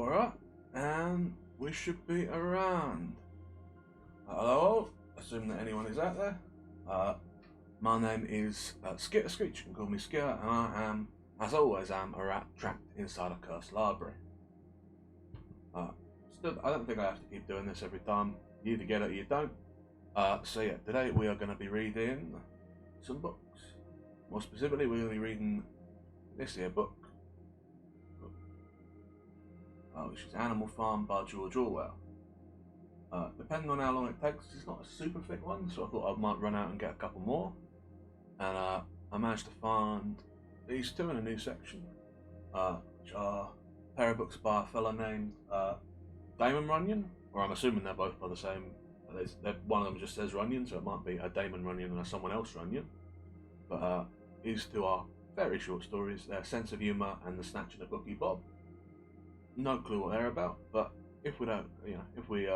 Alright, and we should be around. Hello, assuming that anyone is out there. My name is SkitterSkreetch, you can call me Skitter, and I am, as always, a rat trapped inside a cursed library. Still, I don't think I have to keep doing this every time. You either get it or you don't. So yeah, today we are going to be reading some books. More specifically, we're going to be reading this here book, which is Animal Farm by George Orwell. Depending on how long it takes, it's not a super thick one, so I thought I might run out and get a couple more. And I managed to find these two in a new section, which are a pair of books by a fella named Damon Runyon, or I'm assuming they're both by the same. One of them just says Runyon, so it might be a Damon Runyon and a someone else Runyon. But these two are very short stories. Their sense of humour and the snatching of Bookie Bob. No clue what they're about, but if we don't, if we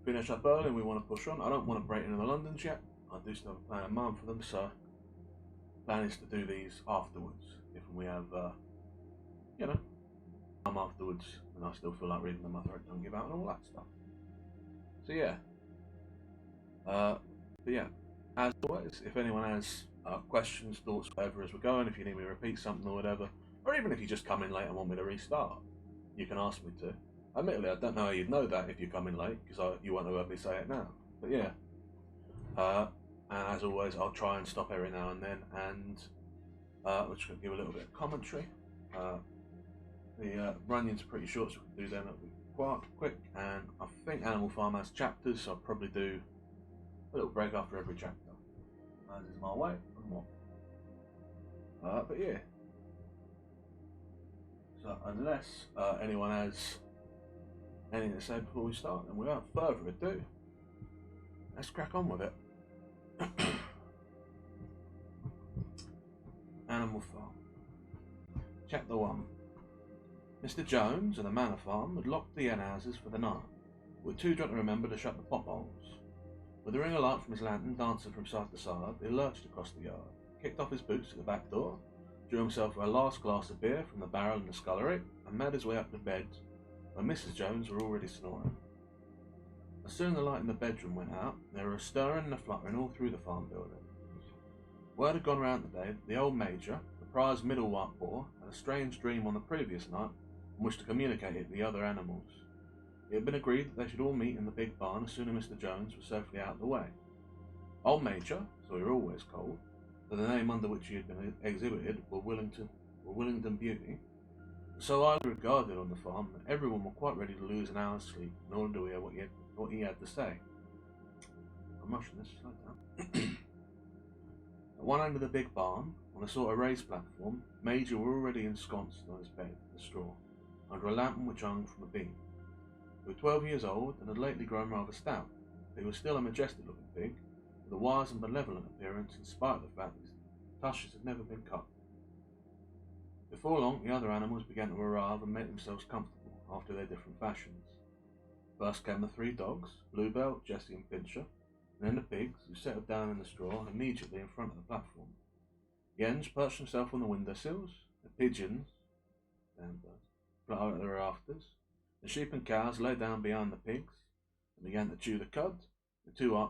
finish up early and we want to push on, I don't want to break into the Londons yet. I do still have a plan in mind for them, so the plan is to do these afterwards. If we have, time afterwards, and I still feel like reading them, I don't give out and all that stuff. So yeah. But yeah, as always, if anyone has questions, thoughts, whatever as we're going, if you need me to repeat something or whatever, or even if you just come in late and want me to restart, you can ask me to. Admittedly, I don't know how you'd know that if you come in late, because you won't have heard me say it now. But yeah. And as always, I'll try and stop every now and then, and we'll just give a little bit of commentary. The Runyon's pretty short, so we can do them quite quick, and I think Animal Farm has chapters, so I'll probably do a little break after every chapter. As is my way, and what. But yeah. So unless anyone has anything to say before we start, and without further ado, let's crack on with it. Animal Farm. Chapter 1. Mr. Jones of the Manor Farm had locked the hen houses for the night, with too drunk to remember to shut the potholes. With a ring of light from his lantern dancing from side to side, he lurched across the yard, kicked off his boots at the back door, drew himself a last glass of beer from the barrel in the scullery, and made his way up to bed, where Mrs. Jones were already snoring. As soon as the light in the bedroom went out, there were a stirring and a fluttering all through the farm building. Word had gone round today that the old Major, the prior's middle white boar, had a strange dream on the previous night and wished to communicate it to the other animals. It had been agreed that they should all meet in the big barn as soon as Mr. Jones was safely out of the way. Old Major, so we were always called, for the name under which he had been exhibited were Willingdon Beauty, so highly regarded on the farm that everyone were quite ready to lose an hour's sleep in order to hear what he had to say. I'm rushing this, slow down. At one end of the big barn, on a sort of raised platform, Major were already ensconced on his bed of straw, under a lantern which hung from a beam. He was 12 years old and had lately grown rather stout, but he was still a majestic-looking pig, with a wise and benevolent appearance in spite of the fact that his tushes had never been cut. Before long, the other animals began to arrive and make themselves comfortable after their different fashions. First came the 3 dogs, Bluebell, Jessie and Pincher, and then the pigs, who settled down in the straw immediately in front of the platform. The hens perched themselves on the windowsills, the pigeons, fluttered at the rafters, the sheep and cows lay down behind the pigs and began to chew the cud. The 2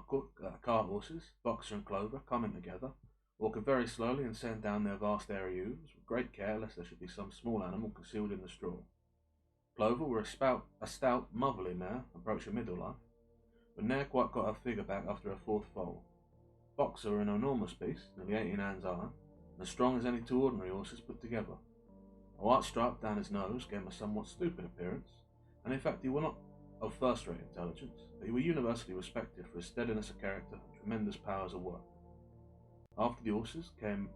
cart horses, Boxer and Clover, coming together, walking very slowly and setting down their vast airy hooves with great care lest there should be some small animal concealed in the straw. Clover were a stout, motherly mare, approaching middle life, but ne'er quite got her figure back after her 4th foal. Boxer were an enormous beast, nearly 18 hands high, and as strong as any 2 ordinary horses put together. A white stripe down his nose gave him a somewhat stupid appearance, and in fact he were not of first-rate intelligence, but he were universally respected for his steadiness of character and tremendous powers of work. After the horses came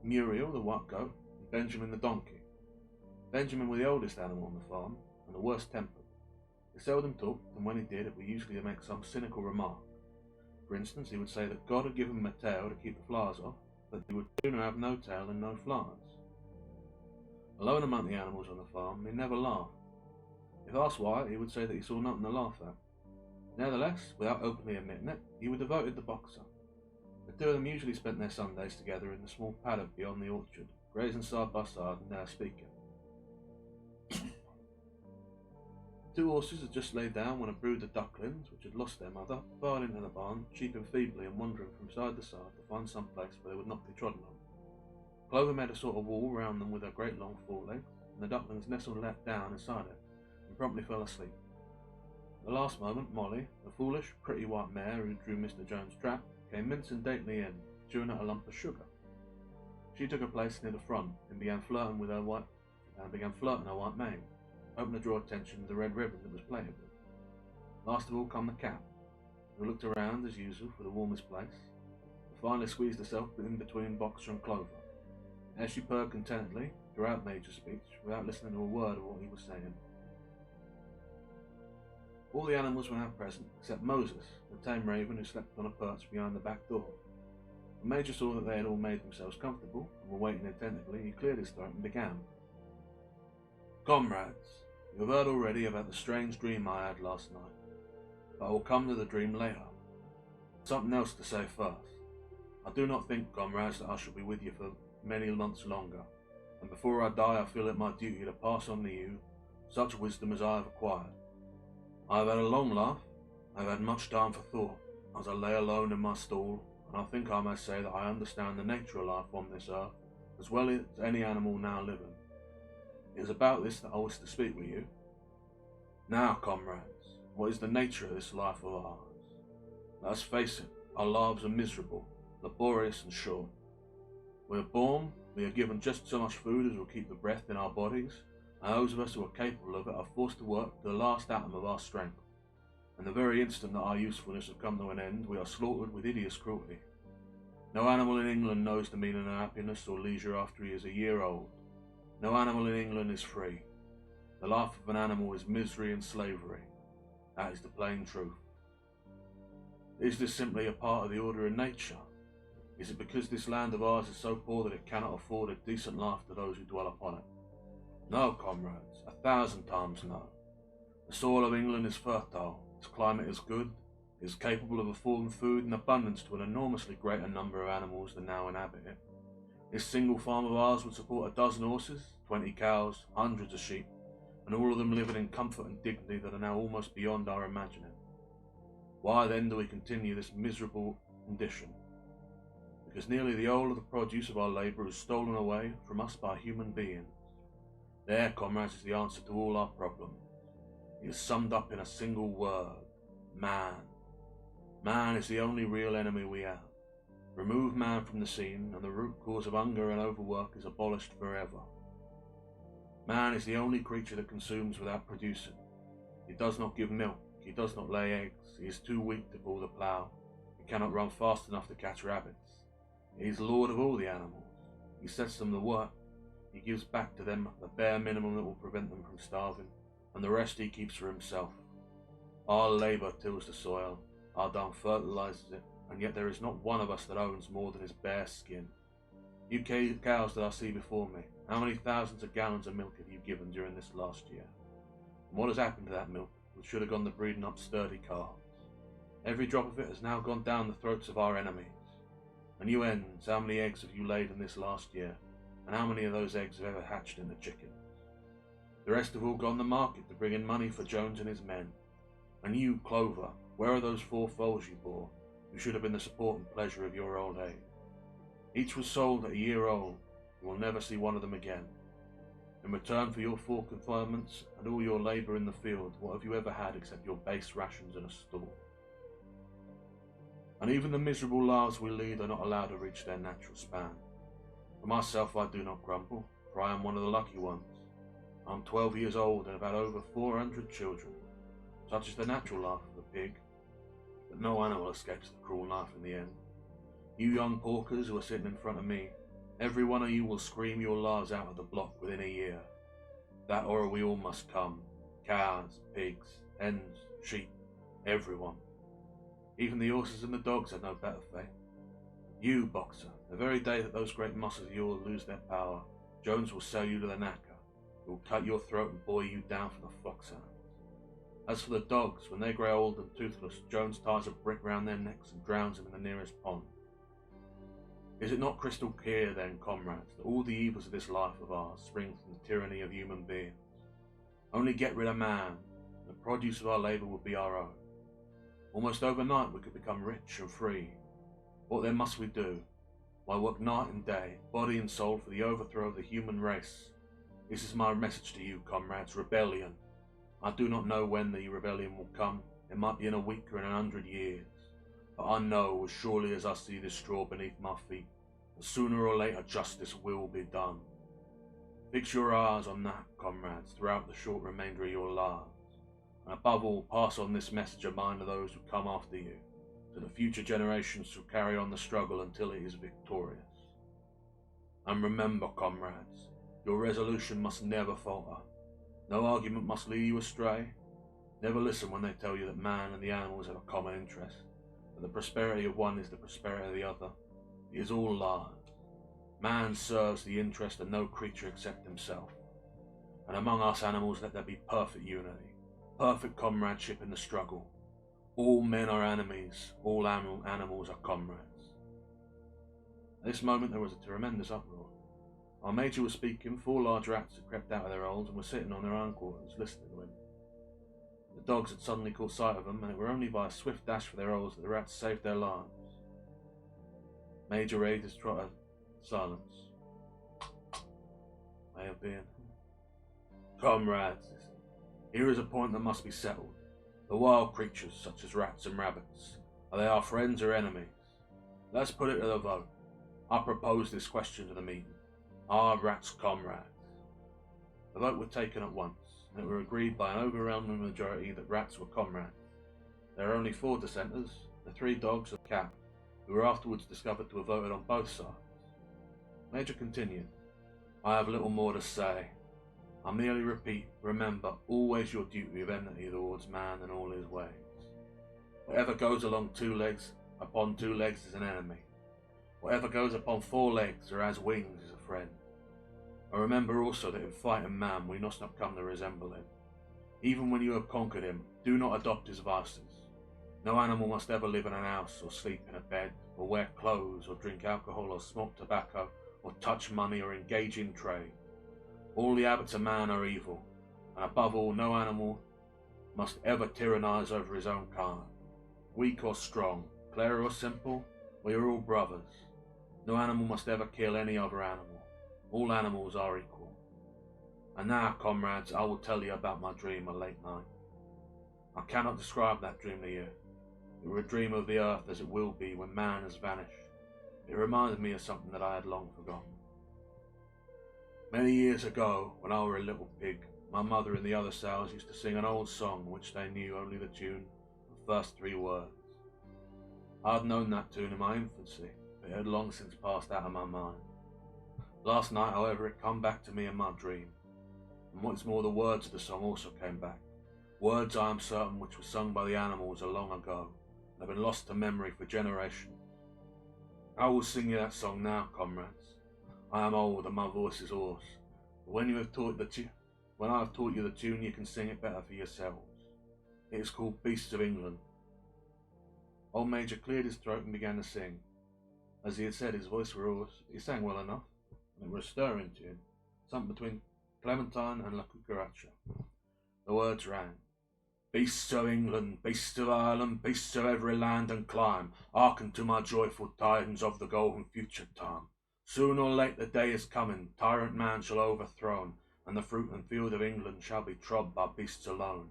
Muriel the white goat and Benjamin the donkey. Benjamin was the oldest animal on the farm and the worst tempered. He seldom talked, and when he did, it was usually to make some cynical remark. For instance, he would say that God had given him a tail to keep the flies off, but he would sooner have no tail than no flies. Alone among the animals on the farm, he never laughed. If asked why, he would say that he saw nothing to laugh at. Nevertheless, without openly admitting it, he was devoted to Boxer. The 2 of them usually spent their Sundays together in the small paddock beyond the orchard, grazing side by side and now speaking. Two horses had just laid down when a brood of ducklings, which had lost their mother, filed into the barn, cheeping feebly and wandering from side to side to find some place where they would not be trodden on. Clover made a sort of wall round them with her great long forelegs, and the ducklings nestled down inside it, and promptly fell asleep. At the last moment, Molly, the foolish, pretty white mare who drew Mr. Jones' trap, came mincing daintily in, chewing at a lump of sugar. She took her place near the front and began flirting her white mane, hoping to draw attention to the red ribbon that was playing with. Last of all come the cat, who looked around as usual for the warmest place, and finally squeezed herself in between Boxer and Clover. As she purred contentedly throughout Major's speech, without listening to a word of what he was saying. All the animals were now present, except Moses, the tame raven who slept on a perch behind the back door. When Major saw that they had all made themselves comfortable and were waiting attentively, he cleared his throat and began. Comrades, you have heard already about the strange dream I had last night, but I will come to the dream later. Something else to say first. I do not think, comrades, that I shall be with you for many months longer, and before I die I feel it my duty to pass on to you such wisdom as I have acquired. I have had a long life, I have had much time for thought, as I lay alone in my stall, and I think I may say that I understand the nature of life on this earth, as well as any animal now living. It is about this that I wish to speak with you. Now, comrades, what is the nature of this life of ours? Let us face it, our lives are miserable, laborious and short. We are born, we are given just so much food as will keep the breath in our bodies, and those of us who are capable of it are forced to work to the last atom of our strength. And the very instant that our usefulness has come to an end, we are slaughtered with hideous cruelty. No animal in England knows the meaning of happiness or leisure after he is a year old. No animal in England is free. The life of an animal is misery and slavery. That is the plain truth. Is this simply a part of the order of nature? Is it because this land of ours is so poor that it cannot afford a decent life to those who dwell upon it? No, comrades, 1,000 times no. The soil of England is fertile, its climate is good, it is capable of affording food in abundance to an enormously greater number of animals than now inhabit it. This single farm of ours would support 12 horses, 20 cows, hundreds of sheep, and all of them living in comfort and dignity that are now almost beyond our imagining. Why then do we continue this miserable condition? Because nearly the whole of the produce of our labour is stolen away from us by human beings. There, comrades, is the answer to all our problems. It is summed up in a single word: man. Man is the only real enemy we have. Remove man from the scene, and the root cause of hunger and overwork is abolished forever. Man is the only creature that consumes without producing. He does not give milk, he does not lay eggs, he is too weak to pull the plough, he cannot run fast enough to catch rabbits. He is lord of all the animals. He sets them to work. He gives back to them the bare minimum that will prevent them from starving, and the rest he keeps for himself. Our labour tills the soil, our dung fertilises it, and yet there is not one of us that owns more than his bare skin. You cows that I see before me, how many thousands of gallons of milk have you given during this last year? And what has happened to that milk, which should have gone to breeding up sturdy calves? Every drop of it has now gone down the throats of our enemies. And you hens, how many eggs have you laid in this last year, and how many of those eggs have ever hatched into chickens? The rest have all gone to market to bring in money for Jones and his men. And you, Clover, where are those 4 foals you bore, who should have been the support and pleasure of your old age? Each was sold at a year old. You will never see one of them again. In return for your 4 confinements and all your labour in the field, what have you ever had except your base rations and a stall? And even the miserable lives we lead are not allowed to reach their natural span. For myself I do not grumble, for I am one of the lucky ones. I am 12 years old and have had over 400 children. Such is the natural life of a pig, but no animal escapes the cruel knife in the end. You young porkers who are sitting in front of me, every one of you will scream your lives out of the block within a year. That or we all must come, cows, pigs, hens, sheep, everyone. Even the horses and the dogs had no better fate. You, Boxer, the very day that those great muscles of yours lose their power, Jones will sell you to the knacker, who will cut your throat and boil you down for the foxhounds. As for the dogs, when they grow old and toothless, Jones ties a brick round their necks and drowns them in the nearest pond. Is it not crystal clear then, comrades, that all the evils of this life of ours spring from the tyranny of human beings? Only get rid of man, The produce of our labour would be our own. Almost overnight we could become rich and free. What then must we do? Why, work night and day, body and soul, for the overthrow of the human race. This is my message to you, comrades. Rebellion. I do not know when the rebellion will come. It might be in a week or in 100 years. But I know, as surely as I see this straw beneath my feet, that sooner or later justice will be done. Fix your eyes on that, comrades, throughout the short remainder of your lives. And above all, pass on this message of mine to those who come after you, so that future generations shall carry on the struggle until it is victorious. And remember, comrades, your resolution must never falter. No argument must lead you astray. Never listen when they tell you that man and the animals have a common interest, that the prosperity of one is the prosperity of the other. It is all lies. Man serves the interest of no creature except himself. And among us animals let there be perfect unity, perfect comradeship in the struggle. All men are enemies, all animals are comrades. At this moment there was a tremendous uproar. Our major was speaking. 4 large rats had crept out of their holes and were sitting on their hindquarters listening to him. The dogs had suddenly caught sight of them, and it were only by a swift dash for their holes that the rats saved their lives. Major raised his trotter. Silence. May have been. Comrades, here is a point that must be settled. The wild creatures, such as rats and rabbits, are they our friends or enemies? Let's put it to the vote. I propose this question to the meeting. Are rats comrades? The vote was taken at once, and it was agreed by an overwhelming majority that rats were comrades. There are only 4 dissenters, the 3 dogs and the cat, who were afterwards discovered to have voted on both sides. Major continued, I have little more to say. I merely repeat, remember always your duty of enmity towards man and all his ways. Whatever goes along 2 legs, upon 2 legs is an enemy. Whatever goes upon 4 legs or has wings is a friend. I remember also that in fighting man we must not come to resemble him. Even when you have conquered him, do not adopt his vices. No animal must ever live in an house or sleep in a bed or wear clothes or drink alcohol or smoke tobacco or touch money or engage in trade. All the habits of man are evil, and above all no animal must ever tyrannize over his own kind. Weak or strong, clever or simple, we are all brothers. No animal must ever kill any other animal. All animals are equal. And now, comrades, I will tell you about my dream a late night. I cannot describe that dream to you. It were a dream of the earth as it will be when man has vanished. It reminded me of something that I had long forgotten. Many years ago, when I were a little pig, my mother and the other sows used to sing an old song which they knew only the tune of the first 3 words. I had known that tune in my infancy, but it had long since passed out of my mind. Last night, however, it come back to me in my dream, and what's more, the words of the song also came back. Words, I am certain, which were sung by the animals a long ago, and have been lost to memory for generations. I will sing you that song now, comrades. I am old and my voice is hoarse, but when I have taught you the tune, you can sing it better for yourselves. It is called Beasts of England. Old Major cleared his throat and began to sing. As he had said, his voice was hoarse, but he sang well enough, and it was a stirring tune, something between Clementine and La Cucaracha. The words ran, Beasts of England, beasts of Ireland, beasts of every land and clime, hearken to my joyful tidings of the golden future time. Soon or late the day is coming, tyrant man shall overthrown, and the fruit and field of England shall be trod by beasts alone.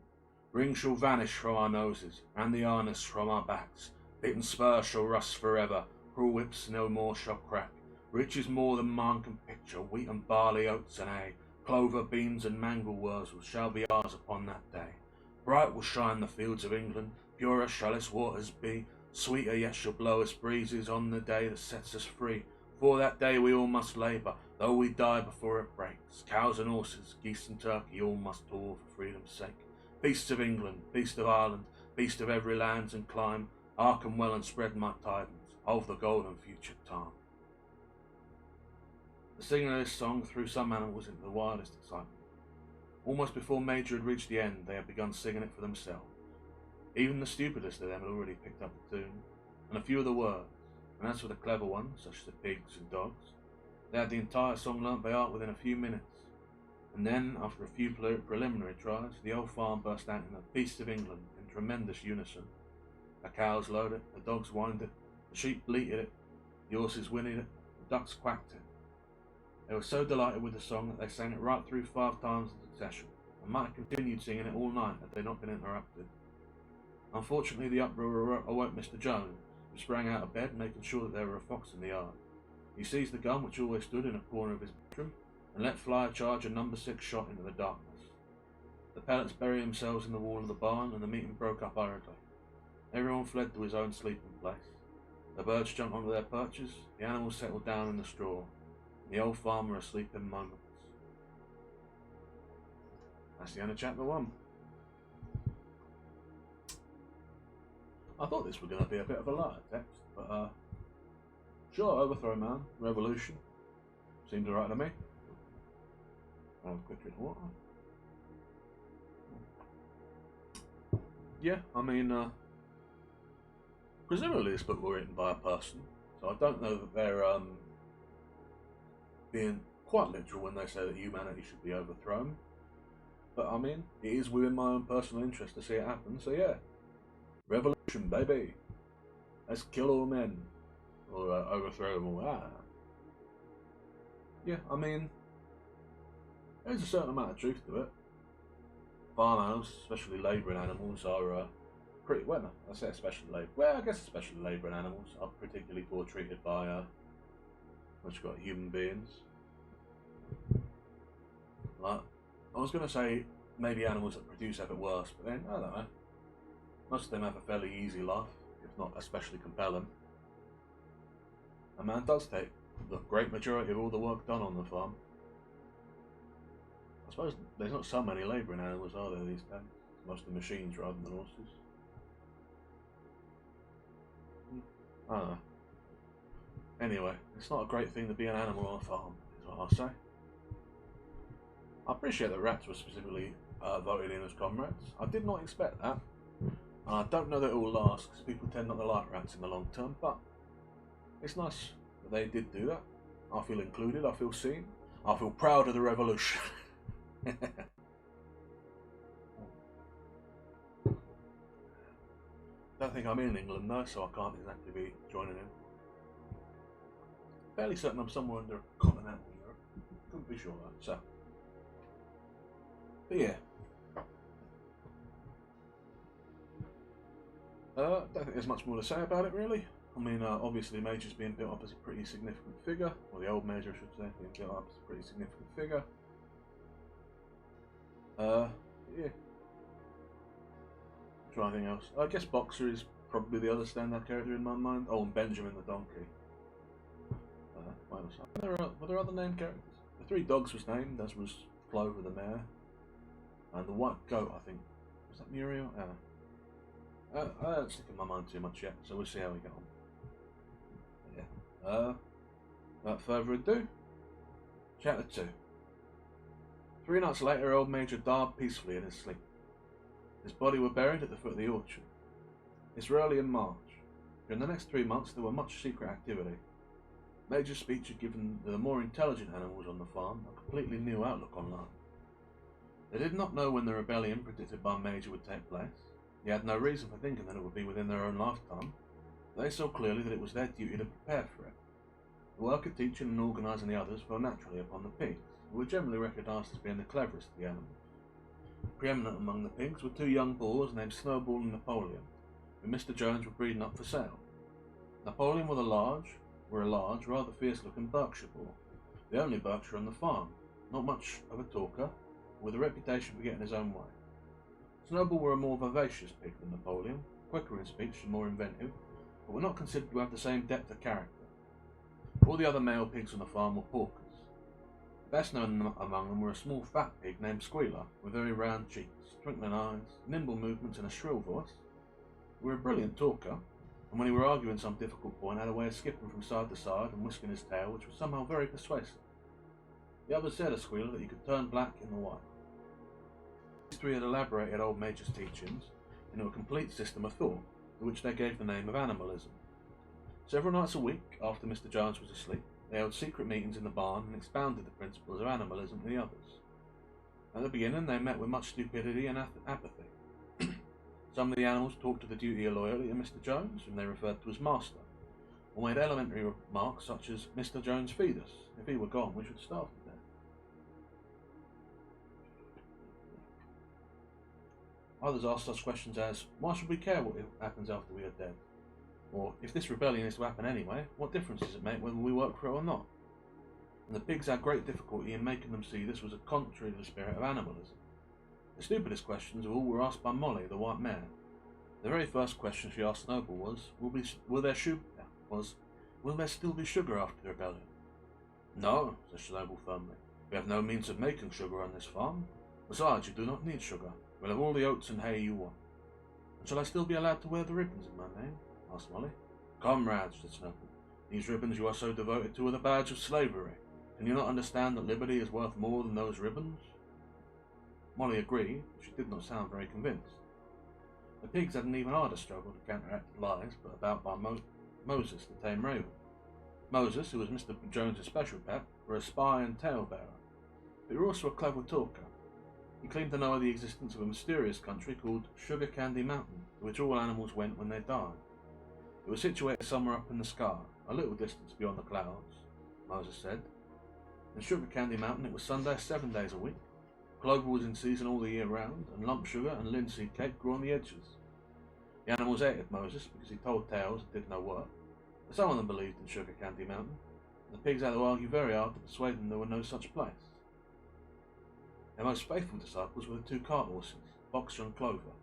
Rings shall vanish from our noses, and the harness from our backs. Bit and spur shall rust forever, cruel whips no more shall crack. Riches more than man can picture, wheat and barley, oats and hay, clover, beans and mangel wurzels shall be ours upon that day. Bright will shine the fields of England, purer shall its waters be, sweeter yet shall blow its breezes on the day that sets us free. For that day we all must labour, though we die before it breaks. Cows and horses, geese and turkey, all must toil for freedom's sake. Beasts of England, beasts of Ireland, beasts of every land and clime, hearken well and spread my tidings of the golden future time. The singing of this song threw some animals into the wildest excitement. Almost before Major had reached the end, they had begun singing it for themselves. Even the stupidest of them had already picked up the tune, and a few of the words, and as for the clever ones, such as the pigs and dogs, they had the entire song learnt by heart within a few minutes. And then, after a few preliminary tries, the old farm burst out in the Beasts of England in tremendous unison. The cows lowed it, the dogs whined it, the sheep bleated it, the horses whinnied it, the ducks quacked it. They were so delighted with the song that they sang it right through 5 times in succession, and might have continued singing it all night had they not been interrupted. Unfortunately, the uproar awoke Mr. Jones, who sprang out of bed, making sure that there were a fox in the yard. He seized the gun, which always stood in a corner of his bedroom, and let fly a charge of number 6 shot into the darkness. The pellets buried themselves in the wall of the barn, and the meeting broke up hurriedly. Everyone fled to his own sleeping place. The birds jumped onto their perches, the animals settled down in the straw, and the old farmer asleep in moments. That's the end of chapter 1. I thought this was going to be a bit of a lighter text, but sure, Overthrow Man, Revolution, seemed alright to me. I'll have a quick drink of water. Yeah, I mean, presumably this book was written by a person, so I don't know that they're being quite literal when they say that humanity should be overthrown. But I mean, it is within my own personal interest to see it happen, so yeah. Revolution, baby! Let's kill all men. Or overthrow them all. Yeah, I mean, there's a certain amount of truth to it. Farm animals, especially labouring animals, are pretty, well, I say especially labouring animals are particularly poor treated by, human beings. Like, I was going to say maybe animals that produce have it worse, but then, I don't know. Most of them have a fairly easy life, if not especially compelling. A man does take the great majority of all the work done on the farm. I suppose there's not so many labouring animals, are there, these days? It's mostly machines rather than horses. I don't know. Anyway, it's not a great thing to be an animal on a farm, is what I'll say. I appreciate that rats were specifically voted in as comrades. I did not expect that. And I don't know that it will last, because people tend not to like rats in the long term, but it's nice that they did do that. I feel included, I feel seen, I feel proud of the revolution. Don't think I'm in England though, so I can't exactly be joining in. Fairly certain I'm somewhere under continental Europe. Couldn't be sure though, so. But yeah. Don't think there's much more to say about it really. I mean, obviously Major's being built up as a pretty significant figure, or the old Major I should say, being built up as a pretty significant figure. Yeah. Try anything else. I guess Boxer is probably the other standout character in my mind. Oh, and Benjamin the donkey. Were there other named characters? The 3 dogs was named, as was Clover the mare. And the white goat, I think. Was that Muriel? I don't stick in my mind too much yet, so we'll see how we get on. Yeah. Without further ado, chapter 2. 3 nights later, old Major died peacefully in his sleep. His body were buried at the foot of the orchard. It's early in March. During the next 3 months, there were much secret activity. Major's speech had given the more intelligent animals on the farm a completely new outlook on life. They did not know when the rebellion predicted by Major would take place. He had no reason for thinking that it would be within their own lifetime. They saw clearly that it was their duty to prepare for it. The work of teaching and organising the others fell naturally upon the pigs, who were generally recognised as being the cleverest of the animals. Preeminent among the pigs were 2 young boars named Snowball and Napoleon, who Mr. Jones were breeding up for sale. Napoleon were a large, rather fierce-looking Berkshire boar, the only Berkshire on the farm, not much of a talker, with a reputation for getting his own way. Snowball were a more vivacious pig than Napoleon, quicker in speech and more inventive, but were not considered to have the same depth of character. All the other male pigs on the farm were porkers. The best known among them were a small fat pig named Squealer, with very round cheeks, twinkling eyes, nimble movements and a shrill voice. He was a brilliant talker, and when he were arguing some difficult point had a way of skipping from side to side and whisking his tail, which was somehow very persuasive. The others said of Squealer that he could turn black in the white. These 3 had elaborated old Major's teachings into a complete system of thought, to which they gave the name of animalism. Several nights a week, after Mr. Jones was asleep, they held secret meetings in the barn and expounded the principles of animalism to the others. At the beginning they met with much stupidity and apathy. Some of the animals talked of the duty of loyalty to Mr. Jones, whom they referred to as Master, or made elementary remarks such as, "Mr. Jones, feed us. If he were gone, we should starve to death." Others asked such questions as, "Why should we care what happens after we are dead?" Or, "If this rebellion is to happen anyway, what difference does it make whether we work for it or not?" And the pigs had great difficulty in making them see this was a contrary to the spirit of animalism. The stupidest questions of all were asked by Molly, the white mare. The very first question she asked Snowball was, will there still be sugar after the rebellion? "No," said Snowball firmly. "We have no means of making sugar on this farm. Besides, you do not need sugar. We'll have all the oats and hay you want." "And shall I still be allowed to wear the ribbons in my name?" asked Molly. "Comrades," said Snowball, "these ribbons you are so devoted to are the badge of slavery. Can you not understand that liberty is worth more than those ribbons?" Molly agreed, but she did not sound very convinced. The pigs had an even harder struggle to counteract the lies put about by Moses, the tame raven. Moses, who was Mr. Jones's special pet, were a spy and tale-bearer, but he was also a clever talker. He claimed to know of the existence of a mysterious country called Sugar Candy Mountain, to which all animals went when they died. It was situated somewhere up in the sky, a little distance beyond the clouds, Moses said. In Sugar Candy Mountain it was Sunday 7 days a week. Clover was in season all the year round, and lump sugar and linseed cake grew on the edges. The animals hated Moses because he told tales and did no work, but some of them believed in Sugar Candy Mountain, and the pigs had to argue very hard to persuade them there were no such place. Their most faithful disciples were the two cart horses, Boxer and Clover.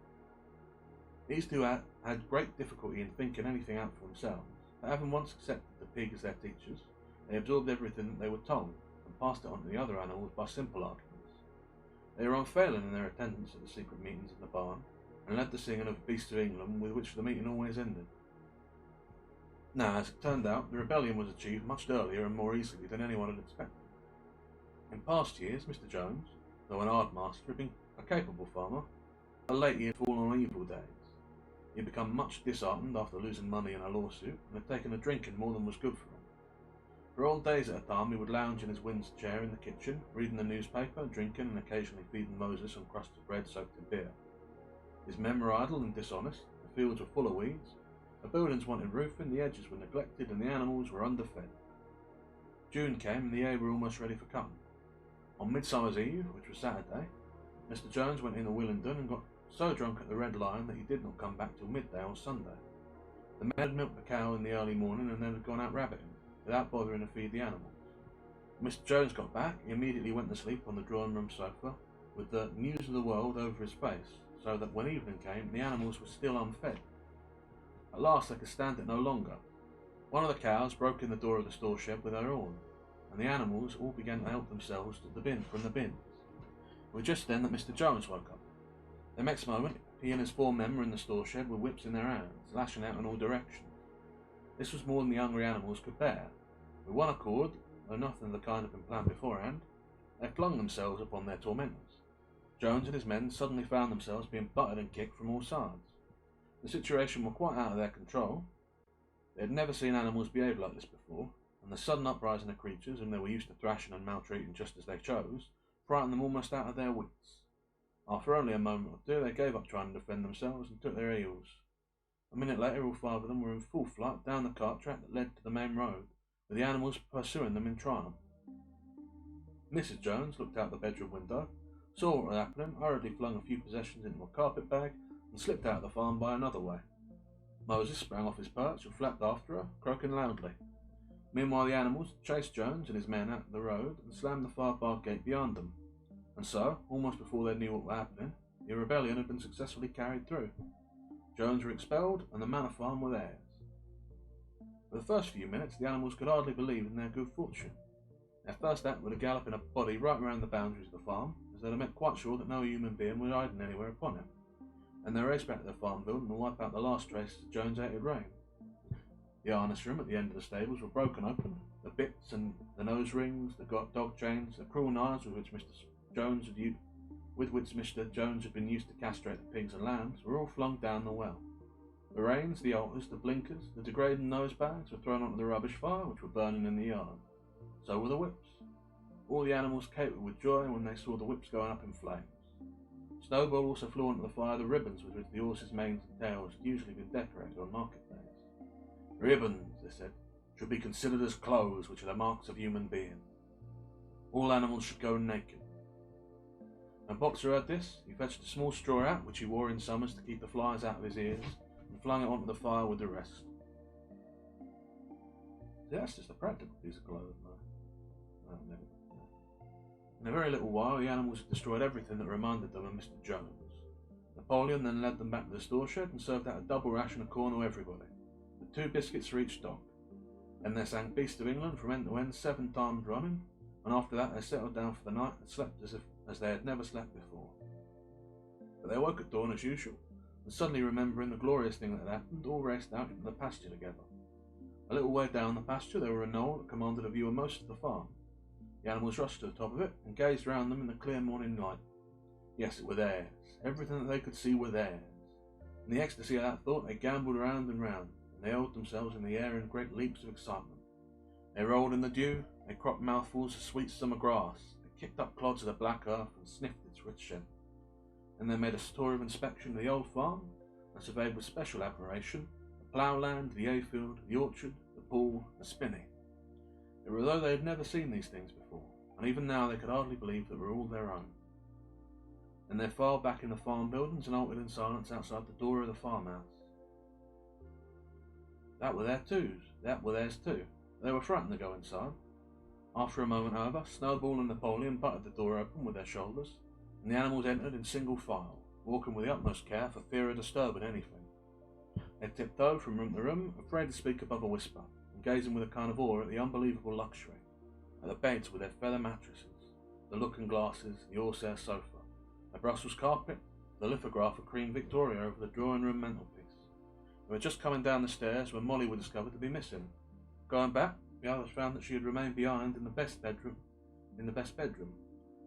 These two had great difficulty in thinking anything out for themselves, but having once accepted the pig as their teachers, they absorbed everything that they were told, and passed it on to the other animals by simple arguments. They were unfailing in their attendance at the secret meetings in the barn, and led the singing of Beasts of England, with which the meeting always ended. Now, as it turned out, the rebellion was achieved much earlier and more easily than anyone had expected. In past years, Mr. Jones, though an hard master, had been a capable farmer, but late he had fallen on evil days. He had become much disheartened after losing money in a lawsuit, and had taken to drinking more than was good for him. For whole days at a time he would lounge in his wind's chair in the kitchen, reading the newspaper, drinking, and occasionally feeding Moses on crusts of bread soaked in beer. His men were idle and dishonest, the fields were full of weeds, the buildings wanted roofing, the edges were neglected, and the animals were underfed. June came, and the hay were almost ready for cutting. On Midsummer's Eve, which was Saturday, Mr. Jones went into Willingdon and got so drunk at the Red Lion that he did not come back till midday on Sunday. The men had milked the cow in the early morning and then had gone out rabbiting, without bothering to feed the animals. When Mr. Jones got back, he immediately went to sleep on the drawing-room sofa, with the news of the world over his face, so that when evening came, the animals were still unfed. At last they could stand it no longer. One of the cows broke in the door of the store shed with her horn, and the animals all began to help themselves to from the bins. It was just then that Mr. Jones woke up. The next moment, he and his 4 men were in the store shed with whips in their hands, lashing out in all directions. This was more than the hungry animals could bear. With one accord, though nothing of the kind had been planned beforehand, they flung themselves upon their tormentors. Jones and his men suddenly found themselves being butted and kicked from all sides. The situation was quite out of their control. They had never seen animals behave like this before, and the sudden uprising of creatures, whom they were used to thrashing and maltreating just as they chose, frightened them almost out of their wits. After only a moment or two, they gave up trying to defend themselves and took their heels. A minute later, all 5 of them were in full flight down the cart track that led to the main road, with the animals pursuing them in triumph. Mrs. Jones looked out the bedroom window, saw what was happening, hurriedly flung a few possessions into a carpet bag, and slipped out of the farm by another way. Moses sprang off his perch and flapped after her, croaking loudly. Meanwhile the animals chased Jones and his men out of the road and slammed the far-barred gate behind them. And so, almost before they knew what was happening, the rebellion had been successfully carried through. Jones were expelled, and the manor farm were theirs. For the first few minutes, the animals could hardly believe in their good fortune. Their first act was to gallop in a body right round the boundaries of the farm, as they had made quite sure that no human being was hiding anywhere upon it, and they raced back to their farm building to wipe out the last traces of Jones' hated reign. The harness room at the end of the stables were broken open. The bits and the nose rings, the dog chains, the cruel knives with which Mr. Jones had been used to castrate the pigs and lambs were all flung down the well. The reins, the halters, the blinkers, the degrading nose bags were thrown onto the rubbish fire which were burning in the yard. So were the whips. All the animals capered with joy when they saw the whips going up in flames. Snowball also flew onto the fire the ribbons with which the horses' manes and tails had usually been decorated on market days. Ribbons, they said, should be considered as clothes, which are the marks of human being. All animals should go naked. When Boxer heard this, he fetched a small straw hat which he wore in summers to keep the flies out of his ears, and flung it onto the fire with the rest. See, that's just a practical piece of clothing, though. In a very little while, the animals had destroyed everything that reminded them of Mr. Jones. Napoleon then led them back to the store shed and served out a double ration of corn to everybody, with 2 biscuits for each dog. Then they sang Beast of England from end to end 7 times running, and after that they settled down for the night and slept as they had never slept before. But they woke at dawn as usual, and suddenly remembering the glorious thing that had happened, all raced out into the pasture together. A little way down the pasture there were a knoll that commanded a view of most of the farm. The animals rushed to the top of it and gazed round them in the clear morning light. Yes, it were theirs. Everything that they could see were theirs. In the ecstasy of that thought they gambolled round and round, and they held themselves in the air in great leaps of excitement. They rolled in the dew, they cropped mouthfuls of sweet summer grass, they kicked up clods of the black earth and sniffed its rich scent. Then they made a tour of inspection of the old farm, and surveyed with special admiration the ploughland, the hayfield, the orchard, the pool, the spinney. It were as though they had never seen these things before, and even now they could hardly believe that they were all their own. Then they filed back in the farm buildings and halted in silence outside the door of the farmhouse. That were theirs too. They were frightened to go inside. After a moment, however, Snowball and Napoleon butted the door open with their shoulders, and the animals entered in single file, walking with the utmost care for fear of disturbing anything. They tiptoed from room to room, afraid to speak above a whisper, and gazing with a kind of awe at the unbelievable luxury, at the beds with their feather mattresses, the looking-glasses, the horsehair sofa, the Brussels carpet, the lithograph of Queen Victoria over the drawing-room mantelpiece. They were just coming down the stairs when Molly was discovered to be missing. Going back, the others found that she had remained behind in the best bedroom.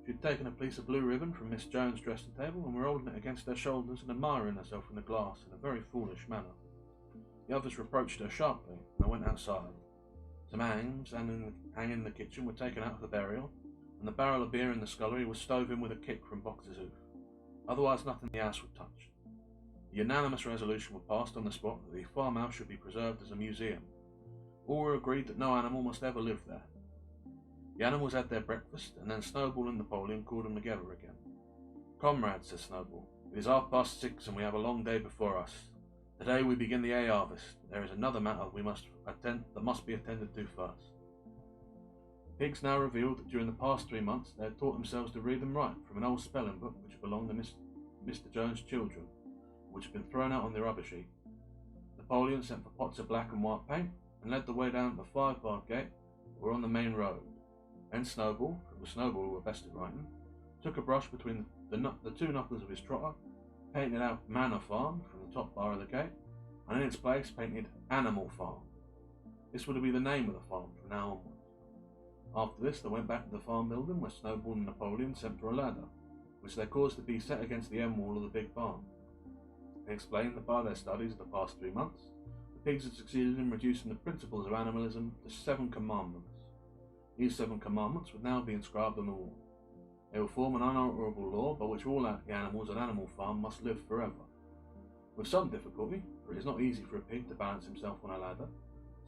She had taken a piece of blue ribbon from Miss Jones' dressing table and were holding it against her shoulders and admiring herself in the glass in a very foolish manner. The others reproached her sharply, and they went outside. Some hangings hanging in the kitchen were taken out for burial, and the barrel of beer in the scullery was stove in with a kick from Boxer's hoof. Otherwise nothing in the house was touched. A unanimous resolution was passed on the spot that the farmhouse should be preserved as a museum. All were agreed that no animal must ever live there. The animals had their breakfast, and then Snowball and Napoleon called them together again. "Comrades," said Snowball, "it is 6:30 and we have a long day before us. Today we begin the hay harvest. There is another matter that must be attended to first." The pigs now revealed that during the past 3 months they had taught themselves to read and write from an old spelling book which belonged to Mr. Jones' children, which had been thrown out on the rubbish heap. Napoleon sent for pots of black and white paint, and led the way down to the 5-barred gate that were on the main road. Then Snowball, for it was Snowball who were best at writing, took a brush between the 2 knuckles of his trotter, painted out Manor Farm from the top bar of the gate, and in its place painted Animal Farm. This would be the name of the farm from now onwards. After this they went back to the farm building where Snowball and Napoleon sent for a ladder, which they caused to be set against the end wall of the big barn. They explained that by their studies of the past 3 months, the pigs had succeeded in reducing the principles of animalism to 7 commandments. These 7 commandments would now be inscribed on the wall. They will form an unalterable law by which all the animals on Animal Farm must live forever. With some difficulty, for it is not easy for a pig to balance himself on a ladder,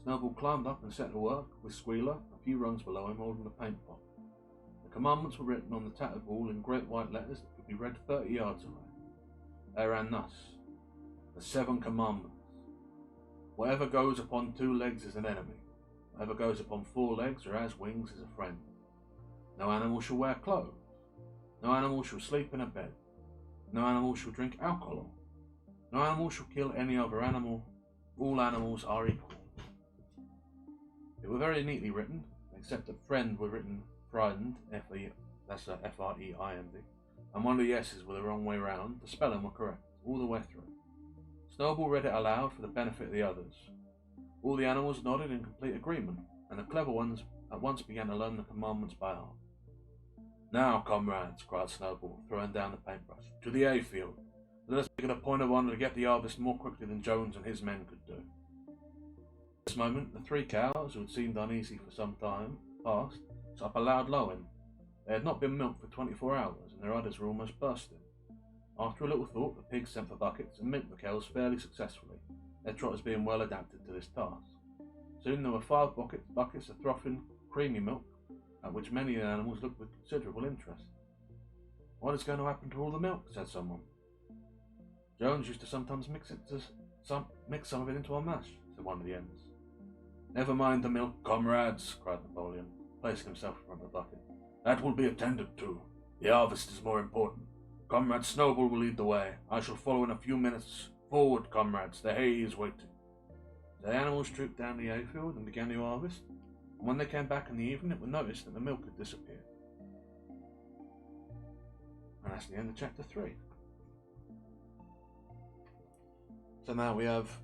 Snowball climbed up and set to work, with Squealer a few rungs below him holding a paint pot. The commandments were written on the tattered wall in great white letters that could be read 30 yards away. They ran thus: the 7 commandments. Whatever goes upon 2 legs is an enemy. Whatever goes upon 4 legs or has wings is a friend. No animal shall wear clothes. No animal shall sleep in a bed. No animal shall drink alcohol. No animal shall kill any other animal. All animals are equal. They were very neatly written, except that friend were written friend, that's F-R-E-I-N-D, and one of the S's were the wrong way round. The spelling were correct, all the way through. Snowball read it aloud for the benefit of the others. All the animals nodded in complete agreement, and the clever ones at once began to learn the commandments by heart. "Now, comrades," cried Snowball, throwing down the paintbrush, "to the hayfield. Let us make it a point of honour to get the harvest more quickly than Jones and his men could do." At this moment, the 3 cows, who had seemed uneasy for some time past, set up a loud lowing, They had not been milked for 24 hours, and their udders were almost bursting. After a little thought, the pigs sent for buckets and milked the cows fairly successfully, their trotters being well adapted to this task. Soon there were 5 buckets of frothing, creamy milk, at which many of the animals looked with considerable interest. "What is going to happen to all the milk?" said someone. "Jones used to sometimes mix some of it into our mash," said one of the ends. "Never mind the milk, comrades," cried Napoleon, placing himself in front of the bucket. "That will be attended to. The harvest is more important. Comrade Snowball will lead the way. I shall follow in a few minutes. Forward, comrades, the hay is waiting." The animals trooped down the hayfield and began to harvest, and when they came back in the evening it was noticed that the milk had disappeared. And that's the end of chapter 3. So now we have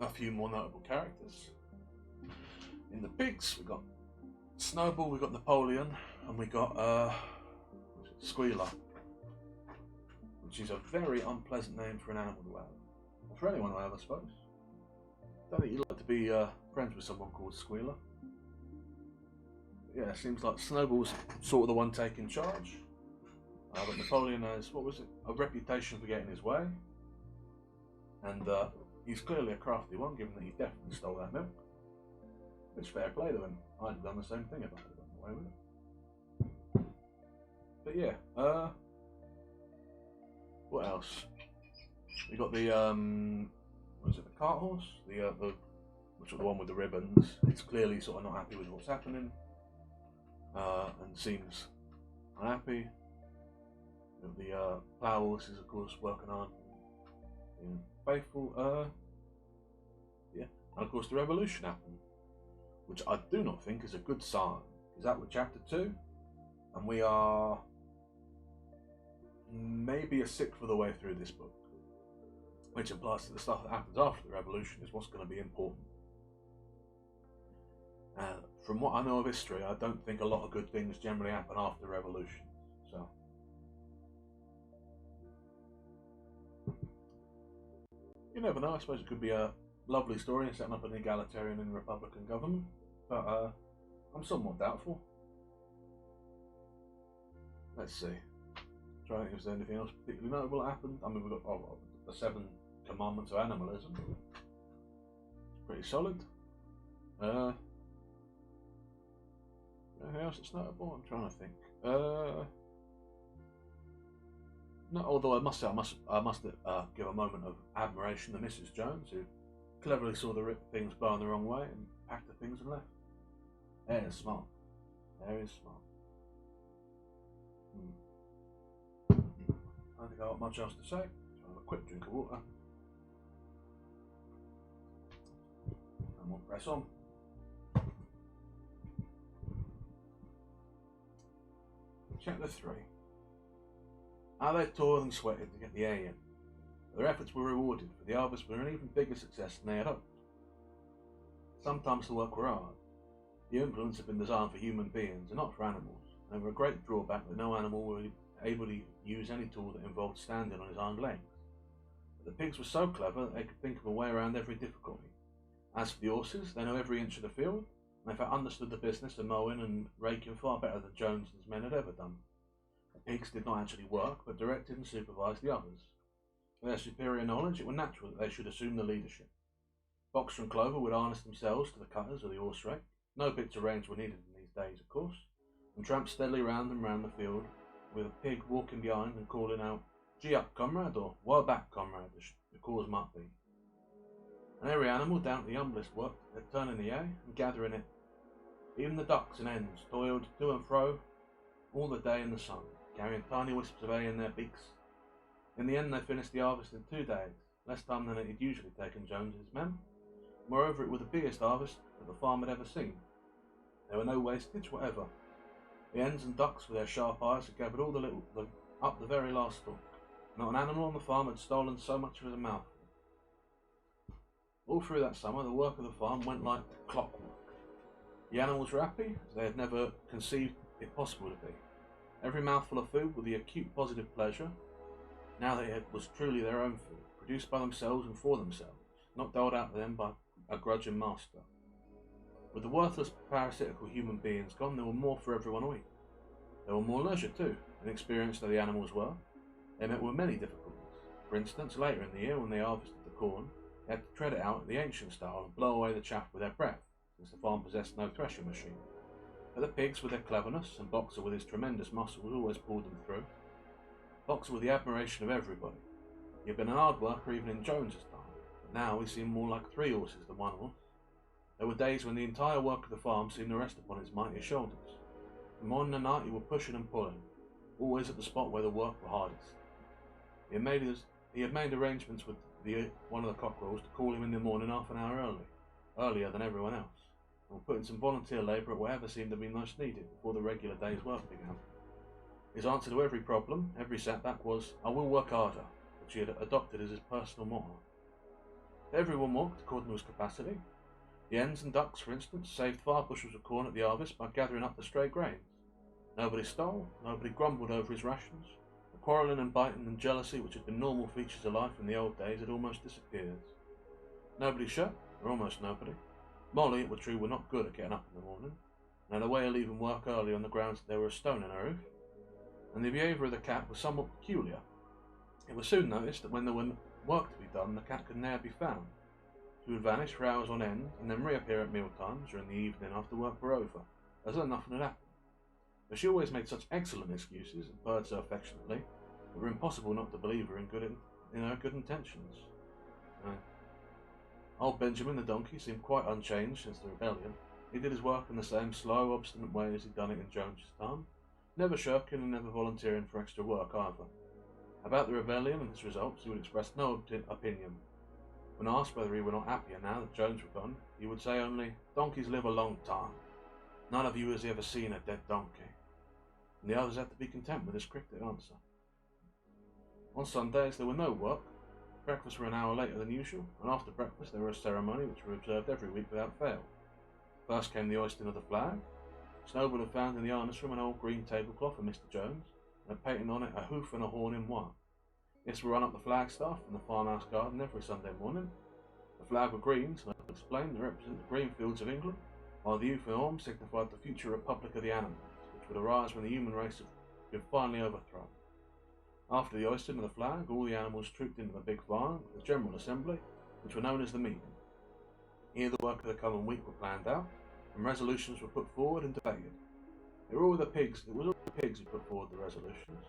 a few more notable characters. In the pigs, we got Snowball, we got Napoleon, and we got Squealer, which is a very unpleasant name for an animal to have. Or for anyone to have, I suppose. I don't think you'd like to be friends with someone called Squealer. But yeah, it seems like Snowball's sort of the one taking charge. But Napoleon has, a reputation for getting his way. And he's clearly a crafty one, given that he definitely stole that milk. Which fair play to him. I'd have done the same thing if I had gotten away with it. But yeah, what else? We got the the cart horse? Which is the one with the ribbons. It's clearly sort of not happy with what's happening, and seems unhappy. The plough horse is of course working hard, being faithful. Yeah, and of course the revolution happened, which I do not think is a good sign. Is that with chapter 2, and we are maybe a sixth of the way through this book, which implies that the stuff that happens after the revolution is what's going to be important. From what I know of history, I don't think a lot of good things generally happen after revolutions. So, you never know. I suppose it could be a lovely story in setting up an egalitarian and republican government, but I'm somewhat doubtful. Let's see. Trying to think if there's anything else particularly notable that happened. I mean, we've got the 7 commandments of animalism. It's pretty solid. Anything else that's notable? I'm trying to think. No, although I must say, I must give a moment of admiration to Mrs. Jones, who cleverly saw the things blowing the wrong way and packed the things and left. There is smart. There is smart. I don't think I've got much else to say. So I'll have a quick drink of water. And we'll press on. Chapter 3. How they toiled and sweated to get the hay in. Their efforts were rewarded, for the harvest were an even bigger success than they had hoped. Sometimes the work were hard. The implements had been designed for human beings and not for animals, and there were a great drawback that no animal were able to use any tool that involved standing on his hind legs. But the pigs were so clever that they could think of a way around every difficulty. As for the horses, they know every inch of the field, and they understood the business of mowing and raking far better than Jones and his men had ever done. The pigs did not actually work, but directed and supervised the others. With their superior knowledge, it was natural that they should assume the leadership. Boxer and Clover would harness themselves to the cutters or the horse rake. No bits of reins were needed in these days, of course, and tramped steadily round and round the field, with a pig walking behind and calling out, "Gee up, comrade," or "Well back, comrade," the cause might be. And every animal, down to the humblest, worked at turning the hay and gathering it. Even the ducks and hens toiled to and fro all the day in the sun, carrying tiny wisps of hay in their beaks. In the end, they finished the harvest in 2 days, less time than it had usually taken Jones and his men. Moreover, it was the biggest harvest that the farm had ever seen. There were no wastage whatever. The hens and ducks, with their sharp eyes, had gathered all up the very last stalk. Not an animal on the farm had stolen so much as a mouthful. All through that summer, the work of the farm went like clockwork. The animals were happy, as they had never conceived it possible to be. Every mouthful of food with the acute positive pleasure, now that it was truly their own food, produced by themselves and for themselves, not doled out to them by a grudging master. With the worthless parasitical human beings gone, there were more for everyone to eat. They were more leisure too, and experienced though the animals were, they met with many difficulties. For instance, later in the year when they harvested the corn, they had to tread it out the ancient style and blow away the chaff with their breath, since the farm possessed no threshing machine. But the pigs, with their cleverness, and Boxer with his tremendous muscles, always pulled them through. Boxer was the admiration of everybody. He had been an hard worker even in Jones's time, but now he seemed more like 3 horses than 1 horse. There were days when the entire work of the farm seemed to rest upon his mighty shoulders. From morning and night he was pushing and pulling, always at the spot where the work was hardest. He had made arrangements with one of the cockerels to call him in the morning half an hour earlier than everyone else, and would put in some volunteer labour at whatever seemed to be most needed before the regular day's work began. His answer to every problem, every setback was, "I will work harder," which he had adopted as his personal motto. Everyone worked according to his capacity. The hens and ducks, for instance, saved 5 bushels of corn at the harvest by gathering up the stray grains. Nobody stole, nobody grumbled over his rations. The quarrelling and biting and jealousy which had been normal features of life in the old days had almost disappeared. Nobody shut, or almost nobody. Molly, it were true, were not good at getting up in the morning, and had a way of leaving work early on the grounds that there were a stone in her roof, and the behaviour of the cat was somewhat peculiar. It was soon noticed that when there was work to be done, the cat could ne'er be found. She would vanish for hours on end, and then reappear at meal times or in the evening after work were over, as though nothing had happened. But she always made such excellent excuses, and purred so affectionately, it were impossible not to believe her in her good intentions. Old Benjamin the donkey seemed quite unchanged since the rebellion. He did his work in the same slow, obstinate way as he'd done it in Jones's time, never shirking and never volunteering for extra work either. About the rebellion and its results he would express no opinion. When asked whether he were not happier now that Jones were gone, he would say only, "Donkeys live a long time. None of you has ever seen a dead donkey." And the others had to be content with his cryptic answer. On Sundays there were no work. Breakfast were an hour later than usual, and after breakfast there was a ceremony which were observed every week without fail. First came the hoisting of the flag. Snowball had found in the harness room an old green tablecloth for Mr. Jones, and had painted on it a hoof and a horn in white. This would run up the flagstaff in the farmhouse garden every Sunday morning. The flag were green, so I could explain, to represent the green fields of England, while the hoof and horn signified the future republic of the animals, which would arise when the human race had been finally overthrown. After the hoisting of the flag, all the animals trooped into the big barn, the General Assembly, which were known as the meeting. Here the work of the coming week were planned out, and resolutions were put forward and debated. It was all the pigs who put forward the resolutions.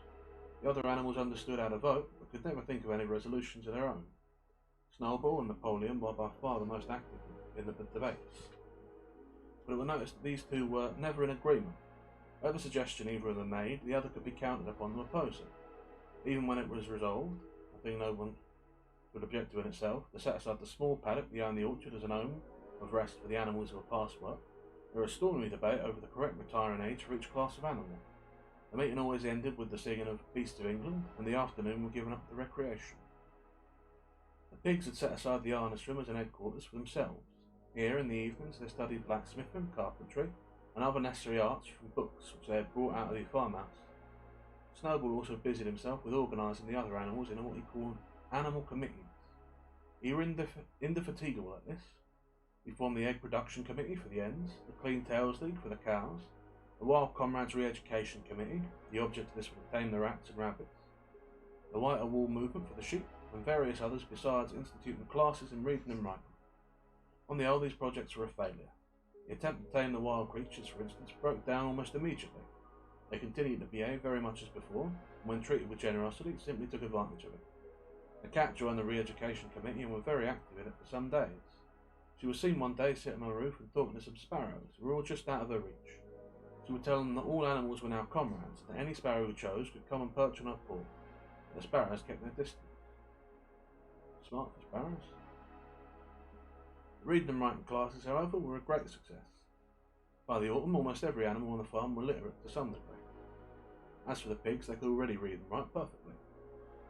The other animals understood how to vote, but could never think of any resolutions of their own. Snowball and Napoleon were by far the most active in the debates. But it was noticed that these two were never in agreement. Whatever suggestion either of them made, the other could be counted upon to oppose it. Even when it was resolved, a thing no one would object to in itself, to set aside the small paddock behind the orchard as an home of rest for the animals who were past work, there was a stormy debate over the correct retiring age for each class of animal. The meeting always ended with the singing of Beasts of England, and the afternoon were given up to recreation. The pigs had set aside the harness room as an headquarters for themselves. Here, in the evenings, they studied blacksmithing, carpentry, and other necessary arts from books which they had brought out of the farmhouse. Snowball also busied himself with organising the other animals in what he called animal committees. He was indefatigable at this. He formed the Egg Production Committee for the hens, the Clean Tails League for the cows, the Wild Comrades Re-Education Committee, the object of this was to tame the rats and rabbits, the Whiter Wool Movement for the sheep, and various others besides instituting classes in reading and writing. On the whole, these projects were a failure. The attempt to tame the wild creatures, for instance, broke down almost immediately. They continued to behave very much as before, and when treated with generosity, simply took advantage of it. The cat joined the Re-Education Committee and was very active in it for some days. She was seen one day sitting on a roof and talking to some sparrows, who were all just out of her reach. She would tell them that all animals were now comrades, and that any sparrow who chose could come and perch on her paw, but the sparrows kept their distance. Smart for sparrows. The reading and writing classes, however, were a great success. By the autumn, almost every animal on the farm were literate to some degree. As for the pigs, they could already read and write perfectly.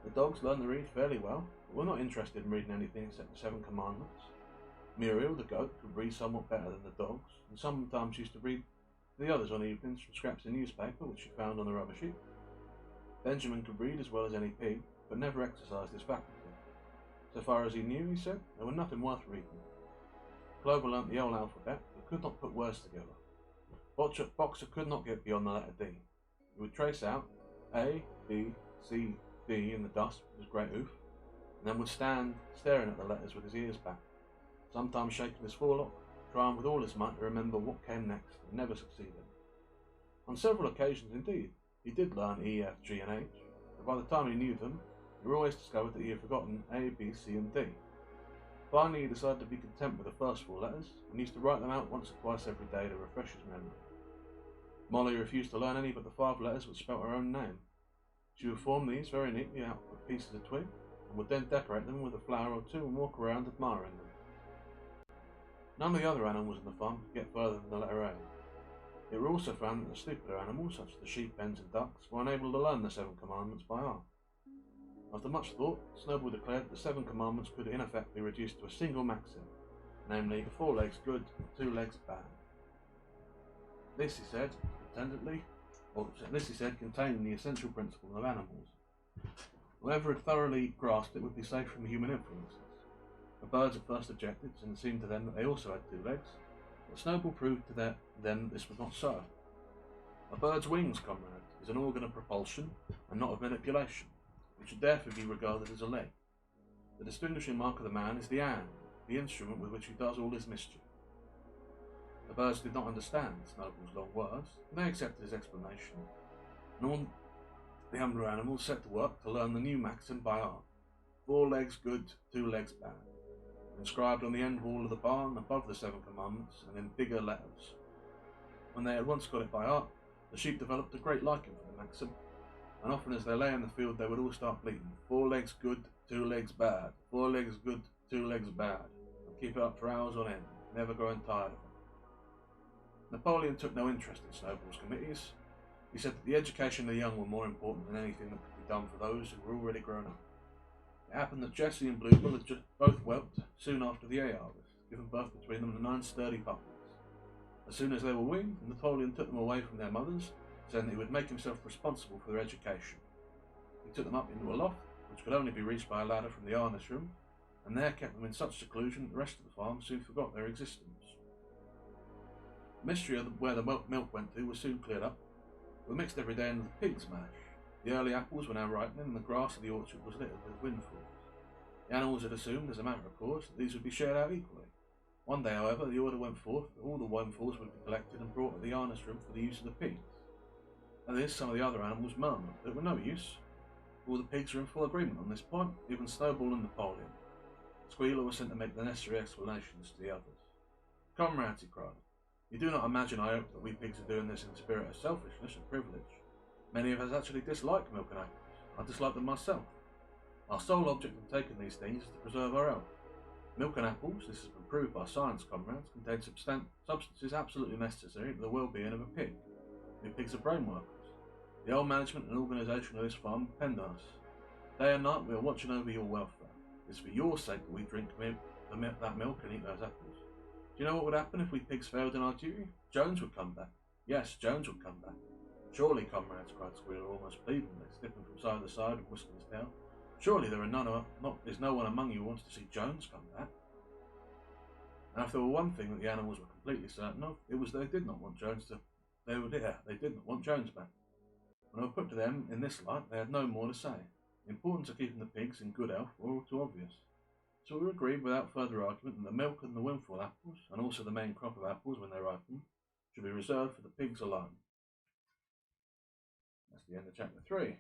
The dogs learned to read fairly well, but were not interested in reading anything except the 7 Commandments. Muriel, the goat, could read somewhat better than the dogs, and sometimes used to read to the others on evenings from scraps of newspaper which she found on the rubbish heap. Benjamin could read as well as any pig, but never exercised his faculty. So far as he knew, he said, there was nothing worth reading. Clover learnt the whole alphabet, but could not put words together. Boxer could not get beyond the letter D. He He would trace out A, B, C, D in the dust with his great hoof, and then would stand staring at the letters with his ears back, sometimes shaking his forelock, trying with all his might to remember what came next, and never succeeding. On several occasions, indeed, he did learn E, F, G, and H, but by the time he knew them, he always discovered that he had forgotten A, B, C, and D. Finally, he decided to be content with the first 4 letters, and used to write them out once or twice every day to refresh his memory. Molly refused to learn any but the 5 letters which spelt her own name. She would form these very neatly out of pieces of twig, and would then decorate them with a flower or 2 and walk around admiring them. None of the other animals in the farm could get further than the letter A. It was also found that the stupider animals, such as the sheep, hens, and ducks, were unable to learn the 7 commandments by heart. After much thought, Snowball declared that the 7 commandments could in effect be reduced to a single maxim, namely, 4 legs good, 2 legs bad. This, he said, contained the essential principle of animals. Whoever had thoroughly grasped it would be safe from human influences. The birds at first objected, and it seemed to them that they also had 2 legs, but Snowball proved to them that this was not so. A bird's wings, comrades, is an organ of propulsion and not of manipulation, which should therefore be regarded as a leg. The distinguishing mark of the man is the hand, the instrument with which he does all his mischief. The birds did not understand Snowball's long words, and they accepted his explanation, and all the humbler animals set to work to learn the new maxim by heart: 4 legs good, 2 legs bad, inscribed on the end wall of the barn above the 7 commandments and in bigger letters. When they had once got it by heart, the sheep developed a great liking for the maxim, and often as they lay in the field they would all start bleating, 4 legs good, 2 legs bad, 4 legs good, 2 legs bad, and keep it up for hours on end, never growing tired of it. Napoleon took no interest in Snowball's committees. He said that the education of the young were more important than anything that could be done for those who were already grown up. It happened that Jessie and Bluebell had just both whelped soon after the egg harvest, giving birth between them to 9 sturdy puppies. As soon as they were weaned, Napoleon took them away from their mothers, saying that he would make himself responsible for their education. He took them up into a loft, which could only be reached by a ladder from the harness room, and there kept them in such seclusion that the rest of the farm soon forgot their existence. The mystery of where the milk went to was soon cleared up. We mixed every day into the pig's mash. The early apples were now ripening, and the grass of the orchard was littered with windfalls. The animals had assumed, as a matter of course, that these would be shared out equally. One day, however, the order went forth that all the windfalls would be collected and brought to the harness room for the use of the pigs. At this, some of the other animals murmured that they were no use. All the pigs were in full agreement on this point, even Snowball and Napoleon. Squealer was sent to make the necessary explanations to the others. "Comrades," he cried, "you do not imagine, I hope, that we pigs are doing this in the spirit of selfishness and privilege. Many of us actually dislike milk and apples. I dislike them myself. Our sole object in taking these things is to preserve our health. Milk and apples, this has been proved by science, comrades, contain substances absolutely necessary to the well-being of a pig. We pigs are brain workers. The whole management and organisation of this farm depend on us. Day and night we are watching over your welfare. It's for your sake that we drink that milk and eat those apples. Do you know what would happen if we pigs failed in our duty? Jones would come back. Yes, Jones would come back." "Surely, comrades," cried Squealer, almost pleadingly, slipping from side to side and whisking his tail. "Surely there is no one among you who wants to see Jones come back." And if there were one thing that the animals were completely certain of, it was they did not want Jones they did not want Jones back. When I put to them in this light, they had no more to say. The importance of keeping the pigs in good health were all too obvious. So we agreed without further argument that the milk and the windfall apples, and also the main crop of apples when they ripen, should be reserved for the pigs alone. That's the end of chapter 3.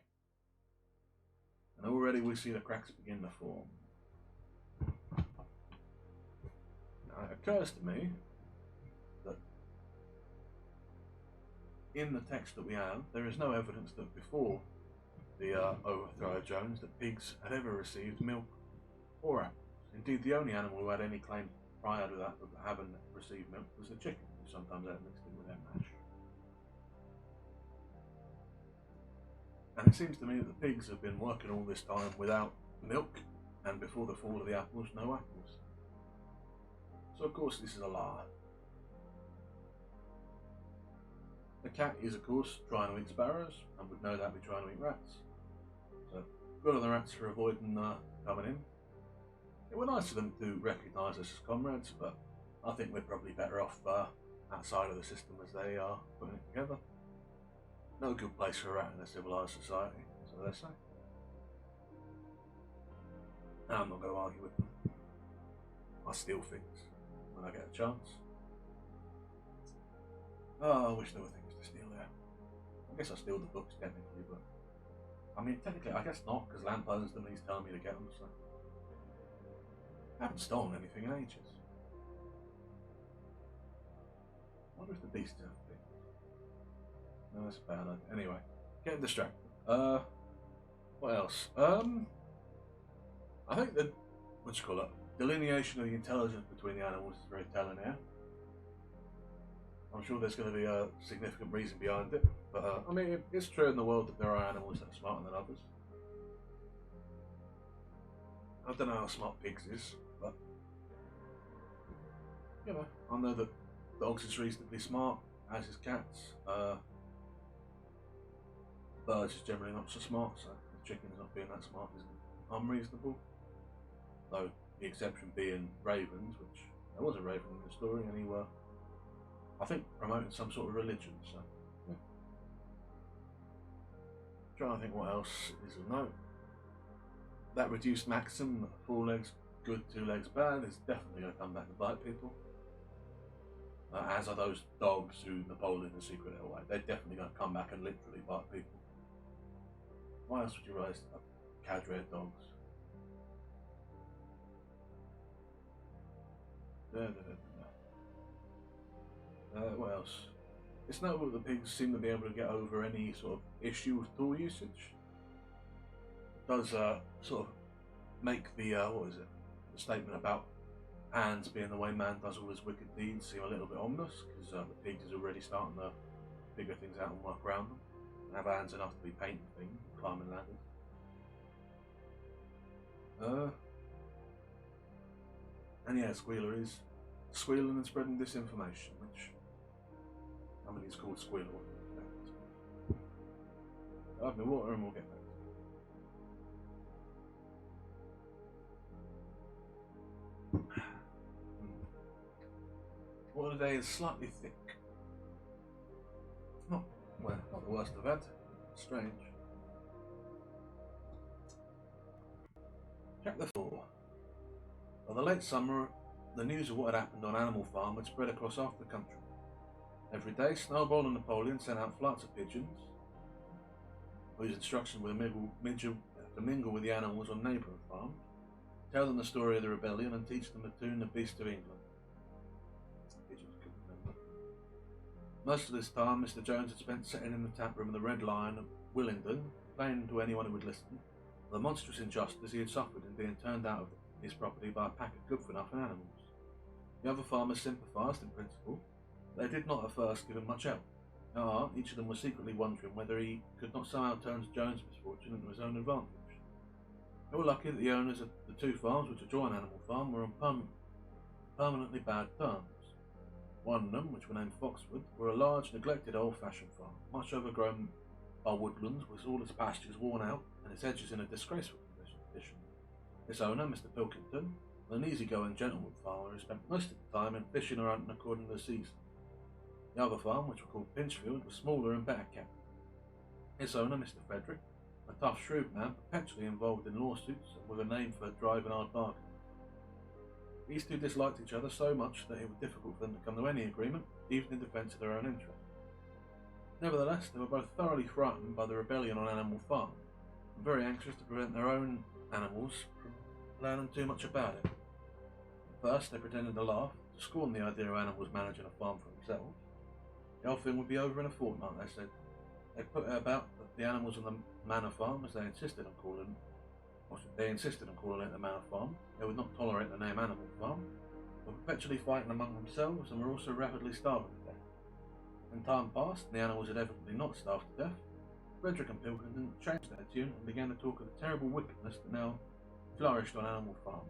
And already we see the cracks begin to form. Now it occurs to me that in the text that we have, there is no evidence that before the overthrow of Jones that pigs had ever received milk or apples. Indeed, the only animal who had any claim prior to that of having received milk was the chicken, who sometimes had mixed in with their mash. And it seems to me that the pigs have been working all this time without milk, and before the fall of the apples, no apples. So of course this is a lie. The cat is of course trying to eat sparrows, and would no doubt be trying to eat rats. So good on the rats for avoiding coming in. It were nice of them to recognise us as comrades, but I think we're probably better off outside of the system as they are putting it together. No good place for a rat in a civilised society, so they say. I'm not going to argue with them. I steal things when I get a chance. Oh, I wish there were things to steal there. I guess I steal the books technically, but I mean, technically, I guess not, because Lamp owns them and he's telling me to get them, so. I haven't stolen anything in ages. I wonder if the beasts have things. No, that's a bad idea. Anyway, getting distracted. What else? I think the, delineation of the intelligence between the animals is very telling here. I'm sure there's going to be a significant reason behind it, but I mean, it's true in the world that there are animals that are smarter than others. I don't know how smart pigs is, but you know, I know that dogs is reasonably smart, as is cats. Birds is generally not so smart, so the chickens not being that smart is unreasonable. Though the exception being ravens, which there was a raven in the story, and he were, I think, promoting some sort of religion. So, yeah. Trying to think what else is of note. That reduced maxim, 4 legs good, 2 legs bad, is definitely going to come back and bite people. As are those dogs who Napoleon the secret away. They're definitely going to come back and literally bite people. Why else would you raise cadre of dogs? What else? It's notable that the pigs seem to be able to get over any sort of issue with tool usage. It does sort of make the the statement about hands being the way man does all his wicked deeds seem a little bit ominous, because the pigs is already starting to figure things out and work around them, and have hands enough to be painting things, climbing ladders. And yeah, Squealer is squealing and spreading disinformation, which, I mean, he's called Squealer. Have me water and we'll get back. Water today is slightly thick. Not the worst I've had. Strange. Chapter 4. By the late summer, the news of what had happened on Animal Farm had spread across half the country. Every day, Snowball and Napoleon sent out flights of pigeons, whose instructions were to mingle with the animals on neighbouring farms, tell them the story of the rebellion, and teach them the tune The Beast of England. The pigeons couldn't remember. Most of this time, Mr. Jones had spent sitting in the tap room of the Red Lion of Willingdon, explaining to anyone who would listen the monstrous injustice he had suffered in being turned out of his property by a pack of good-for-nothing animals. The other farmers sympathised in principle, but they did not at first give him much help. At heart, each of them was secretly wondering whether he could not somehow turn Jones' misfortune into his own advantage. They were lucky that the owners of the 2 farms which adjoined Animal Farm were on permanently bad terms. One of them, which were named Foxwood, were a large, neglected, old-fashioned farm, much overgrown by woodlands, with all its pastures worn out and its hedges in a disgraceful condition. Its owner, Mr. Pilkington, was an easy-going gentleman farmer who spent most of the time in fishing or hunting according to the season. The other farm, which was called Pinchfield, was smaller and better kept. Its owner, Mr. Frederick, a tough, shrewd man, perpetually involved in lawsuits and with a name for driving hard bargains. These 2 disliked each other so much that it was difficult for them to come to any agreement, even in defence of their own interests. Nevertheless, they were both thoroughly frightened by the rebellion on Animal Farm, and very anxious to prevent their own animals from learning too much about it. At first, they pretended to laugh, to scorn the idea of animals managing a farm for themselves. The whole thing would be over in a fortnight, they said. They put it about that the animals on the manor farm, as they insisted on calling it the manor farm, they would not tolerate the name Animal Farm, were perpetually fighting among themselves and were also rapidly starving to death. When time passed and the animals had evidently not starved to death, Frederick and Pilkington changed their tune and began to talk of the terrible wickedness that now flourished on Animal Farm.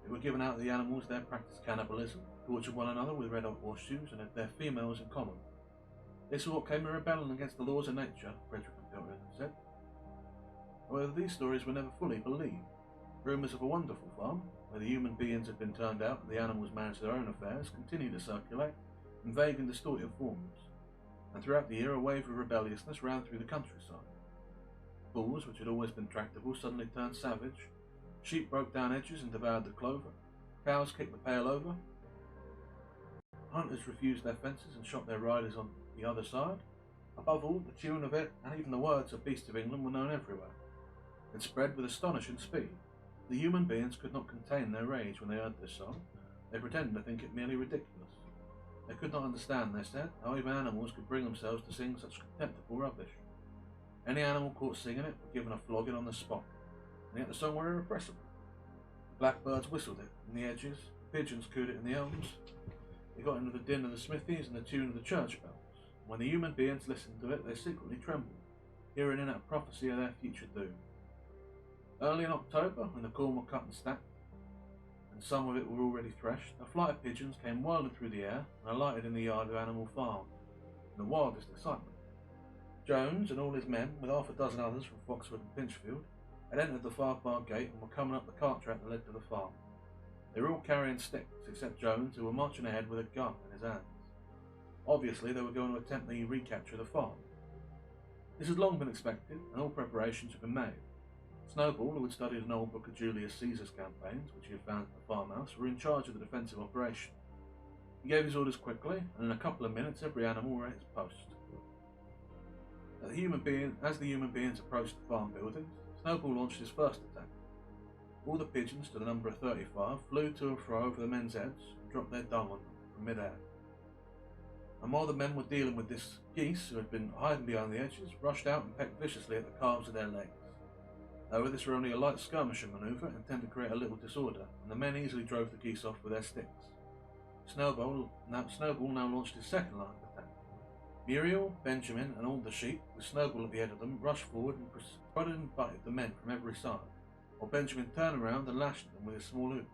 They were giving out to the animals their practiced cannibalism, tortured one another with red-hot horseshoes, and had their females in common. This was what came of rebelling against the laws of nature, Frederick and Pilkington said. However, these stories were never fully believed. Rumours of a wonderful farm, where the human beings had been turned out and the animals managed their own affairs, continued to circulate in vague and distorted forms. and throughout the year a wave of rebelliousness ran through the countryside. Bulls, which had always been tractable, suddenly turned savage. Sheep broke down edges and devoured the clover. Cows kicked the pail over. Hunters refused their fences and shot their riders on the other side. Above all, the tune of it and even the words of Beast of England were known everywhere. It spread with astonishing speed. The human beings could not contain their rage when they heard this song. They pretended to think it merely ridiculous. They could not understand, they said, how even animals could bring themselves to sing such contemptible rubbish. Any animal caught singing it were given a flogging on the spot, and yet the song were irrepressible. Blackbirds whistled it in the edges, pigeons cooed it in the elms. It got into the din of the smithies and the tune of the church bells. When the human beings listened to it, they secretly trembled, hearing in it a prophecy of their future doom. Early in October, when the corn were cut and stacked, and some of it were already threshed, a flight of pigeons came wildly through the air and alighted in the yard of Animal Farm, in the wildest excitement. Jones and all his men, with half a dozen others from Foxwood and Pinchfield, had entered the far bar gate and were coming up the cart track that led to the farm. They were all carrying sticks, except Jones, who were marching ahead with a gun in his hands. Obviously, they were going to attempt the recapture of the farm. This had long been expected, and all preparations had been made. Snowball, who had studied an old book of Julius Caesar's campaigns, which he had found at the farmhouse, were in charge of the defensive operation. He gave his orders quickly, and in a couple of minutes every animal were at its post. As the human beings approached the farm buildings, Snowball launched his first attack. All the pigeons, to the number of 35, flew to and fro over the men's heads and dropped their dung on them from mid-air. And while the men were dealing with this, geese, who had been hiding behind the edges, rushed out and pecked viciously at the calves of their legs. However, this were only a light skirmishing manoeuvre intended to create a little disorder, and the men easily drove the geese off with their sticks. Snowball now launched his second line of attack. Muriel, Benjamin, and all the sheep, with Snowball at the head of them, rushed forward and prodded and butted the men from every side, while Benjamin turned around and lashed at them with his small hoops.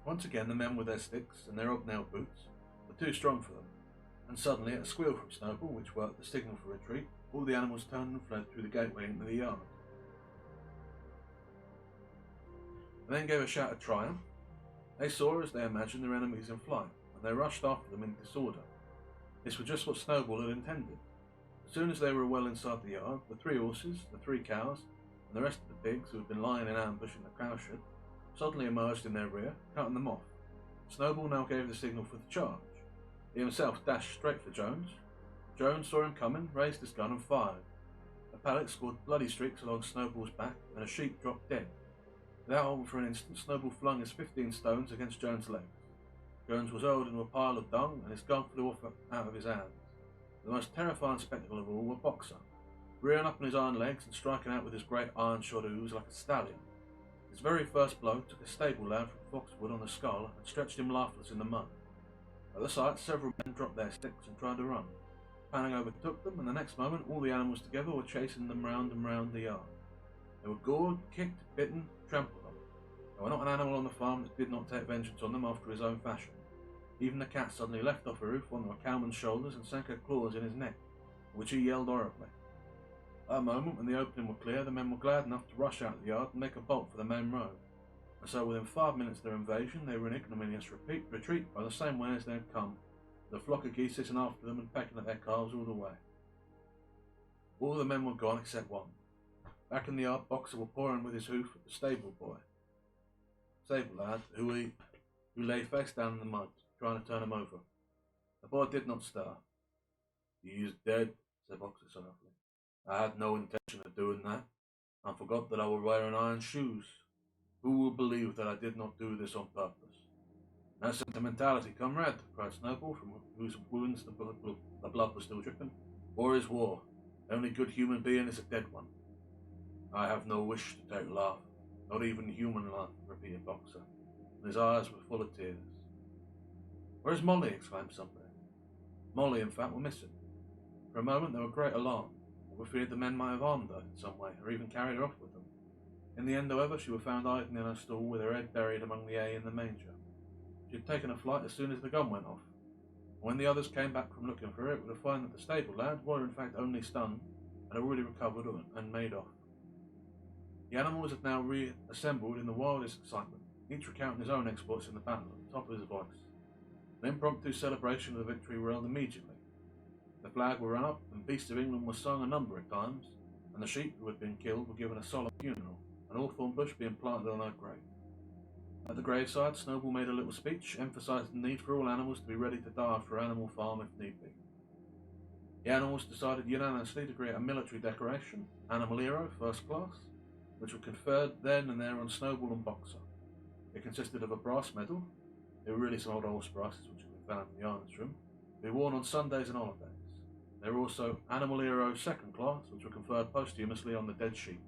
Once again, the men with their sticks and their hobnailed boots were too strong for them, and suddenly, at a squeal from Snowball, which worked the signal for retreat, all the animals turned and fled through the gateway into the yard. They then gave a shout of triumph. They saw, as they imagined, their enemies in flight, and they rushed after them in disorder. This was just what Snowball had intended. As soon as they were well inside the yard, the 3 horses, the 3 cows, and the rest of the pigs, who had been lying in ambush in the cowshed, suddenly emerged in their rear, cutting them off. Snowball now gave the signal for the charge. He himself dashed straight for Jones. Jones saw him coming, raised his gun and fired. A pellet scored bloody streaks along Snowball's back, and a sheep dropped dead. Without holding for an instant, Snowball flung his 15 stones against Jones' legs. Jones was hurled into a pile of dung, and his gun flew off out of his hands. The most terrifying spectacle of all was Boxer, rearing up on his iron legs and striking out with his great iron-shod ooze like a stallion. His very first blow took a stable lad from Foxwood on the skull and stretched him lifeless in the mud. At the sight, several men dropped their sticks and tried to run. Panic overtook them, and the next moment all the animals together were chasing them round and round the yard. They were gored, kicked, bitten, trampled on. There were not an animal on the farm that did not take vengeance on them after his own fashion. Even the cat suddenly leapt off a roof onto a cowman's shoulders and sank her claws in his neck, for which he yelled horribly. At a moment when the opening were clear, the men were glad enough to rush out of the yard and make a bolt for the main road. And so within 5 minutes of their invasion, they were in ignominious retreat by the same way as they had come, with a flock of geese sitting after them and pecking at their calves all the way. All the men were gone except one. Back in the yard, Boxer was pouring with his hoof at the stable lad, who lay face down in the mud, trying to turn him over. The boy did not stir. "He is dead," said Boxer sorrowfully. "I had no intention of doing that. I forgot that I was wearing iron shoes. Who will believe that I did not do this on purpose?" "No sentimentality, comrade," cried Snowball, from whose wounds the blood was still dripping. "War is war. The only good human being is a dead one." "I have no wish to take life, not even human life," repeated Boxer, and his eyes were full of tears. "Where's Molly?" exclaimed somebody. Molly, in fact, were missing. For a moment there was great alarm. They were feared the men might have harmed her in some way, or even carried her off with them. In the end, however, she was found hiding in her stall with her head buried among the hay in the manger. She had taken a flight as soon as the gun went off. And when the others came back from looking for her, it would have found that the stable lad were in fact only stunned and had already recovered and made off. The animals had now reassembled in the wildest excitement, each recounting his own exploits in the battle at the top of his voice. An impromptu celebration of the victory were held immediately. The flag were run up, and Beast of England was sung a number of times, and the sheep who had been killed were given a solemn funeral, an hawthorn bush being planted on her grave. At the graveside, Snowball made a little speech, emphasising the need for all animals to be ready to die for Animal Farm if need be. The animals decided unanimously to create a military decoration, Animal Hero, First Class, which were conferred then and there on Snowball and Boxer. It consisted of a brass medal. There were really some old horse brasses which had been found in the Irons room. They were worn on Sundays and holidays. There were also Animal Hero Second Class, which were conferred posthumously on the dead sheep.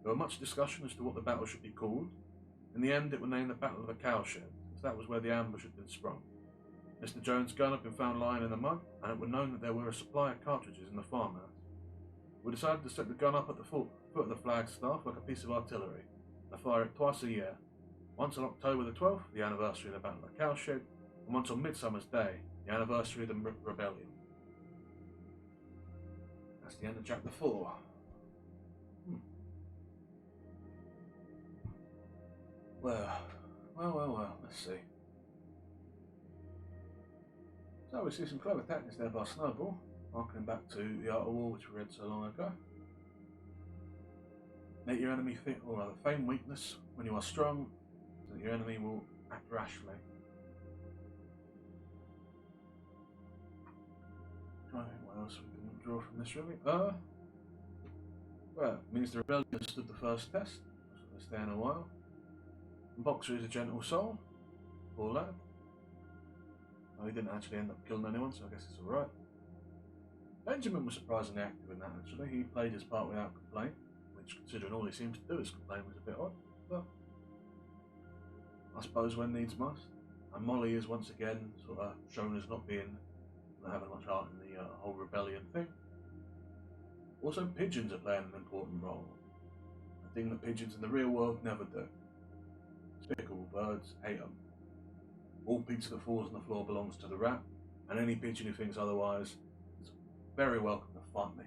There was much discussion as to what the battle should be called. In the end, it was named the Battle of the Cowshed, as that was where the ambush had been sprung. Mr. Jones' gun had been found lying in the mud, and it was known that there were a supply of cartridges in the farmhouse. We decided to set the gun up at the foot of the flagstaff like a piece of artillery, and fire it twice a year, once on October the 12th, the anniversary of the Battle of the Cowshed, and once on Midsummer's Day, the anniversary of the rebellion. That's the end of chapter 4. Well, let's see. So we see some clever tactics there by Snowball, harkening back to the Art of War which we read so long ago. Make your enemy think, or rather feign weakness when you are strong, so that your enemy will act rashly. Trying to think what else we can draw from this really. Well, it means the rebellion stood the first test, so they stay in a while. And Boxer is a gentle soul, poor lad. Well, he didn't actually end up killing anyone, so I guess it's alright. Benjamin was surprisingly active in that actually. He played his part without complaint, which considering all he seems to do is complain was a bit odd, but I suppose when needs must. And Molly is once again sort of shown as not having much heart in the whole rebellion thing. Also, pigeons are playing an important role. A thing that pigeons in the real world never do. Despicable birds, hate them. All pizza that falls on the floor belongs to the rat, and any pigeon who thinks otherwise is very welcome to fight me.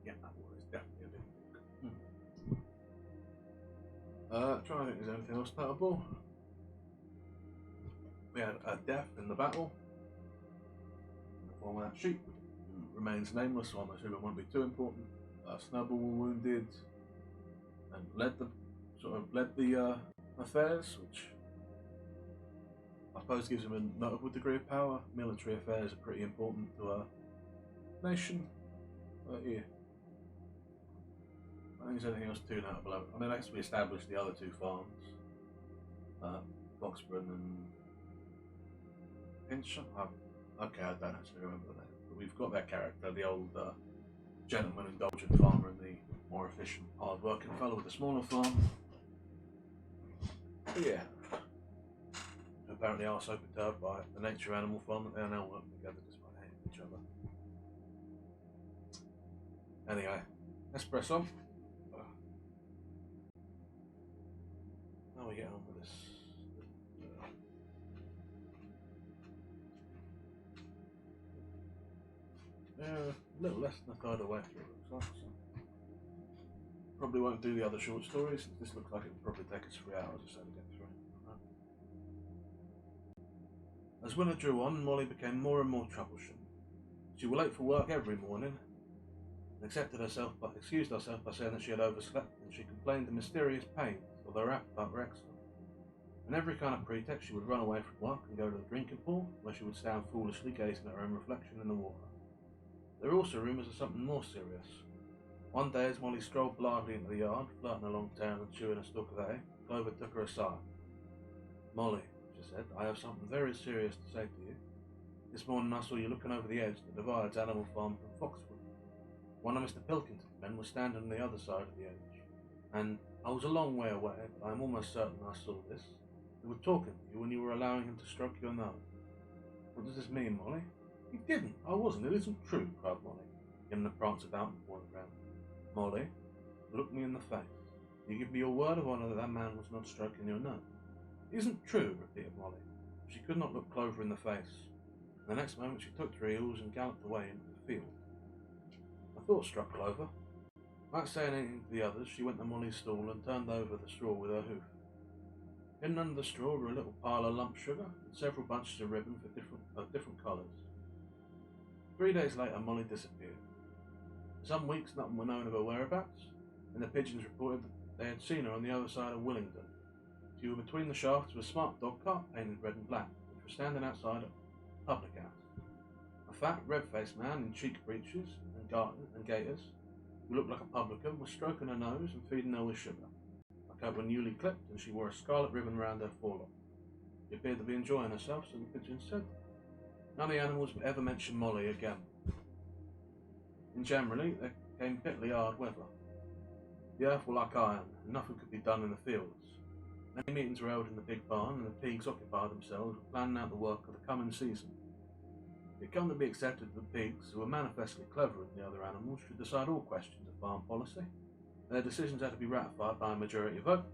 Yeah, that war is definitely a bit. Trying to think if there's anything else notable. We had a death in the battle. The form of that sheep remains nameless, so I'm assuming it won't be too important. Snowball were wounded and led the affairs, which I suppose gives him a notable degree of power. Military affairs are pretty important to a nation. Yeah. I think there's anything else too notable. I mean, I guess we established the other two farms, Foxburn and Pinchon. Okay, I don't actually remember the name, but we've got that character, the old gentleman, indulgent farmer, and the more efficient, hard-working fellow with the smaller farm. But yeah, apparently are so perturbed by the nature of Animal Farm that they are now working together despite hating each other. Anyway, let's press on. How we get on with this? A little less than a third of the way through, it looks like. So. Probably won't do the other short stories, since this looks like it will probably take us 3 hours or so to get through. As winter drew on, Molly became more and more troublesome. She was late for work every morning, and excused herself by saying that she had overslept, and she complained of mysterious pains, although her appetite were excellent. On every kind of pretext, she would run away from work and go to the drinking pool, where she would stand foolishly gazing at her own reflection in the water. There were also rumours of something more serious. One day, as Molly strolled blithely into the yard, flirting a long tail and chewing a stalk of hay, Clover took her aside. "Molly," she said, "I have something very serious to say to you. This morning I saw you looking over the edge that divides Animal Farm from Foxwood. One of Mr. Pilkington's men was standing on the other side of the edge, and I was a long way away, but I am almost certain I saw this. He was talking to you when you were allowing him to stroke your nose. What does this mean, Molly?" "He didn't. I wasn't. It isn't true," cried Molly, giving a prance about and falling round. "Molly, look me in the face. You give me your word of honour that that man was not stroking your nose?" "It isn't true," repeated Molly. She could not look Clover in the face. The next moment she took to her heels and galloped away into the field. A thought struck Clover. Without saying anything to the others, she went to Molly's stall and turned over the straw with her hoof. Hidden under the straw were a little pile of lump sugar and several bunches of ribbon of different colours. 3 days later, Molly disappeared. For some weeks, nothing was known of her whereabouts, and the pigeons reported that they had seen her on the other side of Willingdon. She was between the shafts of a smart dog cart painted red and black, which was standing outside a public house. A fat, red-faced man in cheek breeches and gaiters, who looked like a publican, was stroking her nose and feeding her with sugar. Her coat was newly clipped, and she wore a scarlet ribbon round her forelock. She appeared to be enjoying herself, so the pigeons said. None of the animals would ever mention Molly again. And generally, there came bitterly hard weather. The earth was like iron, and nothing could be done in the fields. Many meetings were held in the big barn, and the pigs occupied themselves with planning out the work of the coming season. It had come to be accepted that the pigs, who were manifestly cleverer than the other animals, should decide all questions of farm policy, and their decisions had to be ratified by a majority vote.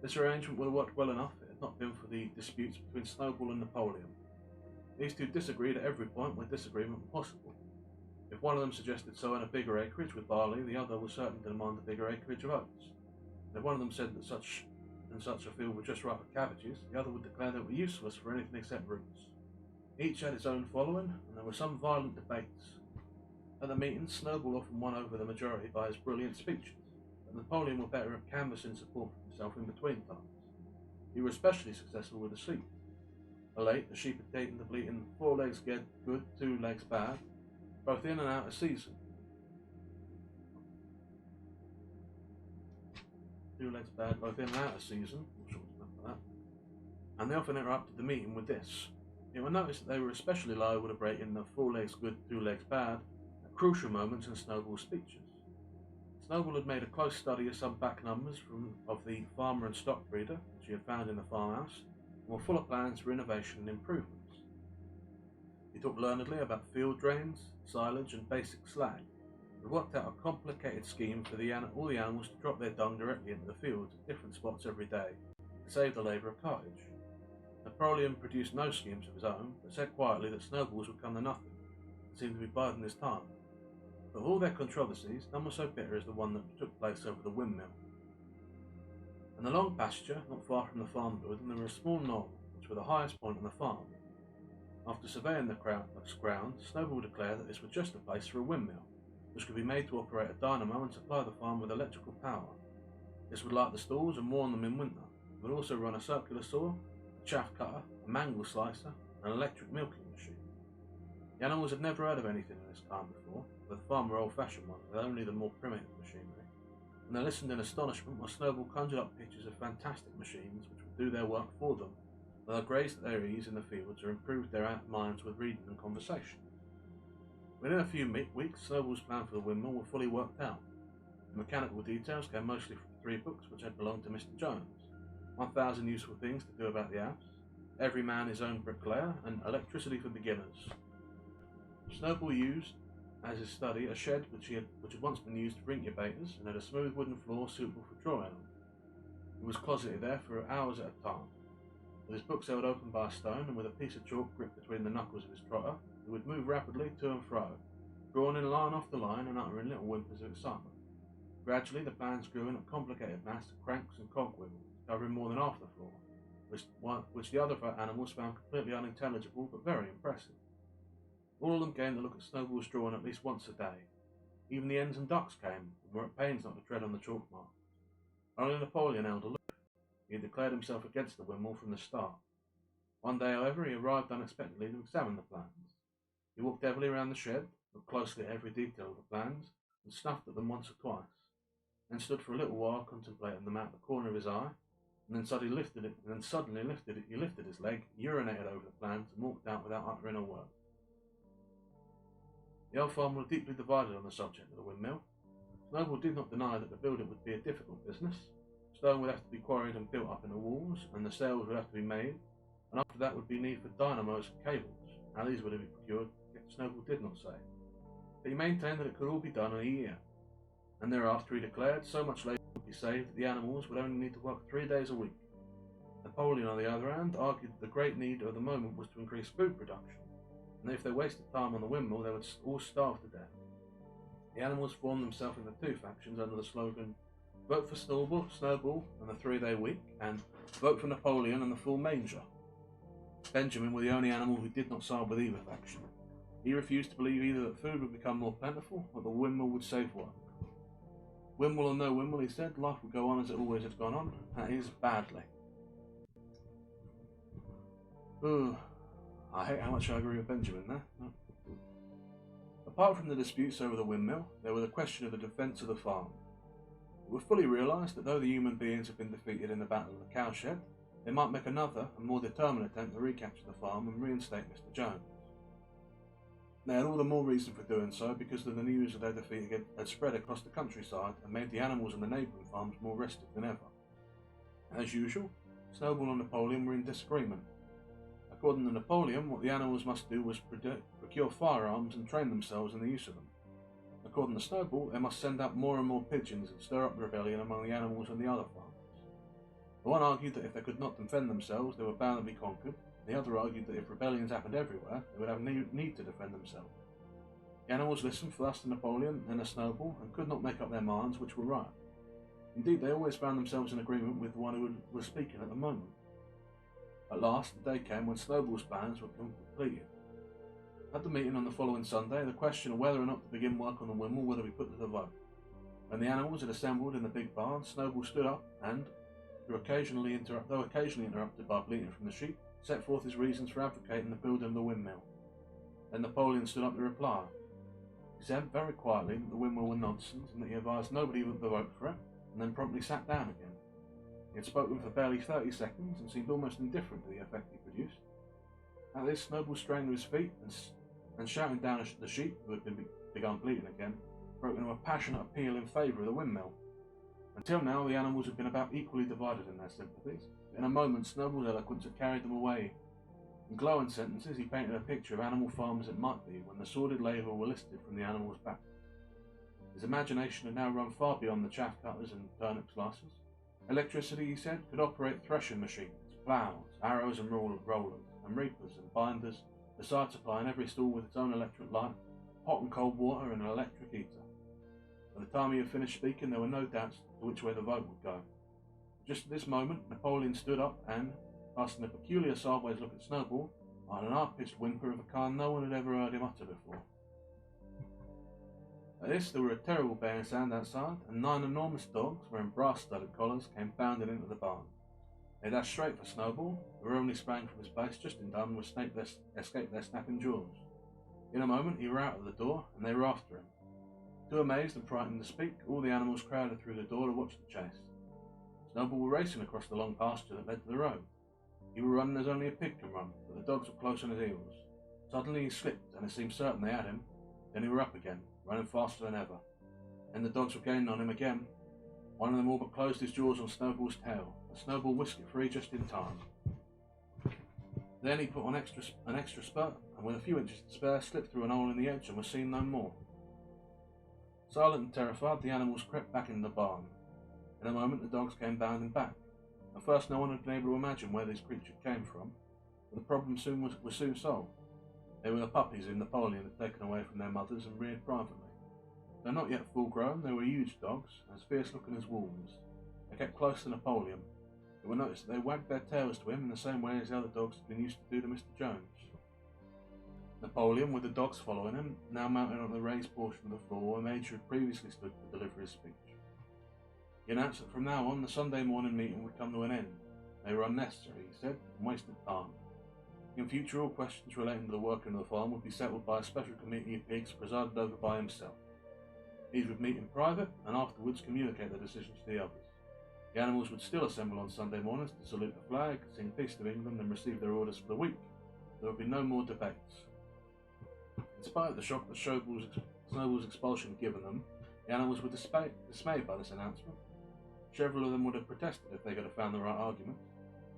This arrangement would have worked well enough if it had not been for the disputes between Snowball and Napoleon. These two disagreed at every point where disagreement was possible. If one of them suggested sowing a bigger acreage with barley, the other was certain to demand a bigger acreage of oats. And if one of them said that such a field was just right for cabbages, the other would declare they were useless for anything except roots. Each had its own following, and there were some violent debates. At the meetings, Snowball often won over the majority by his brilliant speeches, but Napoleon was better at canvassing support for himself in between times. He was especially successful with the sheep. Late, the sheep had taken to bleating 4 legs good, 2 legs bad, both in and out of season. 2 legs bad, both in and out of season. And they often interrupted the meeting with this. It was noticed that they were especially liable to break in the 4 legs good, 2 legs bad at crucial moments in Snowball's speeches. Snowball had made a close study of some back numbers of the farmer and stock breeder, which he had found in the farmhouse, and were full of plans for innovation and improvements. He talked learnedly about field drains, silage, and basic slag, and worked out a complicated scheme for all the animals to drop their dung directly into the fields at different spots every day, to save the labour of cartage. Napoleon produced no schemes of his own, but said quietly that Snowball's would come to nothing, and seemed to be biding his time. But of all their controversies, none was so bitter as the one that took place over the windmill. In the long pasture, not far from the farm building, there was a small knoll, which was the highest point on the farm. After surveying the ground, Snowball declared that this was just the place for a windmill, which could be made to operate a dynamo and supply the farm with electrical power. This would light the stalls and warm them in winter. It would also run a circular saw, a chaff cutter, a mangle slicer, and an electric milking machine. The animals had never heard of anything of this kind before, but the farm were old-fashioned ones with only the more primitive machinery, and they listened in astonishment while Snowball conjured up pictures of fantastic machines which would do their work for them, while they grazed at their ease in the fields or improved their minds with reading and conversation. Within a few weeks, Snowball's plan for the windmill were fully worked out. The mechanical details came mostly from 3 books which had belonged to Mr. Jones: 1,000 Useful Things to Do About the House, Every Man His Own Bricklayer, and Electricity for Beginners. Snowball used as his study a shed which had once been used for incubators and had a smooth wooden floor suitable for drawing on. He was closeted there for hours at a time. With his books held open by a stone and with a piece of chalk gripped between the knuckles of his trotter, he would move rapidly to and fro, drawing in line after line and uttering little whimpers of excitement. Gradually the plans grew in a complicated mass of cranks and cogwheels, covering more than half the floor, which the other animals found completely unintelligible but very impressive. All of them came to look at Snowball's drawing at least once a day. Even the hens and ducks came, and were at pains not to tread on the chalk marks. Only Napoleon held aloof. He had declared himself against the windmill from the start. One day, however, he arrived unexpectedly to examine the plans. He walked heavily around the shed, looked closely at every detail of the plans, and snuffed at them once or twice, then stood for a little while contemplating them out of the corner of his eye, and then suddenly lifted his leg, urinated over the plans, and walked out without uttering a word. The old farmer was deeply divided on the subject of the windmill. Snowball did not deny that the building would be a difficult business. Stone would have to be quarried and built up in the walls, and the sails would have to be made, and after that would be need for dynamos and cables. How these were to be procured, Snowball did not say, but he maintained that it could all be done in a year, and thereafter he declared so much labour would be saved that the animals would only need to work 3 days a week. Napoleon, on the other hand, argued that the great need of the moment was to increase food production, and if they wasted time on the windmill, they would all starve to death. The animals formed themselves into 2 factions under the slogan, Vote for Snowball and the 3-day week, and vote for Napoleon and the full manger. Benjamin were the only animal who did not side with either faction. He refused to believe either that food would become more plentiful or that windmill would save work. Windmill or no windmill, he said, life would go on as it always has gone on, that is, badly. Ooh, I hate how much I agree with Benjamin there. Apart from the disputes over the windmill, there was the question of the defence of the farm. It was fully realised that though the human beings had been defeated in the Battle of the Cowshed, they might make another and more determined attempt to recapture the farm and reinstate Mr. Jones. They had all the more reason for doing so because of the news of their defeat had spread across the countryside and made the animals on the neighbouring farms more restive than ever. As usual, Snowball and Napoleon were in disagreement. According to Napoleon, what the animals must do was procure firearms and train themselves in the use of them. According to Snowball, they must send out more and more pigeons and stir up rebellion among the animals on the other farms. The one argued that if they could not defend themselves, they were bound to be conquered. The other argued that if rebellions happened everywhere, they would have need to defend themselves. The animals listened first to Napoleon, then to Snowball, and could not make up their minds which were right. Indeed, they always found themselves in agreement with the one who was speaking at the moment. At last, the day came when Snowball's plans were completed. At the meeting on the following Sunday, the question of whether or not to begin work on the windmill were to be put to the vote. When the animals had assembled in the big barn, Snowball stood up and, though occasionally interrupted by bleating from the sheep, set forth his reasons for advocating the building of the windmill. Then Napoleon stood up to reply. He said very quietly that the windmill were nonsense and that he advised nobody would vote for it, and then promptly sat down again. He had spoken for barely 30 seconds and seemed almost indifferent to the effect he produced. At this, Snowball sprang to his feet and shouting down at the sheep, who had begun bleating again, broke into a passionate appeal in favour of the windmill. Until now, the animals had been about equally divided in their sympathies. In a moment, Snowball's eloquence had carried them away. In glowing sentences, he painted a picture of animal farms it might be when the sordid labour were listed from the animals' back. His imagination had now run far beyond the chaff cutters and turnip slicers. Electricity, he said, could operate threshing machines, ploughs, arrows and rollers, and reapers and binders, besides supplying every stall with its own electric light, hot and cold water, and an electric heater. By the time he had finished speaking, there were no doubts to which way the vote would go. Just at this moment, Napoleon stood up and, casting a peculiar sideways look at Snowball, uttered an high-pitched whimper of a kind no one had ever heard him utter before. At this, there were a terrible baying sound outside, and 9 enormous dogs, wearing brass-studded collars, came bounding into the barn. They dashed straight for Snowball, who only sprang from his place just in time to escape their snapping jaws. In a moment, he were out of the door, and they were after him. Too amazed and frightened to speak, all the animals crowded through the door to watch the chase. Snowball were racing across the long pasture that led to the road. He were running as only a pig can run, but the dogs were close on his heels. Suddenly he slipped, and it seemed certain they had him. Then he were up again, running faster than ever. Then the dogs were gaining on him again. One of them all but closed his jaws on Snowball's tail, but Snowball whisked it free just in time. Then he put on an extra spurt, and with a few inches to spare, slipped through an hole in the edge and was seen no more. Silent and terrified, the animals crept back into the barn. In a moment, the dogs came bounding back. At first, no one had been able to imagine where these creatures came from, but the problem was soon solved. They were the puppies whom Napoleon had taken away from their mothers and reared privately. Though not yet full grown, they were huge dogs, as fierce looking as wolves. They kept close to Napoleon. It was noticed that they wagged their tails to him in the same way as the other dogs had been used to do to Mr. Jones. Napoleon, with the dogs following him, now mounted on the raised portion of the floor where Major had previously stood to deliver his speech. He announced that from now on the Sunday morning meeting would come to an end. They were unnecessary, he said, and wasted time. In future, all questions relating to the working of the farm would be settled by a special committee of pigs presided over by himself. These would meet in private and afterwards communicate their decisions to the others. The animals would still assemble on Sunday mornings to salute the flag, sing Peace to England and receive their orders for the week. There would be no more debates. In spite of the shock that Snowball's expulsion had given them, the animals were dismayed by this announcement. Several of them would have protested if they could have found the right arguments.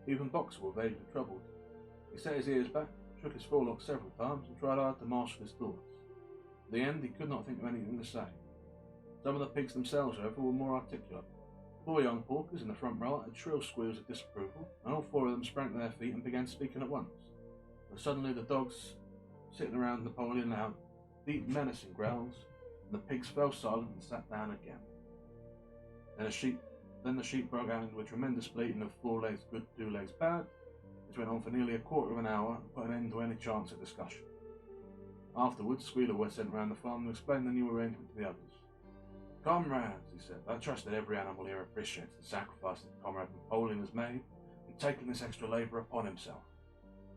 Even Boxer was vaguely troubled. He set his ears back, shook his forelock several times, and tried hard to marshal his thoughts. In the end, he could not think of anything to say. Some of the pigs themselves, however, were more articulate. 4 young porkers in the front row uttered shrill squeals of disapproval, and all 4 of them sprang to their feet and began speaking at once. But suddenly the dogs sitting around Napoleon let out deep menacing growls, and the pigs fell silent and sat down again. Then the sheep broke out into a tremendous bleating of 4 legs good, 2 legs bad, which went on for nearly a quarter of an hour and put an end to any chance of discussion. Afterwards, Squealer was sent round the farm to explain the new arrangement to the others. "Comrades," he said, "I trust that every animal here appreciates the sacrifice that Comrade Napoleon has made in taking this extra labour upon himself.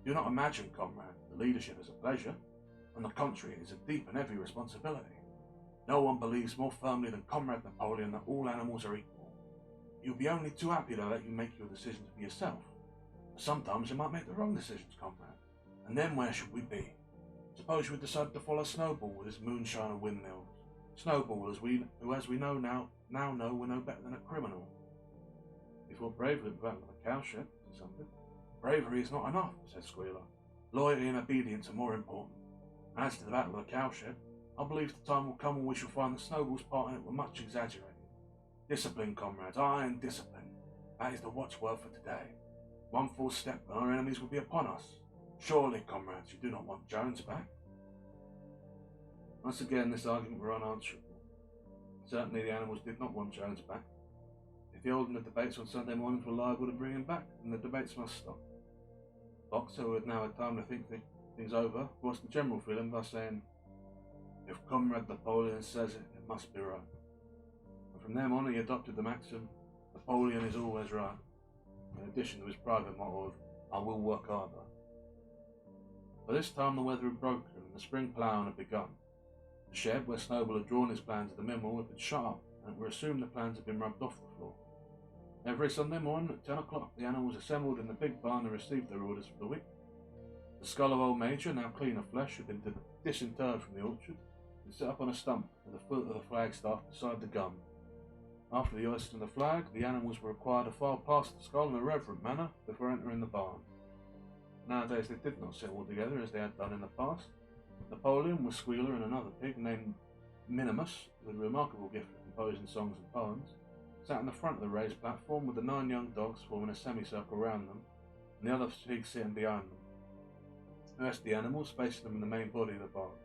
Do not imagine, comrade, the leadership is a pleasure. On the contrary, it is a deep and heavy responsibility. No one believes more firmly than Comrade Napoleon that all animals are equal. You'll be only too happy to let you make your decisions for yourself. But sometimes you might make the wrong decisions, comrade. And then where should we be? Suppose we decided to follow Snowball with his moonshine and windmills. Snowball, who as we know now know we're no better than a criminal." He fought bravely at the Battle of the Cowshed, said something. "Bravery is not enough," said Squealer. "Loyalty and obedience are more important. And as to the Battle of the Cowshed, I believe the time will come when we shall find that Snowball's part in it were much exaggerated. Discipline, comrades, iron discipline. That is the watchword for today. One false step and our enemies will be upon us. Surely, comrades, you do not want Jones back?" Once again, this argument were unanswerable. Certainly the animals did not want Jones back. If the holding of debates on Sunday mornings were liable to bring him back, then the debates must stop. Boxer, who had now had time to think things over, voiced the general feeling by saying, "If Comrade Napoleon says it, it must be right." And from then on he adopted the maxim, "Napoleon is always right," in addition to his private motto of, "I will work harder." By this time the weather had broken and the spring ploughing had begun. The shed where Snowball had drawn his plans of the mill had been shut up, and it were assumed the plans had been rubbed off the floor. Every Sunday morning at 10 o'clock the animals assembled in the big barn and received their orders for the week. The skull of old Major, now clean of flesh, had been disinterred from the orchard and set up on a stump at the foot of the flagstaff beside the gun. After the hoisting of the flag, the animals were required to file past the skull in a reverent manner before entering the barn. Nowadays they did not sit all together as they had done in the past. Napoleon, with Squealer and another pig named Minimus, with a remarkable gift for composing songs and poems, sat in the front of the raised platform with the 9 young dogs forming a semicircle round them, and the other pigs sitting behind them. The rest of the animals facing them in the main body of the barn.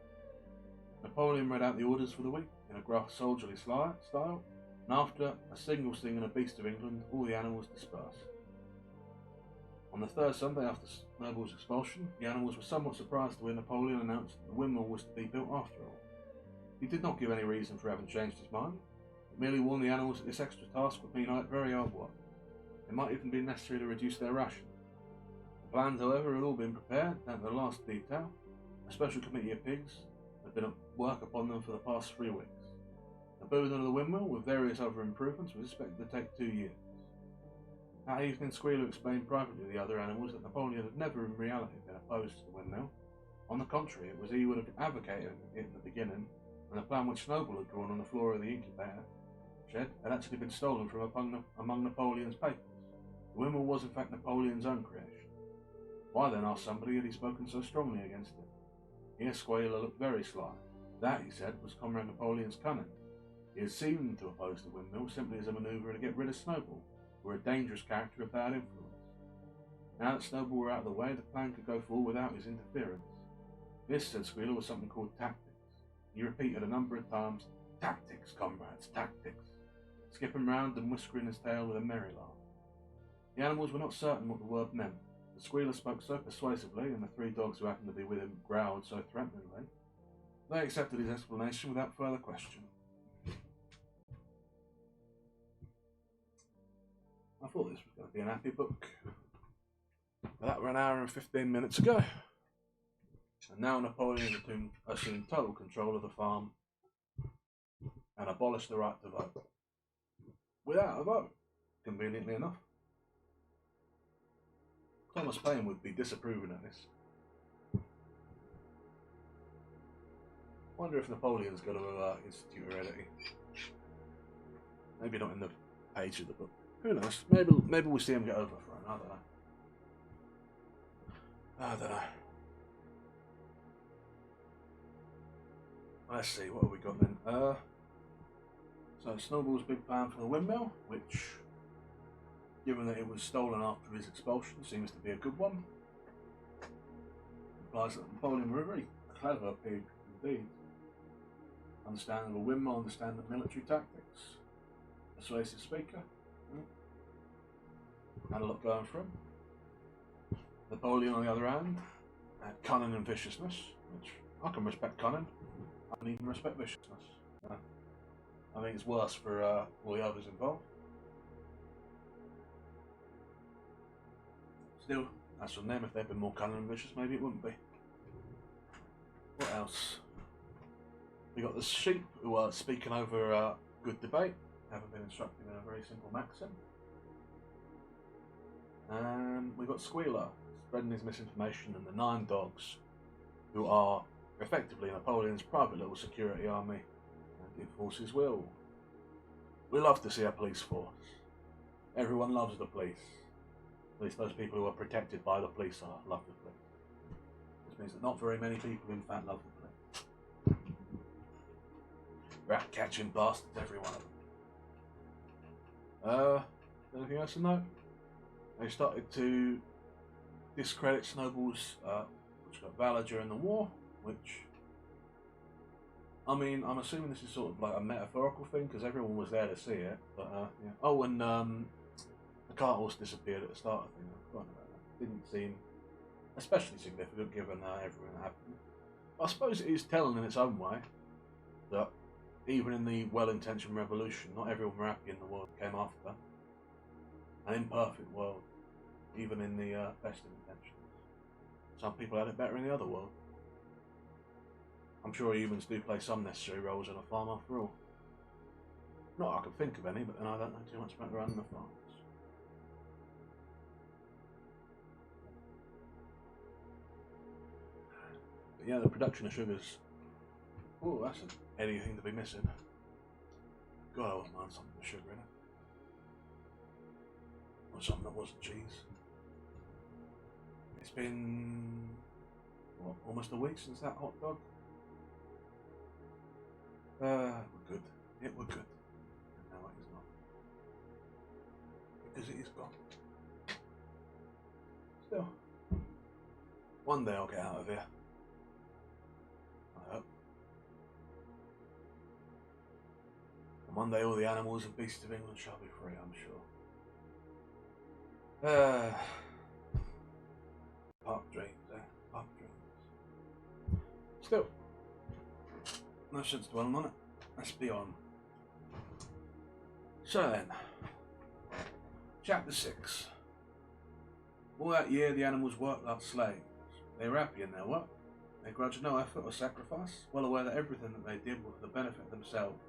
Napoleon read out the orders for the week in a gruff soldierly style, and after a signal singing a Beast of England, all the animals dispersed. On the third Sunday after Snowball's expulsion, the animals were somewhat surprised to hear Napoleon announce that the windmill was to be built after all. He did not give any reason for having changed his mind, but merely warned the animals that this extra task would mean very hard work. It might even be necessary to reduce their ration. The plans, however, had all been prepared down to the last detail. A special committee of pigs had been at work upon them for the past 3 weeks. The building of the windmill, with various other improvements, was expected to take 2 years. That evening, Squealer explained privately to the other animals that Napoleon had never in reality been opposed to the windmill. On the contrary, it was he who would have advocated it in the beginning, and the plan which Snowball had drawn on the floor of the incubator shed had actually been stolen from among Napoleon's papers. The windmill was in fact Napoleon's own creation. Why then, asked somebody, had he spoken so strongly against it? Here Squealer looked very sly. That, he said, was Comrade Napoleon's cunning. He had seemed to oppose the windmill simply as a manoeuvre to get rid of Snowball, who were a dangerous character of bad influence. Now that Snowball were out of the way, the plan could go forward without his interference. This, said Squealer, was something called tactics. He repeated a number of times, "Tactics, comrades, tactics," skipping round and whiskering his tail with a merry laugh. The animals were not certain what the word meant. The Squealer spoke so persuasively, and the 3 dogs who happened to be with him growled so threateningly, they accepted his explanation without further question. I thought this was going to be an happy book, but that were an hour and 15 minutes ago. And now Napoleon assumed total control of the farm and abolished the right to vote. Without a vote, conveniently enough. Thomas Paine would be disapproving of this. Wonder if Napoleon's going to institute heredity. Maybe not in the page of the book. Who knows? Maybe we'll see him get over for it. I don't know. Let's see, what have we got then? So Snowball's big plan for the windmill, which, given that it was stolen after his expulsion, seems to be a good one. Implies that Napoleon were a very clever pig indeed. Understanding of a windmill, understanding military tactics. persuasive speaker. Had a lot going for him. Napoleon, on the other hand, had cunning and viciousness, which I can respect cunning. I can even respect viciousness. I think it's worse for all the others involved. Still, as from them, if they'd been more cunning and vicious, maybe it wouldn't be. What else? We got the sheep who are speaking over good debate, having been instructed in a very simple maxim. And we got Squealer spreading his misinformation, and the 9 dogs, who are effectively Napoleon's private little security army and enforce his will. We love to see a police force. Everyone loves the police. At least those people who are protected by the police love the police. This means that not very many people in fact love the police. Rat catching bastards, every one of them. Anything else to note? They started to discredit Snowball's which got valor during the war, which, I mean, I'm assuming this is sort of like a metaphorical thing because everyone was there to see it. But yeah. Oh, and the cart horse disappeared at the start. I think I forgot about that. Didn't seem especially significant given everything that happened. But I suppose it is telling in its own way that even in the well-intentioned revolution, not everyone were happy in the world that came after. An imperfect world, even in the best of intentions. Some people had it better in the other world. I'm sure humans do play some necessary roles on a farm after all. Not I can think of any, but then I don't know too much about running the farms. But yeah, the production of sugars. Oh, that's an heady thing to be missing. God, I wouldn't mind something with sugar in it. Or something that wasn't cheese. It's been, what, almost a week since that hot dog? We're good. It were good. And now it is not. Because it is gone. Still, one day I'll get out of here. I hope. And one day all the animals and beasts of England shall be free, I'm sure. Park dreams, eh? Park dreams. Still, no sense dwelling on it. Let's be on. So then, Chapter 6. All that year the animals worked like slaves. They were happy in their work. They grudged no effort or sacrifice, well aware that everything that they did was for the benefit of themselves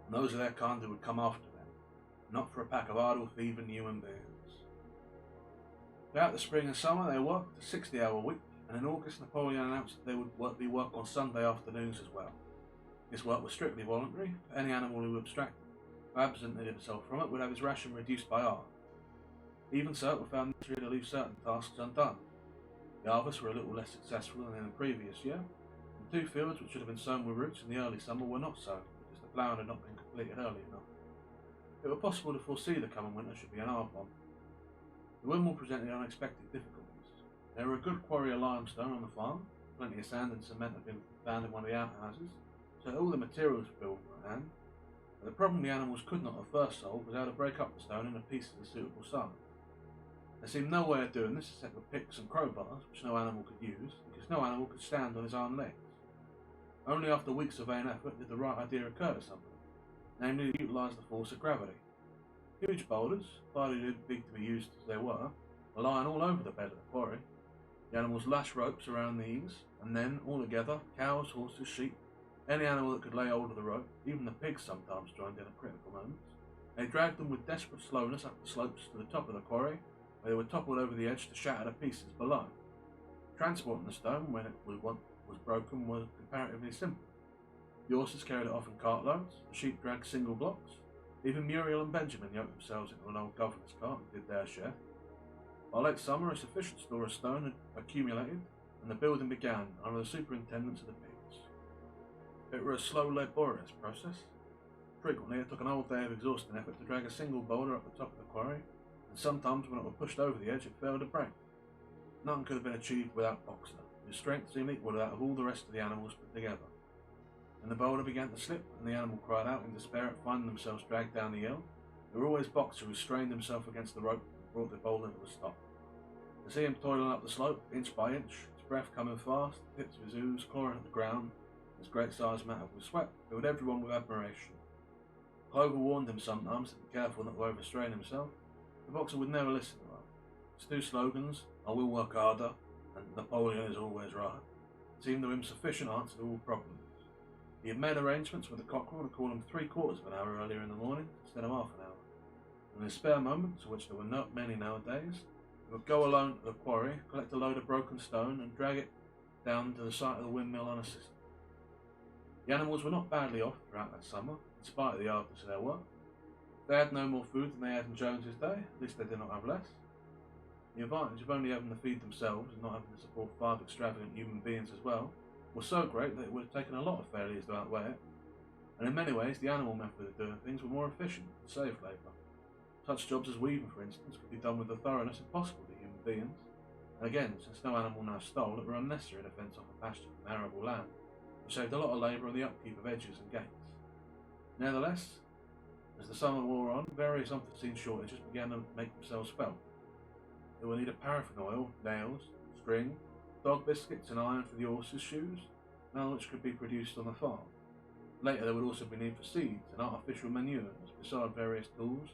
and those of their kind who would come after them, not for a pack of idle, thieving human beings. Throughout the spring and summer they worked a 60-hour week, and in August Napoleon announced that they would be work on Sunday afternoons as well. This work was strictly voluntary. Any animal who absented himself from it would have his ration reduced by half. Even so, it was found necessary to leave certain tasks undone. The harvests were a little less successful than in the previous year. The 2 fields which should have been sown with roots in the early summer were not sown, because the ploughing had not been completed early enough. It was possible to foresee the coming winter should be an hard one. The Wimble presented unexpected difficulties. There were a good quarry of limestone on the farm, plenty of sand and cement had been found in one of the outhouses, so that all the materials were built at hand. But the problem the animals could not at first solve was how to break up the stone into pieces of suitable size. There seemed no way of doing this except with picks and crowbars, which no animal could use, because no animal could stand on his own legs. Only after weeks of vain effort did the right idea occur to somebody, namely to utilise the force of gravity. Huge boulders, far too big to be used as they were lying all over the bed of the quarry. The animals lashed ropes around these, and then, all together, cows, horses, sheep, any animal that could lay hold of the rope, even the pigs sometimes joined in at critical moments, they dragged them with desperate slowness up the slopes to the top of the quarry, where they were toppled over the edge to shatter to pieces below. Transporting the stone, when it was broken, was comparatively simple. The horses carried it off in cartloads, the sheep dragged single blocks. Even Muriel and Benjamin yoked themselves into an old governor's cart and did their share. By late summer, a sufficient store of stone had accumulated, and the building began under the superintendence of the pigs. It was a slow, laborious process. Frequently, it took an whole day of exhausting effort to drag a single boulder up the top of the quarry, and sometimes when it was pushed over the edge, it failed to break. Nothing could have been achieved without Boxer, whose strength seemed equal to that of all the rest of the animals put together. When the boulder began to slip, and the animal cried out in despair at finding themselves dragged down the hill, There were always Boxer, who strained himself against the rope and brought the bowler to a stop. To see him toiling up the slope, inch by inch, his breath coming fast, the tips of his ooze clawing at the ground, his great size matted with sweat, filled everyone with admiration. Clover warned him sometimes to be careful not to overstrain himself. The Boxer would never listen to her. His two slogans, "I will work harder," and "Napoleon is always right," seemed to him sufficient answer to all problems. He had made arrangements with the cockerel to call him 3/4 of an hour earlier in the morning instead of half an hour. In his spare moments, of which there were not many nowadays, he would go alone to the quarry, collect a load of broken stone, and drag it down to the site of the windmill unassisted. The animals were not badly off throughout that summer, in spite of the hardness of their work. They had no more food than they had in Jones's day, at least they did not have less. The advantage of only having to feed themselves and not having to support 5 extravagant human beings as well was so great that it would have taken a lot of failures to outweigh it, and in many ways the animal method of doing things were more efficient and saved labour. Such jobs as weaving, for instance, could be done with a thoroughness impossible to human beings, and again, since no animal now stole, it were unnecessary to fence off a pasture from arable land, which saved a lot of labour on the upkeep of edges and gates. Nevertheless, as the summer wore on, various unforeseen shortages began to make themselves felt. They would need a paraffin oil, nails, string, dog biscuits, and iron for the horses' shoes, none of which could be produced on the farm. Later there would also be need for seeds and artificial manures, besides various tools,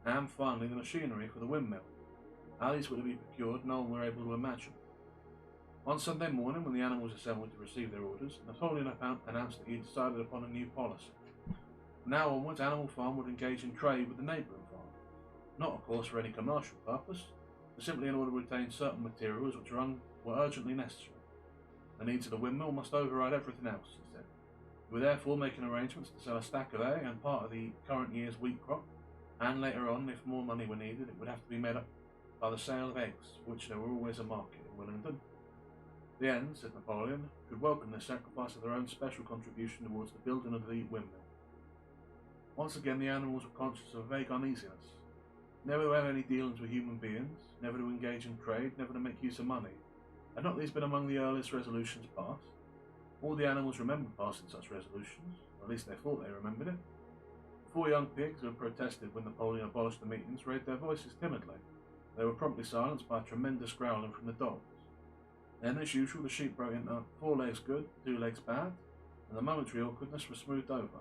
and finally the machinery for the windmill. How these were to be procured, no one were able to imagine. One Sunday morning, when the animals assembled to receive their orders, Napoleon announced that he had decided upon a new policy. From now onwards, Animal Farm would engage in trade with the neighbouring farms, not of course for any commercial purpose, but simply in order to retain certain materials which were urgently necessary. The needs of the windmill must override everything else, he said. We were therefore making arrangements to sell a stack of hay and part of the current year's wheat crop, and later on, if more money were needed, it would have to be made up by the sale of eggs, for which there were always a market in Willingdon. The Ends, said Napoleon, could welcome the sacrifice of their own special contribution towards the building of the windmill. Once again the animals were conscious of a vague uneasiness. Never to have any dealings with human beings, never to engage in trade, never to make use of money. Had not these been among the earliest resolutions passed? All the animals remembered passing such resolutions, or at least they thought they remembered it. The 4 young pigs who had protested when Napoleon abolished the meetings raised their voices timidly. They were promptly silenced by a tremendous growling from the dogs. Then, as usual, the sheep broke into 4 legs good, 2 legs bad, and the momentary awkwardness was smoothed over.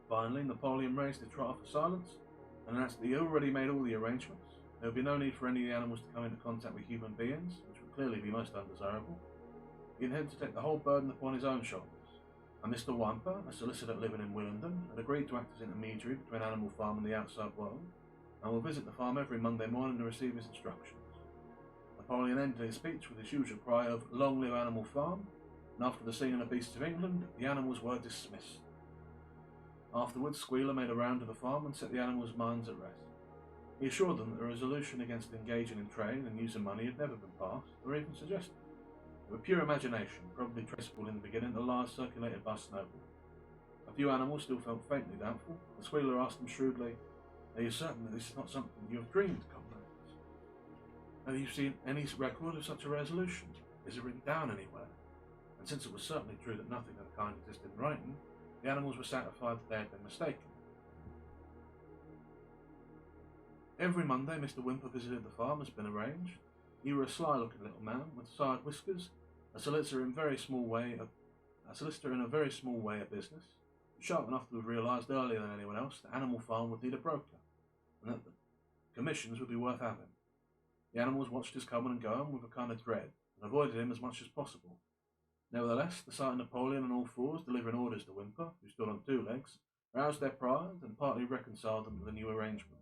Finally, Napoleon raised the trot for silence and announced that he had already made all the arrangements. There would be no need for any of the animals to come into contact with human beings, which would clearly be most undesirable. He intended to take the whole burden upon his own shoulders, and Mr. Wamper, a solicitor living in Willingdon, had agreed to act as intermediary between Animal Farm and the outside world, and will visit the farm every Monday morning to receive his instructions. Napoleon ended his speech with his usual cry of "Long live Animal Farm," and after the singing of Beasts of England, the animals were dismissed. Afterwards, Squealer made a round of the farm and set the animals' minds at rest. He assured them that a resolution against engaging in trade and using money had never been passed, or even suggested. It was pure imagination, probably traceable in the beginning to lies circulated by Snowball. A few animals still felt faintly doubtful, and Squealer asked them shrewdly, "Are you certain that this is not something you have dreamed, comrades? Have you seen any record of such a resolution? Is it written down anywhere?" And since it was certainly true that nothing of the kind existed in writing, the animals were satisfied that they had been mistaken. Every Monday Mr. Whymper visited the farm as had been arranged. He was a sly-looking little man with side whiskers, a solicitor in a very small way of business, sharp enough to have realised earlier than anyone else that Animal Farm would need a broker, and that the commissions would be worth having. The animals watched his coming and going with a kind of dread, and avoided him as much as possible. Nevertheless, the sight of Napoleon on all fours delivering orders to Whymper, who stood on 2 legs, roused their pride and partly reconciled them to the new arrangement.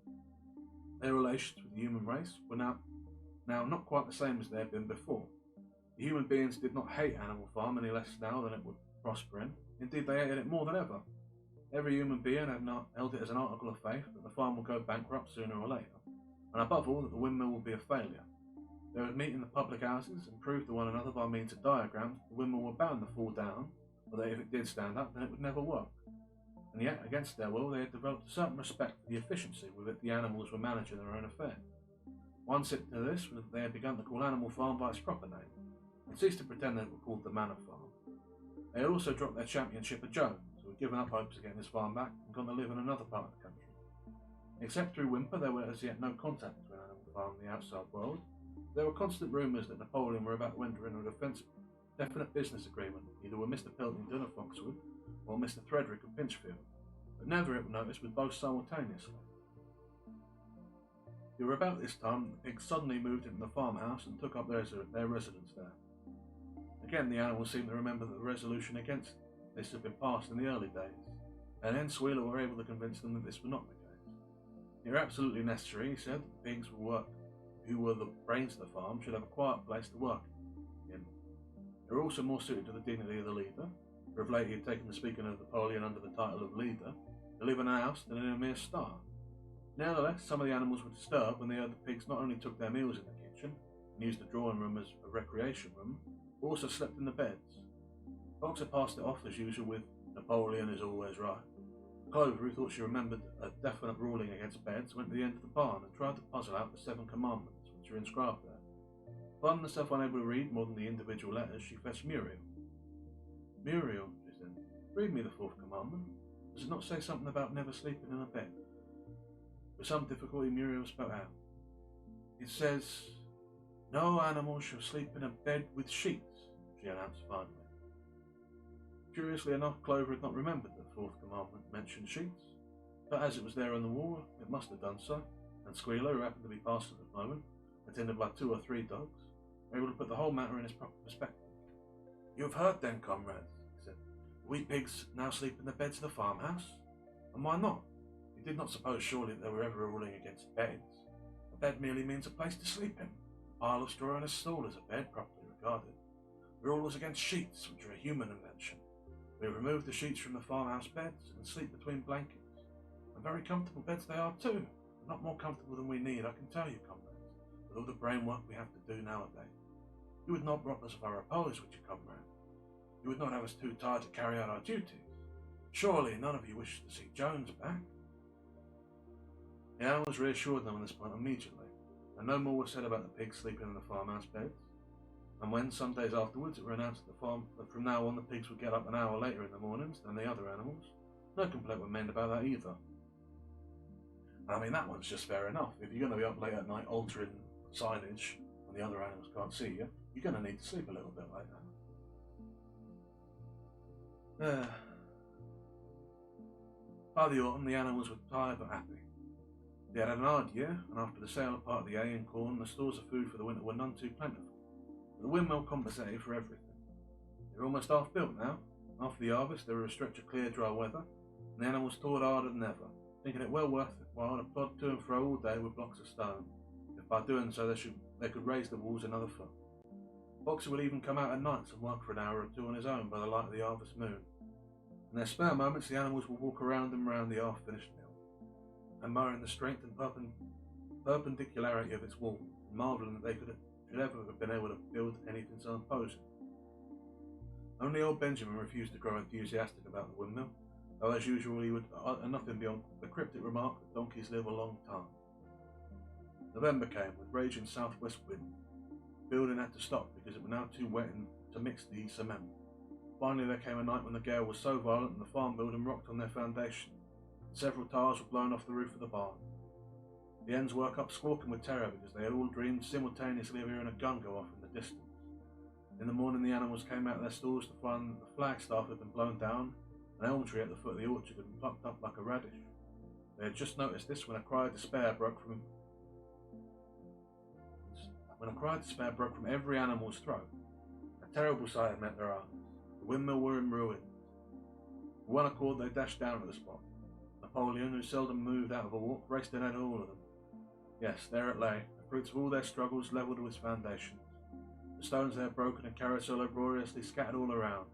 Their relations with the human race were now not quite the same as they had been before. The human beings did not hate Animal Farm any less now than it would prosper in. Indeed, they hated it more than ever. Every human being had held it as an article of faith that the farm would go bankrupt sooner or later, and above all that the windmill would be a failure. They would meet in the public houses and prove to one another by means of diagrams that the windmill were bound to fall down, or that if it did stand up, then it would never work. And yet, against their will, they had developed a certain respect for the efficiency with which the animals were managing their own affairs. One symptom of this was that they had begun to call Animal Farm by its proper name, and ceased to pretend that it was called the Manor Farm. They had also dropped their championship of Jones, who had given up hopes of getting his farm back and gone to live in another part of the country. Except through Whymper, there were as yet no contact between Animal Farm and the outside world. There were constant rumours that Napoleon were about to enter into a definite business agreement, either with Mr. Pilkington of Foxwood or Mr. Threderick of Pinchfield, but never, it was noticed, with both simultaneously. It was about this time that the pigs suddenly moved into the farmhouse and took up their residence there. Again, the animals seemed to remember that the resolution against this had been passed in the early days, and hence Wheeler were able to convince them that this was not the case. It was absolutely necessary, he said, that the pigs who were the brains of the farm should have a quiet place to work in. They were also more suited to the dignity of the leader, for of late he had taken to speaking of Napoleon under the title of leader, to live in a house than in a mere sty. Nevertheless, some of the animals were disturbed when they heard the pigs not only took their meals in the kitchen and used the drawing room as a recreation room, but also slept in the beds. Boxer passed it off as usual with "Napoleon is always right." Clover, who thought she remembered a definite ruling against beds, went to the end of the barn and tried to puzzle out the 7 commandments which are inscribed there. Finding herself unable to read more than the individual letters, she fetched Muriel. "Muriel," she said, "read me the 4th commandment. Does it not say something about never sleeping in a bed?" With some difficulty, Muriel spoke out. "It says, 'No animal shall sleep in a bed with sheets,'" she announced finally. Curiously enough, Clover had not remembered that the 4th commandment mentioned sheets, but as it was there on the wall, it must have done so, and Squealer, who happened to be passing at the moment, attended by 2 or 3 dogs, were able to put the whole matter in its proper perspective. "You have heard then, comrades," he said. "We pigs now sleep in the beds of the farmhouse, and why not? You did not suppose surely that there were ever a ruling against beds. A bed merely means a place to sleep in. A pile of straw and a stool is a bed, properly regarded. The rule was against sheets, which are a human invention. We have removed the sheets from the farmhouse beds and sleep between blankets. And very comfortable beds they are too, but not more comfortable than we need, I can tell you, comrades, with all the brain work we have to do nowadays. You would not rob us of our repose, would you, comrade? You would not have us too tired to carry out our duties. Surely none of you wishes to see Jones back?" The animals reassured them on this point immediately, and no more was said about the pigs sleeping in the farmhouse beds. And when, some days afterwards, it were announced at the farm that from now on the pigs would get up an hour later in the mornings than the other animals, no complaint was made about that either. I mean, that one's just fair enough. If you're going to be up late at night altering signage when the other animals can't see you, you're going to need to sleep a little bit like that. By the autumn, the animals were tired but happy. They had an hard year, and after the sale of part of the hay and corn, the stores of food for the winter were none too plentiful. But the windmill compensated for everything. They were almost half built now. After the harvest, there were a stretch of clear, dry weather, and the animals toiled harder than ever, thinking it well worth it while to plod to and fro all day with blocks of stone, if by doing so they could raise the walls another foot. Boxer would even come out at nights and work for an hour or 2 on his own by the light of the harvest moon. In their spare moments, the animals would walk around and round the half-finished mill, admiring the strength and perpendicularity of its wall, and marvelling that they should ever have been able to build anything so imposing. Only old Benjamin refused to grow enthusiastic about the windmill, though as usual he would utter nothing beyond the cryptic remark that donkeys live a long time. November came, with raging southwest wind. Building had to stop because it was now too wet to mix the cement. Finally there came a night when the gale was so violent that the farm building rocked on their foundation, and several tiles were blown off the roof of the barn. The hens woke up squawking with terror because they had all dreamed simultaneously of hearing a gun go off in the distance. In the morning the animals came out of their stalls to find that the flagstaff had been blown down, and an elm tree at the foot of the orchard had been plucked up like a radish. They had just noticed this when a cry of despair broke from every animal's throat. A terrible sight had met their eyes. The windmill were in ruins. With one accord they dashed down to the spot. Napoleon, who seldom moved out of a walk, raced ahead of all of them. Yes, there it lay, the fruits of all their struggles levelled to its foundations. The stones they had broken and carried so laboriously scattered all around.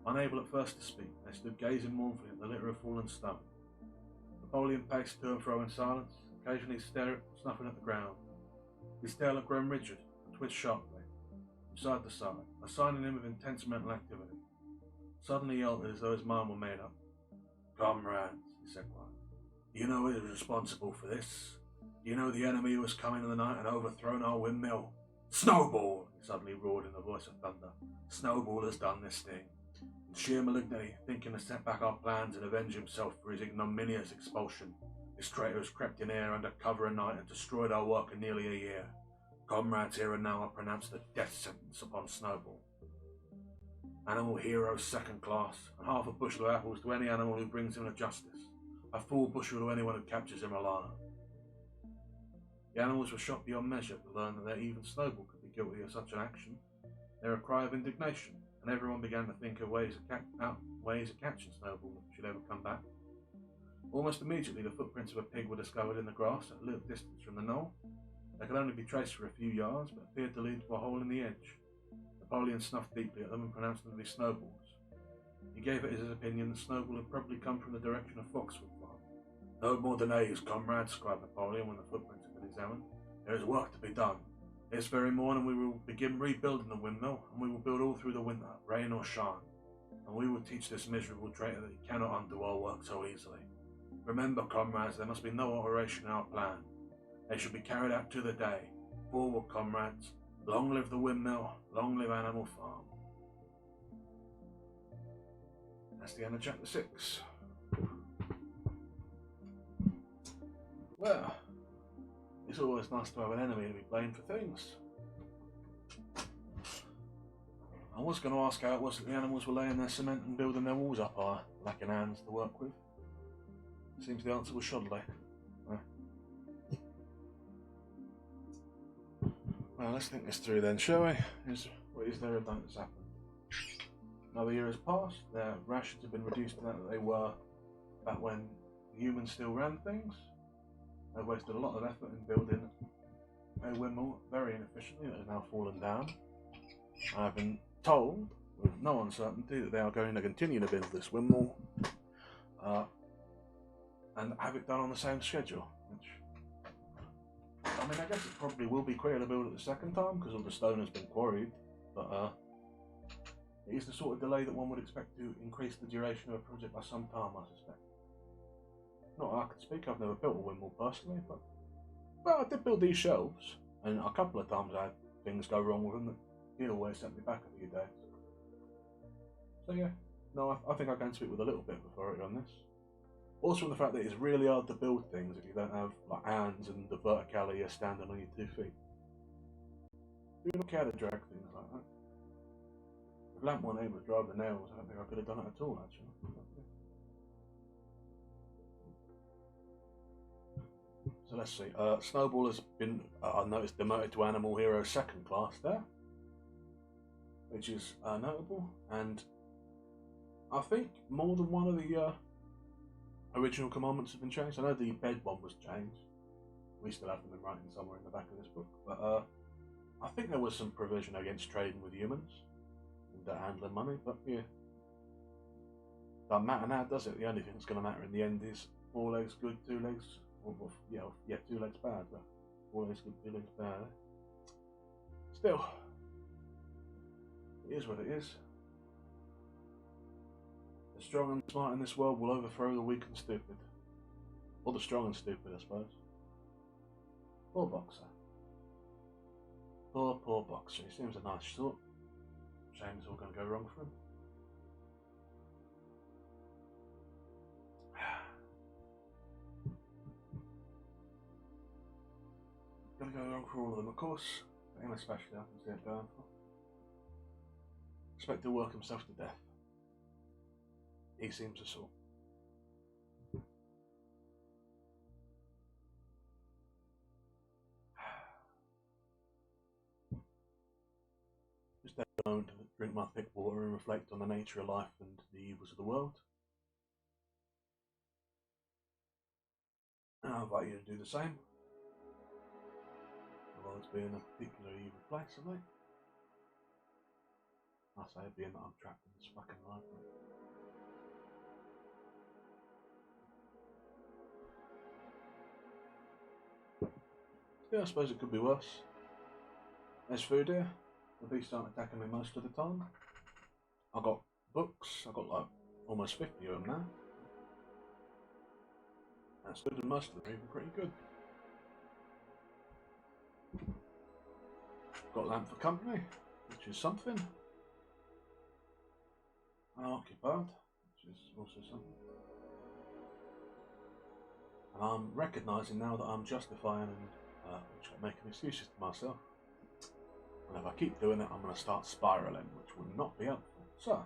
Unable at first to speak, they stood gazing mournfully at the litter of fallen stone. Napoleon paced to and fro in silence, occasionally snuffing at the ground. His tail had grown rigid and twitched sharply, from side to side, assigning him of intense mental activity. Suddenly he halted as though his mind were made up. "Comrades," he said quietly, "do you know who is responsible for this? Do you know the enemy who has come in the night and overthrown our windmill? Snowball!" he suddenly roared in a voice of thunder. "Snowball has done this thing. In sheer malignity, thinking to set back our plans and avenge himself for his ignominious expulsion. This traitor has crept in here under cover of night and destroyed our work in nearly a year. Comrades here and now have pronounced the death sentence upon Snowball. Animal hero second class, and half a bushel of apples to any animal who brings him to justice. A full bushel to anyone who captures him alive. The animals were shocked beyond measure to learn that even Snowball could be guilty of such an action. There was a cry of indignation, and everyone began to think of ways of catching Snowball if he should ever come back. Almost immediately, the footprints of a pig were discovered in the grass at a little distance from the knoll. They could only be traced for a few yards, but appeared to lead to a hole in the edge. Napoleon snuffed deeply at them and pronounced them to be Snowball's. He gave it as his opinion that Snowball had probably come from the direction of Foxwood Farm. No more delays, comrades, cried Napoleon when the footprints had been examined. There is work to be done. This very morning we will begin rebuilding the windmill, and we will build all through the winter, rain or shine. And we will teach this miserable traitor that he cannot undo our work so easily. Remember, comrades, there must be no alteration in our plan. They shall be carried out to the day. Forward, comrades. Long live the windmill, long live Animal Farm. That's the end of chapter 6. Well, it's always nice to have an enemy to be blamed for things. I was going to ask how it was that the animals were laying their cement and building their walls up high, lacking hands to work with. Seems the answer was shoddily. Well, let's think this through then, shall we? What is there a done that's happened? Another year has passed, their rations have been reduced to that they were back when humans still ran things. They've wasted a lot of effort in building a windmill very inefficiently that has now fallen down. I've been told, with no uncertainty, that they are going to continue to build this windmill and have it done on the same schedule. Which, I mean, I guess it probably will be quicker to build it the second time because all the stone has been quarried, but it is the sort of delay that one would expect to increase the duration of a project by some time, I suspect. Not I can speak, I've never built a windmill personally, but well, I did build these shelves, and a couple of times I had things go wrong with them that did always set me back a few days. So yeah, no, I think I can speak with a little bit of authority on this. Also the fact that it's really hard to build things if you don't have like hands and the verticality of standing on your 2 feet. You look how to drag things like that. If Lamp wasn't able to drive the nails, I don't think I could have done it at all actually. So let's see. Snowball has been, I noticed, demoted to Animal Hero second class there, which is notable. And I think more than one of the original commandments have been changed. I know the bed one was changed. We still have them in writing somewhere in the back of this book. But I think there was some provision against trading with humans and handling money. But yeah, doesn't matter now, does it? The only thing that's going to matter in the end is 4 legs good, 2 legs. Yeah, 2 legs bad, but 4 legs good, 2 legs bad. Still, it is what it is. The strong and smart in this world will overthrow the weak and stupid. Or the strong and stupid, I suppose. Poor Boxer. Poor Boxer. He seems a nice sort. Shame it's all going to go wrong for him. Gonna go wrong for all of them, of course. For him especially, I can see it going for. Expect to work himself to death. He seems a sort. Just alone to drink my thick water and reflect on the nature of life and the evils of the world. And I invite you to do the same. The world's being a particularly evil place, isn't it? I say it being that I'm trapped in this fucking life. Yeah, I suppose it could be worse. There's food here. The beasts aren't attacking me most of the time. I got books. I got like almost 50 of them now. That's good, and most of them are even pretty good. Got lamp for company, which is something. Unoccupied, which is also something. And I'm recognising now that I'm justifying and making excuses to myself. And if I keep doing it, I'm going to start spiralling, which would not be helpful. So,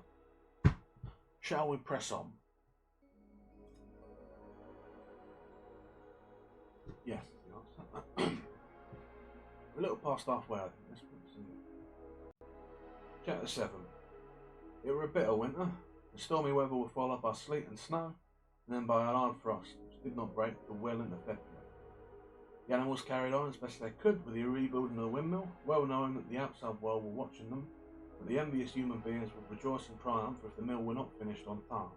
shall we press on? Yes, the answer. We're a little past halfway, I think. This one's Chapter 7. It were a bitter winter. The stormy weather were followed by sleet and snow, and then by a hard frost, which did not break till well into February. The animals carried on as best they could with the rebuilding of the windmill, well knowing that the outside world were watching them, but the envious human beings would rejoice and triumph if the mill were not finished on time.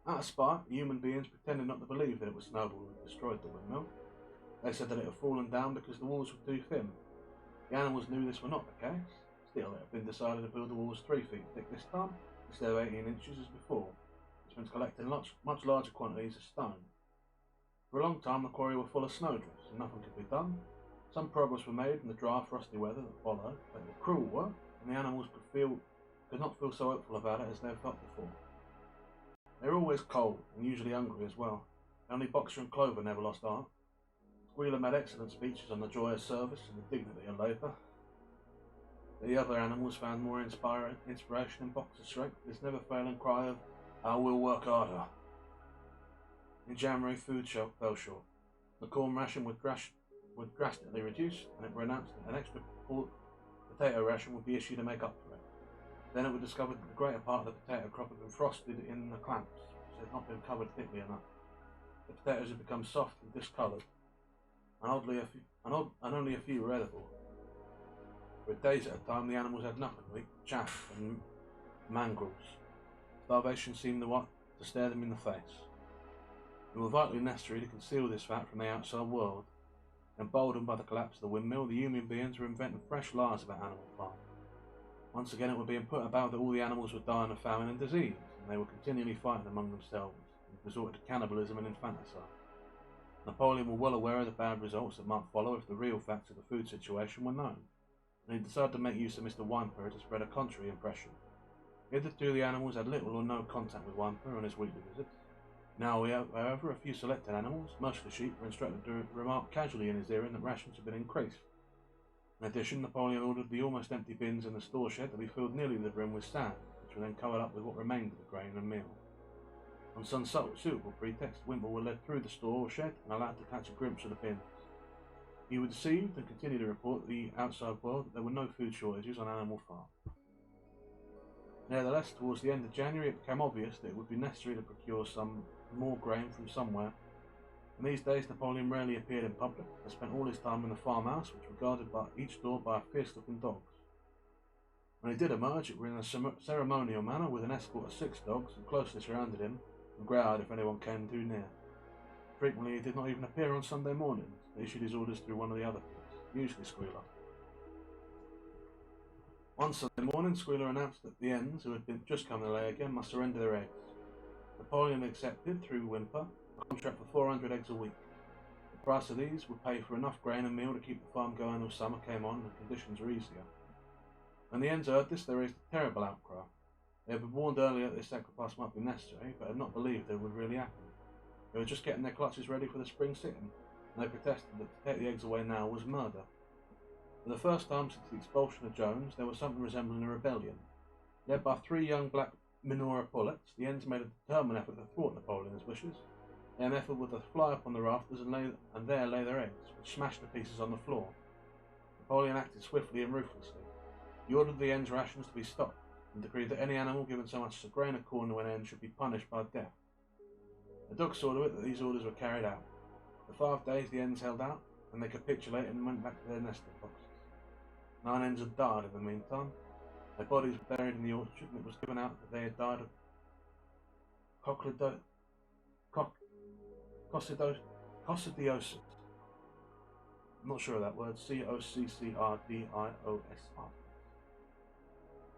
Out of spite, the human beings pretended not to believe that it was Snowball who had destroyed the windmill. They said that it had fallen down because the walls were too thin. The animals knew this were not the case. Still, it had been decided to build the walls 3 feet thick this time, instead of 18 inches as before, which meant collecting much larger quantities of stone. For a long time the quarry were full of snowdrifts, and nothing could be done. Some progress were made in the dry, frosty weather that followed, but it was cruel work, and the animals could not feel so hopeful about it as they had felt before. They were always cold, and usually hungry as well. Only Boxer and Clover never lost heart. Squealer made excellent speeches on the joy of service and the dignity of labour. The other animals found more inspiration in Boxer's strength, his never-failing cry of, "I will work harder." In January, food fell short. The corn ration was drastically reduced, and it was announced that an extra potato ration would be issued to make up for it. Then it was discovered that the greater part of the potato crop had been frosted in the clamps, which had not been covered thickly enough. The potatoes had become soft and discoloured, and only a few were edible. For days at a time, the animals had nothing to eat, chaff and mangroves. Starvation seemed to stare them in the face. It was vitally necessary to conceal this fact from the outside world. Emboldened by the collapse of the windmill, the human beings were inventing fresh lies about Animal Farm. Once again, it was being put about that all the animals were dying of famine and disease, and they were continually fighting among themselves, and resorted to cannibalism and infanticide. Napoleon was well aware of the bad results that might follow if the real facts of the food situation were known, and he decided to make use of Mr. Whymper to spread a contrary impression. Hitherto the animals had little or no contact with Whymper on his weekly visits. Now, however, a few selected animals, mostly sheep, were instructed to remark casually in his hearing that rations had been increased. In addition, Napoleon ordered the almost empty bins in the store shed to be filled nearly to the brim with sand, which were then covered up with what remained of the grain and meal. On some suitable pretext, Wimple were led through the store shed and allowed to catch a glimpse of the bins. He was deceived and continued to report to the outside world that there were no food shortages on Animal Farm. Nevertheless, towards the end of January, it became obvious that it would be necessary to procure some more grain from somewhere. In these days, Napoleon rarely appeared in public, and spent all his time in the farmhouse, which was guarded by each door by fierce-looking dogs. When he did emerge, it was in a ceremonial manner, with an escort of 6 dogs who closely surrounded him and growled if anyone came too near. Frequently, he did not even appear on Sunday mornings, but issued his orders through one of the other pigs, usually Squealer. One Sunday morning, Squealer announced that the hens, who had just come to lay again, must surrender their eggs. Napoleon accepted, through Whymper, a contract for 400 eggs a week. The price of these would pay for enough grain and meal to keep the farm going until summer came on and conditions were easier. When the hens heard this, they raised a terrible outcry. They had been warned earlier that this sacrifice might be necessary, but had not believed that it would really happen. They were just getting their clutches ready for the spring sitting, and they protested that to take the eggs away now was murder. For the first time since the expulsion of Jones, there was something resembling a rebellion. Led by 3 young black Minora pullets, the hens made a determined effort to thwart Napoleon's wishes. Their method was to fly up on the rafters and there lay their eggs, which smashed to pieces on the floor. Napoleon acted swiftly and ruthlessly. He ordered the hens' rations to be stopped, and decreed that any animal given so much as a grain of corn to an hen should be punished by death. The dogs saw to it that these orders were carried out. For 5 days the hens held out, and they capitulated and went back to their nesting boxes. 9 hens had died in the meantime. Their bodies were buried in the orchard, and it was given out that they had died of coccidiosis. I'm not sure of that word. Coccrdiosis.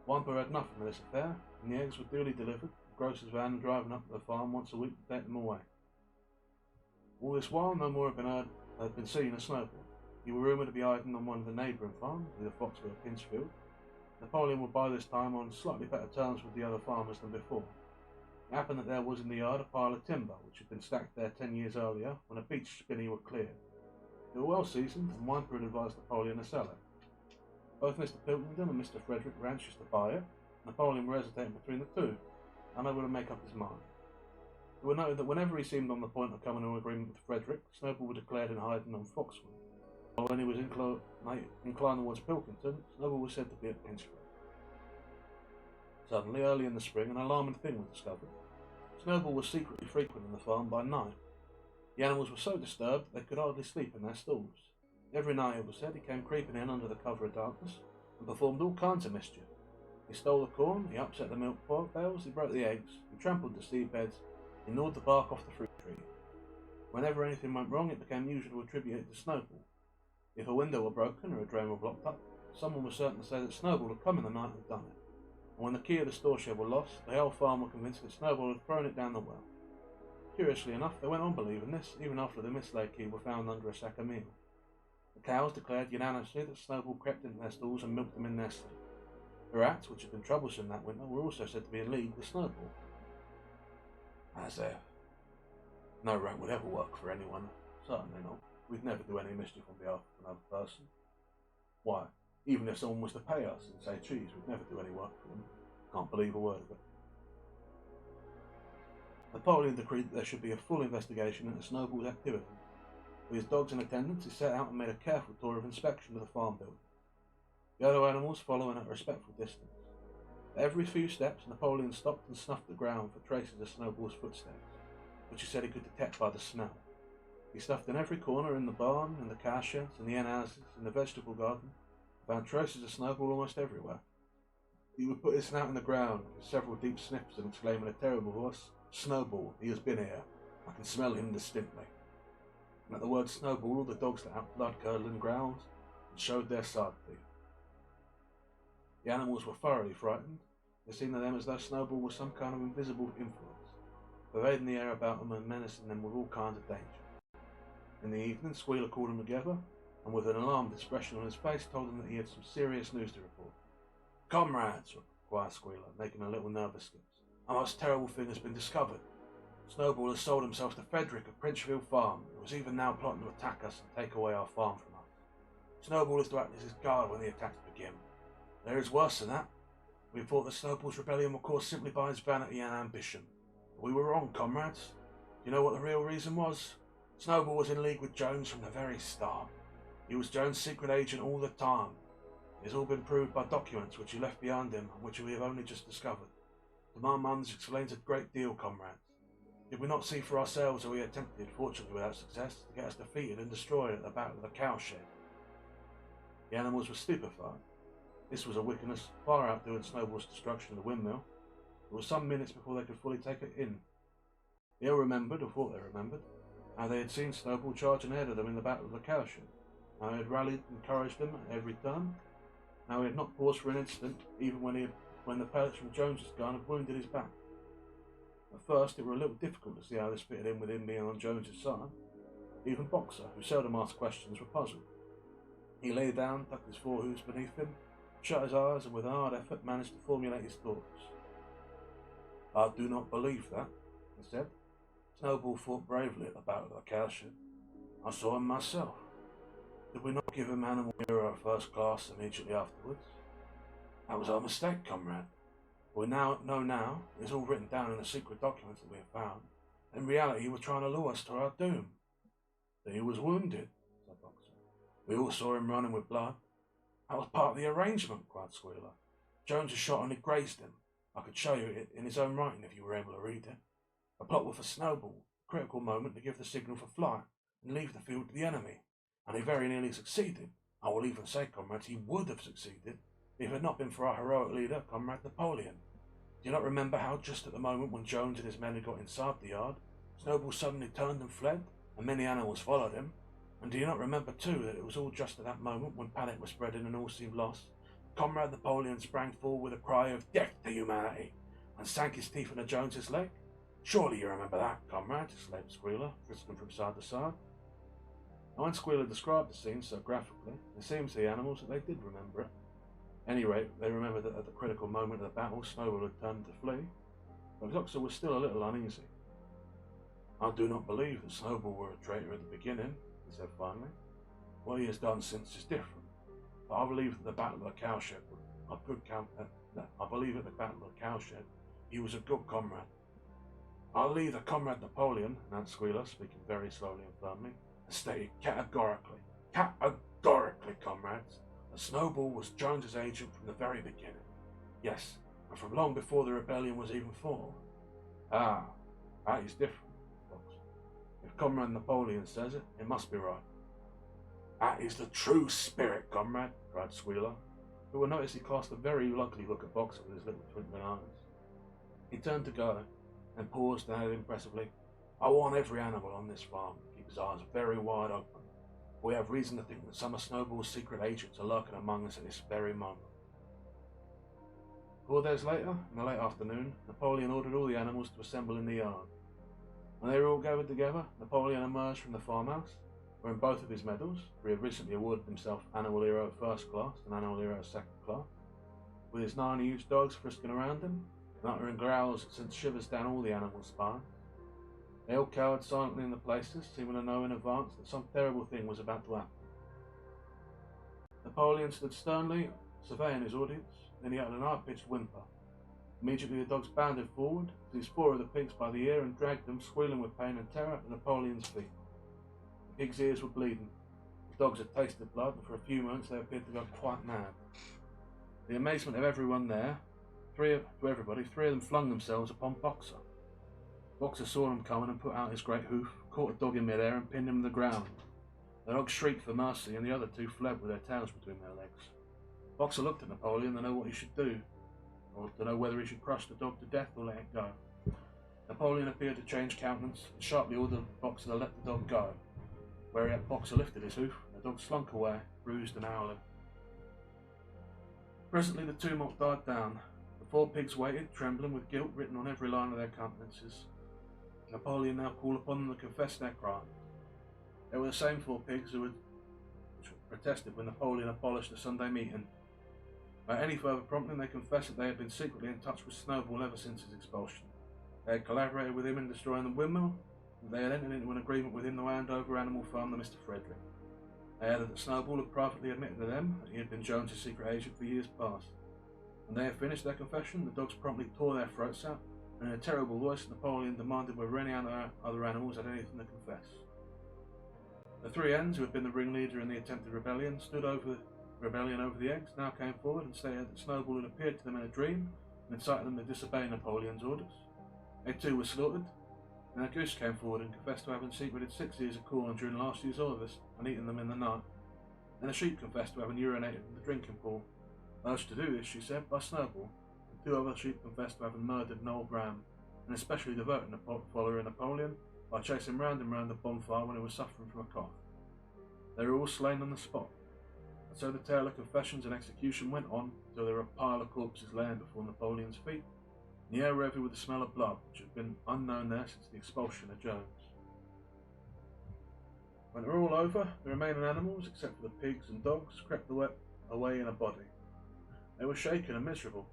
Whymper had nothing of this affair, and the eggs were duly delivered, the grocer's van driving up to the farm once a week to take them away. All this while, no more had been seen of Snowball. He was rumoured to be hiding on one of the neighbouring farms, either Foxville or Pinchfield. Napoleon was by this time on slightly better terms with the other farmers than before. It happened that there was in the yard a pile of timber which had been stacked there 10 years earlier when a beach spinney were cleared. They were well seasoned, and Wineper had advised Napoleon to sell it. Both Mr. Pilkington and Mr. Frederick were anxious to buy it. Napoleon were hesitating between the two, unable to make up his mind. It was noted that whenever he seemed on the point of coming to an agreement with Frederick, Snowball was declared in hiding on Foxwood, while when he was inclined towards Pilkington, Snowball was said to be at Pinchfield. Suddenly, early in the spring, an alarming thing was discovered. Snowball was secretly frequenting the farm by night. The animals were so disturbed that they could hardly sleep in their stalls. Every night, it was said, he came creeping in under the cover of darkness and performed all kinds of mischief. He stole the corn, he upset the milk pails, he broke the eggs, he trampled the seed beds, he gnawed the bark off the fruit tree. Whenever anything went wrong, it became usual to attribute it to Snowball. If a window were broken or a drain were blocked up, someone was certain to say that Snowball had come in the night and done it. And when the key of the store shed were lost, the whole farm were convinced that Snowball had thrown it down the well. Curiously enough, they went on believing this, even after the mislaid key were found under a sack of meal. The cows declared unanimously that Snowball crept into their stalls and milked them in their sleep. The rats, which had been troublesome that winter, were also said to be in league with Snowball. As if no rat would ever work for anyone. Certainly not. We'd never do any mischief on behalf of another person. Why, even if someone was to pay us and say cheese, we'd never do any work for them. Can't believe a word of it. Napoleon decreed that there should be a full investigation into Snowball's activity. With his dogs in attendance, he set out and made a careful tour of inspection of the farm building, the other animals following at a respectful distance. At every few steps, Napoleon stopped and snuffed the ground for traces of Snowball's footsteps, which he said he could detect by the smell. He stuffed in every corner, in the barn, in the cow sheds, in the hen houses, in the vegetable garden, and found traces of Snowball almost everywhere. He would put his snout in the ground, with several deep sniffs, and exclaim in a terrible voice, "Snowball, he has been here. I can smell him distinctly." And at the word Snowball, all the dogs let out blood-curdling growls and showed their side teeth. The animals were thoroughly frightened. It seemed to them as though Snowball was some kind of invisible influence, pervading the air about them and menacing them with all kinds of danger. In the evening, Squealer called them together, and with an alarmed expression on his face, told them that he had some serious news to report. "Comrades," replied Squealer, making a little nervous skip, "a most terrible thing has been discovered. Snowball has sold himself to Frederick of Princhfield Farm, who is even now plotting to attack us and take away our farm from us. Snowball is to act as his guard when the attacks begin. There is worse than that. We thought that Snowball's rebellion was caused simply by his vanity and ambition. But we were wrong, comrades. Do you know what the real reason was? Snowball was in league with Jones from the very start. He was Jones' secret agent all the time. It has all been proved by documents which he left behind him and which we have only just discovered. To my mind, this explains a great deal, comrades. Did we not see for ourselves how he attempted, fortunately without success, to get us defeated and destroyed at the Battle of the Cowshed?" The animals were stupefied. This was a wickedness far outdoing Snowball's destruction of the windmill. It was some minutes before they could fully take it in. They all remembered, or thought they remembered, how they had seen Snowball charging ahead of them in the Battle of the Cowshed, how he had rallied and encouraged them at every turn, how he had not paused for an instant, even when the pellets from Jones's gun had wounded his back. At first, it were a little difficult to see how this fitted in with him being on Jones's side. Even Boxer, who seldom asked questions, were puzzled. He lay down, tucked his forehoofs beneath him, shut his eyes, and with a hard effort managed to formulate his thoughts. "I do not believe that," he said. "Snowball fought bravely at the Battle of the Cowshed. I saw him myself. Did we not give him Animal Hero first class immediately afterwards? That was our mistake, comrade. We know now, it is all written down in the secret documents that we have found. In reality, he was trying to lure us to our doom." "Then he was wounded," said Boxer. "We all saw him running with blood." "That was part of the arrangement," cried Squealer. "Jones' shot only grazed him. I could show you it in his own writing if you were able to read it. The plot was for Snowball, a critical moment to give the signal for flight and leave the field to the enemy, and he very nearly succeeded. I will even say, comrades, he would have succeeded if it had not been for our heroic leader, Comrade Napoleon. Do you not remember how just at the moment when Jones and his men had got inside the yard, Snowball suddenly turned and fled, and many animals followed him? And do you not remember, too, that it was all just at that moment when panic was spreading and all seemed lost? Comrade Napoleon sprang forward with a cry of 'Death to humanity!' and sank his teeth into Jones's leg? Surely you remember that, comrade," exclaimed Squealer, frisking from side to side. And when Squealer described the scene so graphically, it seemed to the animals that they did remember it. At any rate, they remembered that at the critical moment of the battle, Snowball had turned to flee. but the doctor was still a little uneasy. "I do not believe that Snowball were a traitor at the beginning," he said finally. "What he has done since is different. But I believe that the Battle of the Cowshed was a good I believe at the Battle of the Cowshed he was a good comrade." "I'll leave the Comrade Napoleon," announced Squealer, speaking very slowly and firmly, "and stated categorically, comrades, that Snowball was Jones's agent from the very beginning. Yes, and from long before the rebellion was even formed." "Ah, that is different, Fox. If Comrade Napoleon says it, it must be right." "That is the true spirit, comrade," cried Squealer, who will notice he cast a very ugly look at Boxer with his little twinkling eyes. He turned to go, and paused and added impressively, "I want every animal on this farm to keep his eyes very wide open. We have reason to think that some of Snowball's secret agents are lurking among us at this very moment." 4 days later, in the late afternoon, Napoleon ordered all the animals to assemble in the yard. When they were all gathered together, Napoleon emerged from the farmhouse, wearing both of his medals, for he had recently awarded himself Animal Hero First Class and Animal Hero Second Class, with his 9 huge dogs frisking around him, and uttering growls that sent shivers down all the animals' spines. They all cowered silently in the places, seeming to know in advance that some terrible thing was about to happen. Napoleon stood sternly, surveying his audience, then he uttered an high-pitched whimper. Immediately the dogs bounded forward, seized 4 of the pigs by the ear and dragged them, squealing with pain and terror, to Napoleon's feet. The pigs' ears were bleeding. The dogs had tasted blood, and for a few moments they appeared to go quite mad. To the amazement of everyone there, 3 of them flung themselves upon Boxer. Boxer saw them coming and put out his great hoof, caught a dog in midair and pinned him to the ground. The dog shrieked for mercy, and the other 2 fled with their tails between their legs. Boxer looked at Napoleon to know what he should do, or to know whether he should crush the dog to death or let it go. Napoleon appeared to change countenance and sharply ordered Boxer to let the dog go, whereat Boxer lifted his hoof, and the dog slunk away, bruised and howling. Presently the tumult died down. The 4 pigs waited, trembling with guilt written on every line of their countenances. Napoleon now called upon them to confess their crimes. They were the same 4 pigs who had protested when Napoleon abolished the Sunday meeting. Without any further prompting, they confessed that they had been secretly in touch with Snowball ever since his expulsion. They had collaborated with him in destroying the windmill, and they had entered into an agreement with him to hand over Animal Farm to Mr. Frederick. They added that Snowball had privately admitted to them that he had been Jones's secret agent for years past. When they had finished their confession, the dogs promptly tore their throats out, and in a terrible voice Napoleon demanded whether any other animals had anything to confess. The 3 hens, who had been the ringleader in the attempted rebellion, over the eggs, now came forward and stated that Snowball had appeared to them in a dream and incited them to disobey Napoleon's orders. They too were slaughtered. Then a goose came forward and confessed to having secreted 6 ears of corn during last year's harvest and eaten them in the night. Then a sheep confessed to having urinated in the drinking pool, urged to do this, she said, by Snowball, and 2 other sheep confessed to having murdered an old ram, and especially devoted follower Napoleon by chasing round him round the bonfire when he was suffering from a cough. They were all slain on the spot, and so the tale of confessions and execution went on until there were a pile of corpses laying before Napoleon's feet, and the air heavy with the smell of blood, which had been unknown there since the expulsion of Jones. When it were all over, the remaining animals, except for the pigs and dogs, crept away in a body. They were shaken and miserable.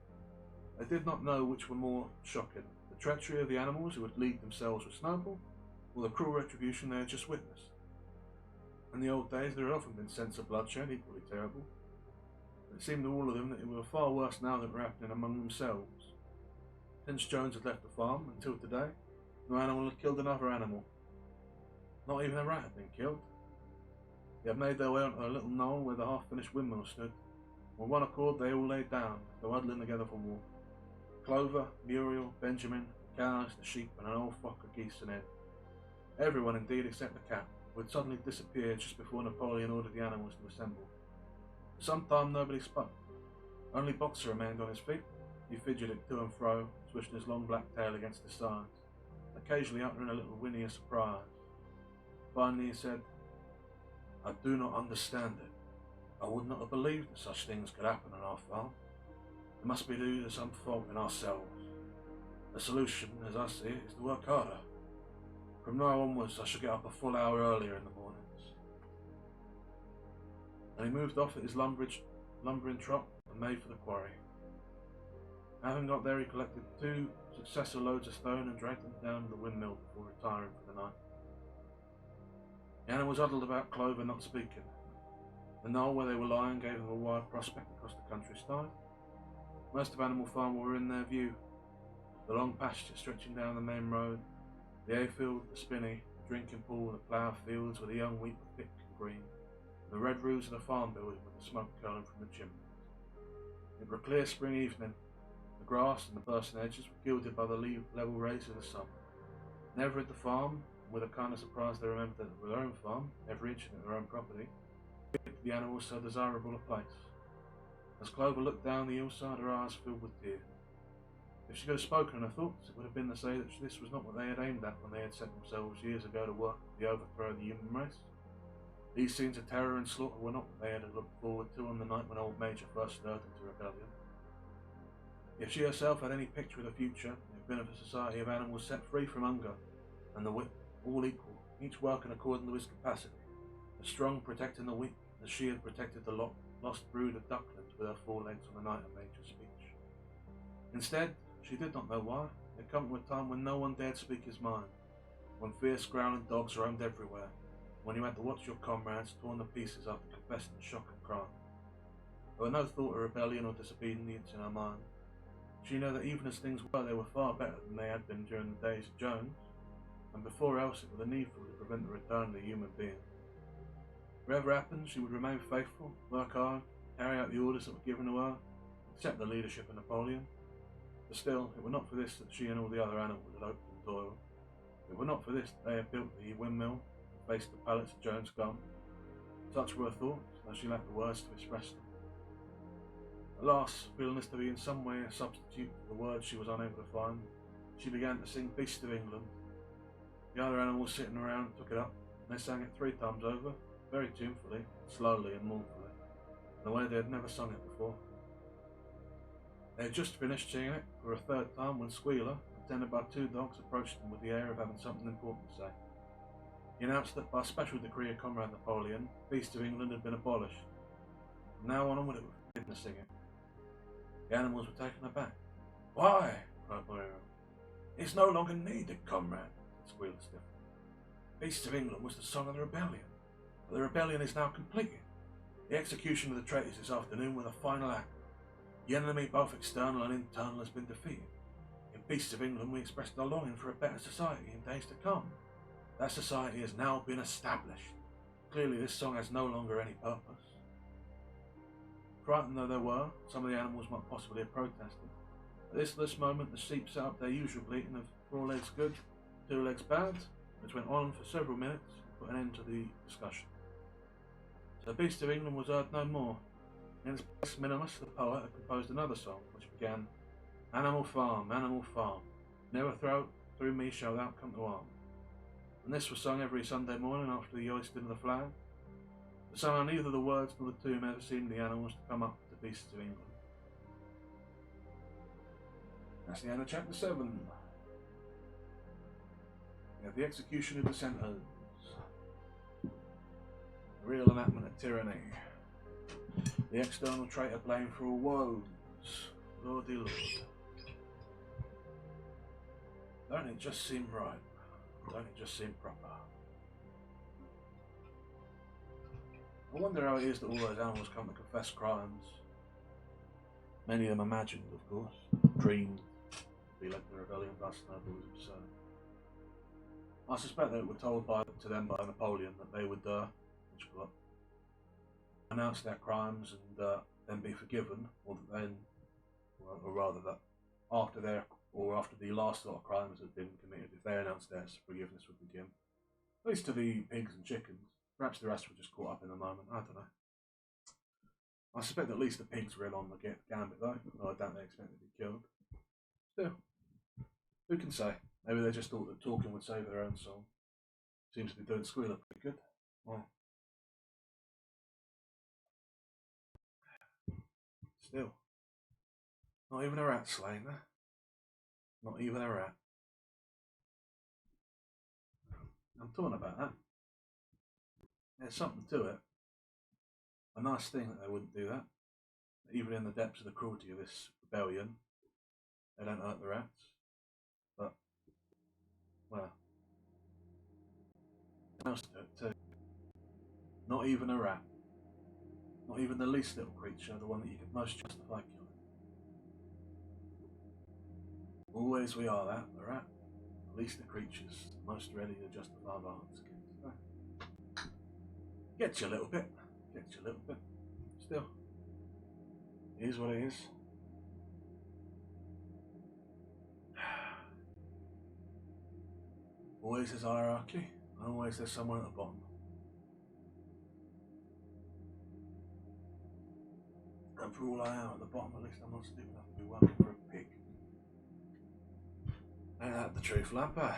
They did not know which were more shocking, the treachery of the animals who had leagued themselves with Snowball, or the cruel retribution they had just witnessed. In the old days there had often been scenes of bloodshed equally terrible, but it seemed to all of them that it were far worse now than were happening among themselves. Since Jones had left the farm, until today, no animal had killed another animal. Not even a rat had been killed. They had made their way onto a little knoll where the half-finished windmill stood. With one accord they all lay down, though huddling together for warmth. Clover, Muriel, Benjamin, the cows, the sheep, and an old flock of geese and hen. Everyone indeed except the cat, who had suddenly disappeared just before Napoleon ordered the animals to assemble. For some time nobody spoke. Only Boxer remained on his feet. He fidgeted to and fro, swishing his long black tail against his sides, occasionally uttering a little whinny of surprise. Finally he said, "I do not understand it. I would not have believed that such things could happen on our farm. It must be due to some fault in ourselves. The solution, as I see it, is to work harder. From now onwards I shall get up a full hour earlier in the mornings." And he moved off at his lumbering trot and made for the quarry. Having got there, he collected 2 successive loads of stone and dragged them down to the windmill before retiring for the night. The animals huddled about Clover, not speaking. The knoll where they were lying gave them a wide prospect across the countryside. Most of Animal Farm were in their view. The long pasture stretching down the main road, the hayfield, the spinney, the drinking pool, the ploughed fields where the young wheat were thick and green, and the red roofs of the farm building with the smoke curling from the chimneys. It was a clear spring evening. The grass and the bursting edges were gilded by the level rays of the sun. Never at the farm, and with a kind of surprise they remembered that it was their own farm, every inch of their own property, the animals so desirable a place. As Clover looked down the hillside, her eyes filled with tears. If she could have spoken her thoughts, it would have been to say that this was not what they had aimed at when they had set themselves years ago to work at the overthrow of the human race. These scenes of terror and slaughter were not what they had looked forward to on the night when old Major first stirred into rebellion. If she herself had any picture of the future, it had been of a society of animals set free from hunger, and the weak, all equal, each working according to his capacity, the strong protecting the weak, as she had protected the lost brood of ducklings with her forelegs on the night of Major's speech. Instead, she did not know why, there had come to a time when no one dared speak his mind, when fierce growling dogs roamed everywhere, when you had to watch your comrades torn to pieces after confessing shock and crime. There was no thought of rebellion or disobedience in her mind. She knew that even as things were, they were far better than they had been during the days of Jones, and before else it was needful to prevent the return of the human being. Whatever happened, she would remain faithful, work hard, carry out the orders that were given to her, accept the leadership of Napoleon. But still, it were not for this that she and all the other animals had hoped and toiled. It were not for this that they had built the windmill, faced the pallets of Jones' gun. Such were her thoughts, though she lacked the words to express them. At last, feeling this to be in some way a substitute for the words she was unable to find, she began to sing Beast of England. The other animals sitting around took it up, and they sang it 3 times over, very tunefully, slowly and mournfully, in a way they had never sung it before. They had just finished singing it for a 3rd time when Squealer, attended by 2 dogs, approached them with the air of having something important to say. He announced that by special decree of Comrade Napoleon, Beast of England had been abolished. From now on it was forbidden to sing it. The animals were taken aback. "Why?" cried Moira. "It's no longer needed, comrade," said Squealer stiffly. "Beast of England was the song of the rebellion, but the rebellion is now completed. The execution of the traitors this afternoon was the final act. The enemy, both external and internal, has been defeated. In Beast of England we expressed our longing for a better society in days to come. That society has now been established. Clearly this song has no longer any purpose." Frightened though they were, some of the animals might possibly have protested. At this moment the sheep set up their usual bleating of 4 legs good, 2 legs bad, which went on for several minutes and put an end to the discussion. So the Beast of England was heard no more. In its place, Minimus, the poet, had composed another song, which began, Animal Farm, never through me shall thou come to harm. And this was sung every Sunday morning after the hoisting of the flag. But somehow neither the words nor the tune ever seemed the animals to come up to the Beasts of England. That's the end of chapter 7. We have the execution of dissenters. The real enactment of tyranny. The external traitor blamed for all woes. Lordy Lord. Don't it just seem right? Don't it just seem proper? I wonder how it is that all those animals come to confess crimes. Many of them imagined, of course, dreamed, be like the rebellion bust and it was absurd. I suspect that it were told to them by Napoleon that they would announce their crimes and then be forgiven, or rather that after the last lot of crimes had been committed, if they announced theirs, forgiveness would begin. At least to the pigs and chickens. Perhaps the rest were just caught up in the moment, I don't know. I suspect at least the pigs were in on the gambit though, I doubt they expected to be killed. Still, who can say? Maybe they just thought that talking would save their own soul. Seems to be doing Squealer pretty good. Well, still, not even a rat slain there. Not even a rat. I'm torn about that. There's something to it. A nice thing that they wouldn't do that. Even in the depths of the cruelty of this rebellion, They don't hurt the rats. But, well, else to do it too. Not even a rat. Not even the least little creature, the one that you could most justify killing. Always we are that, the rat. The least the creatures, most ready to justify violence against. Gets you a little bit. Gets you a little bit. Still. It is what it is. Always there's hierarchy, and always there's someone at the bottom. And for all I am at the bottom, at least I'm not stupid enough to be working for a pig. Ain't that the truth, Lapper?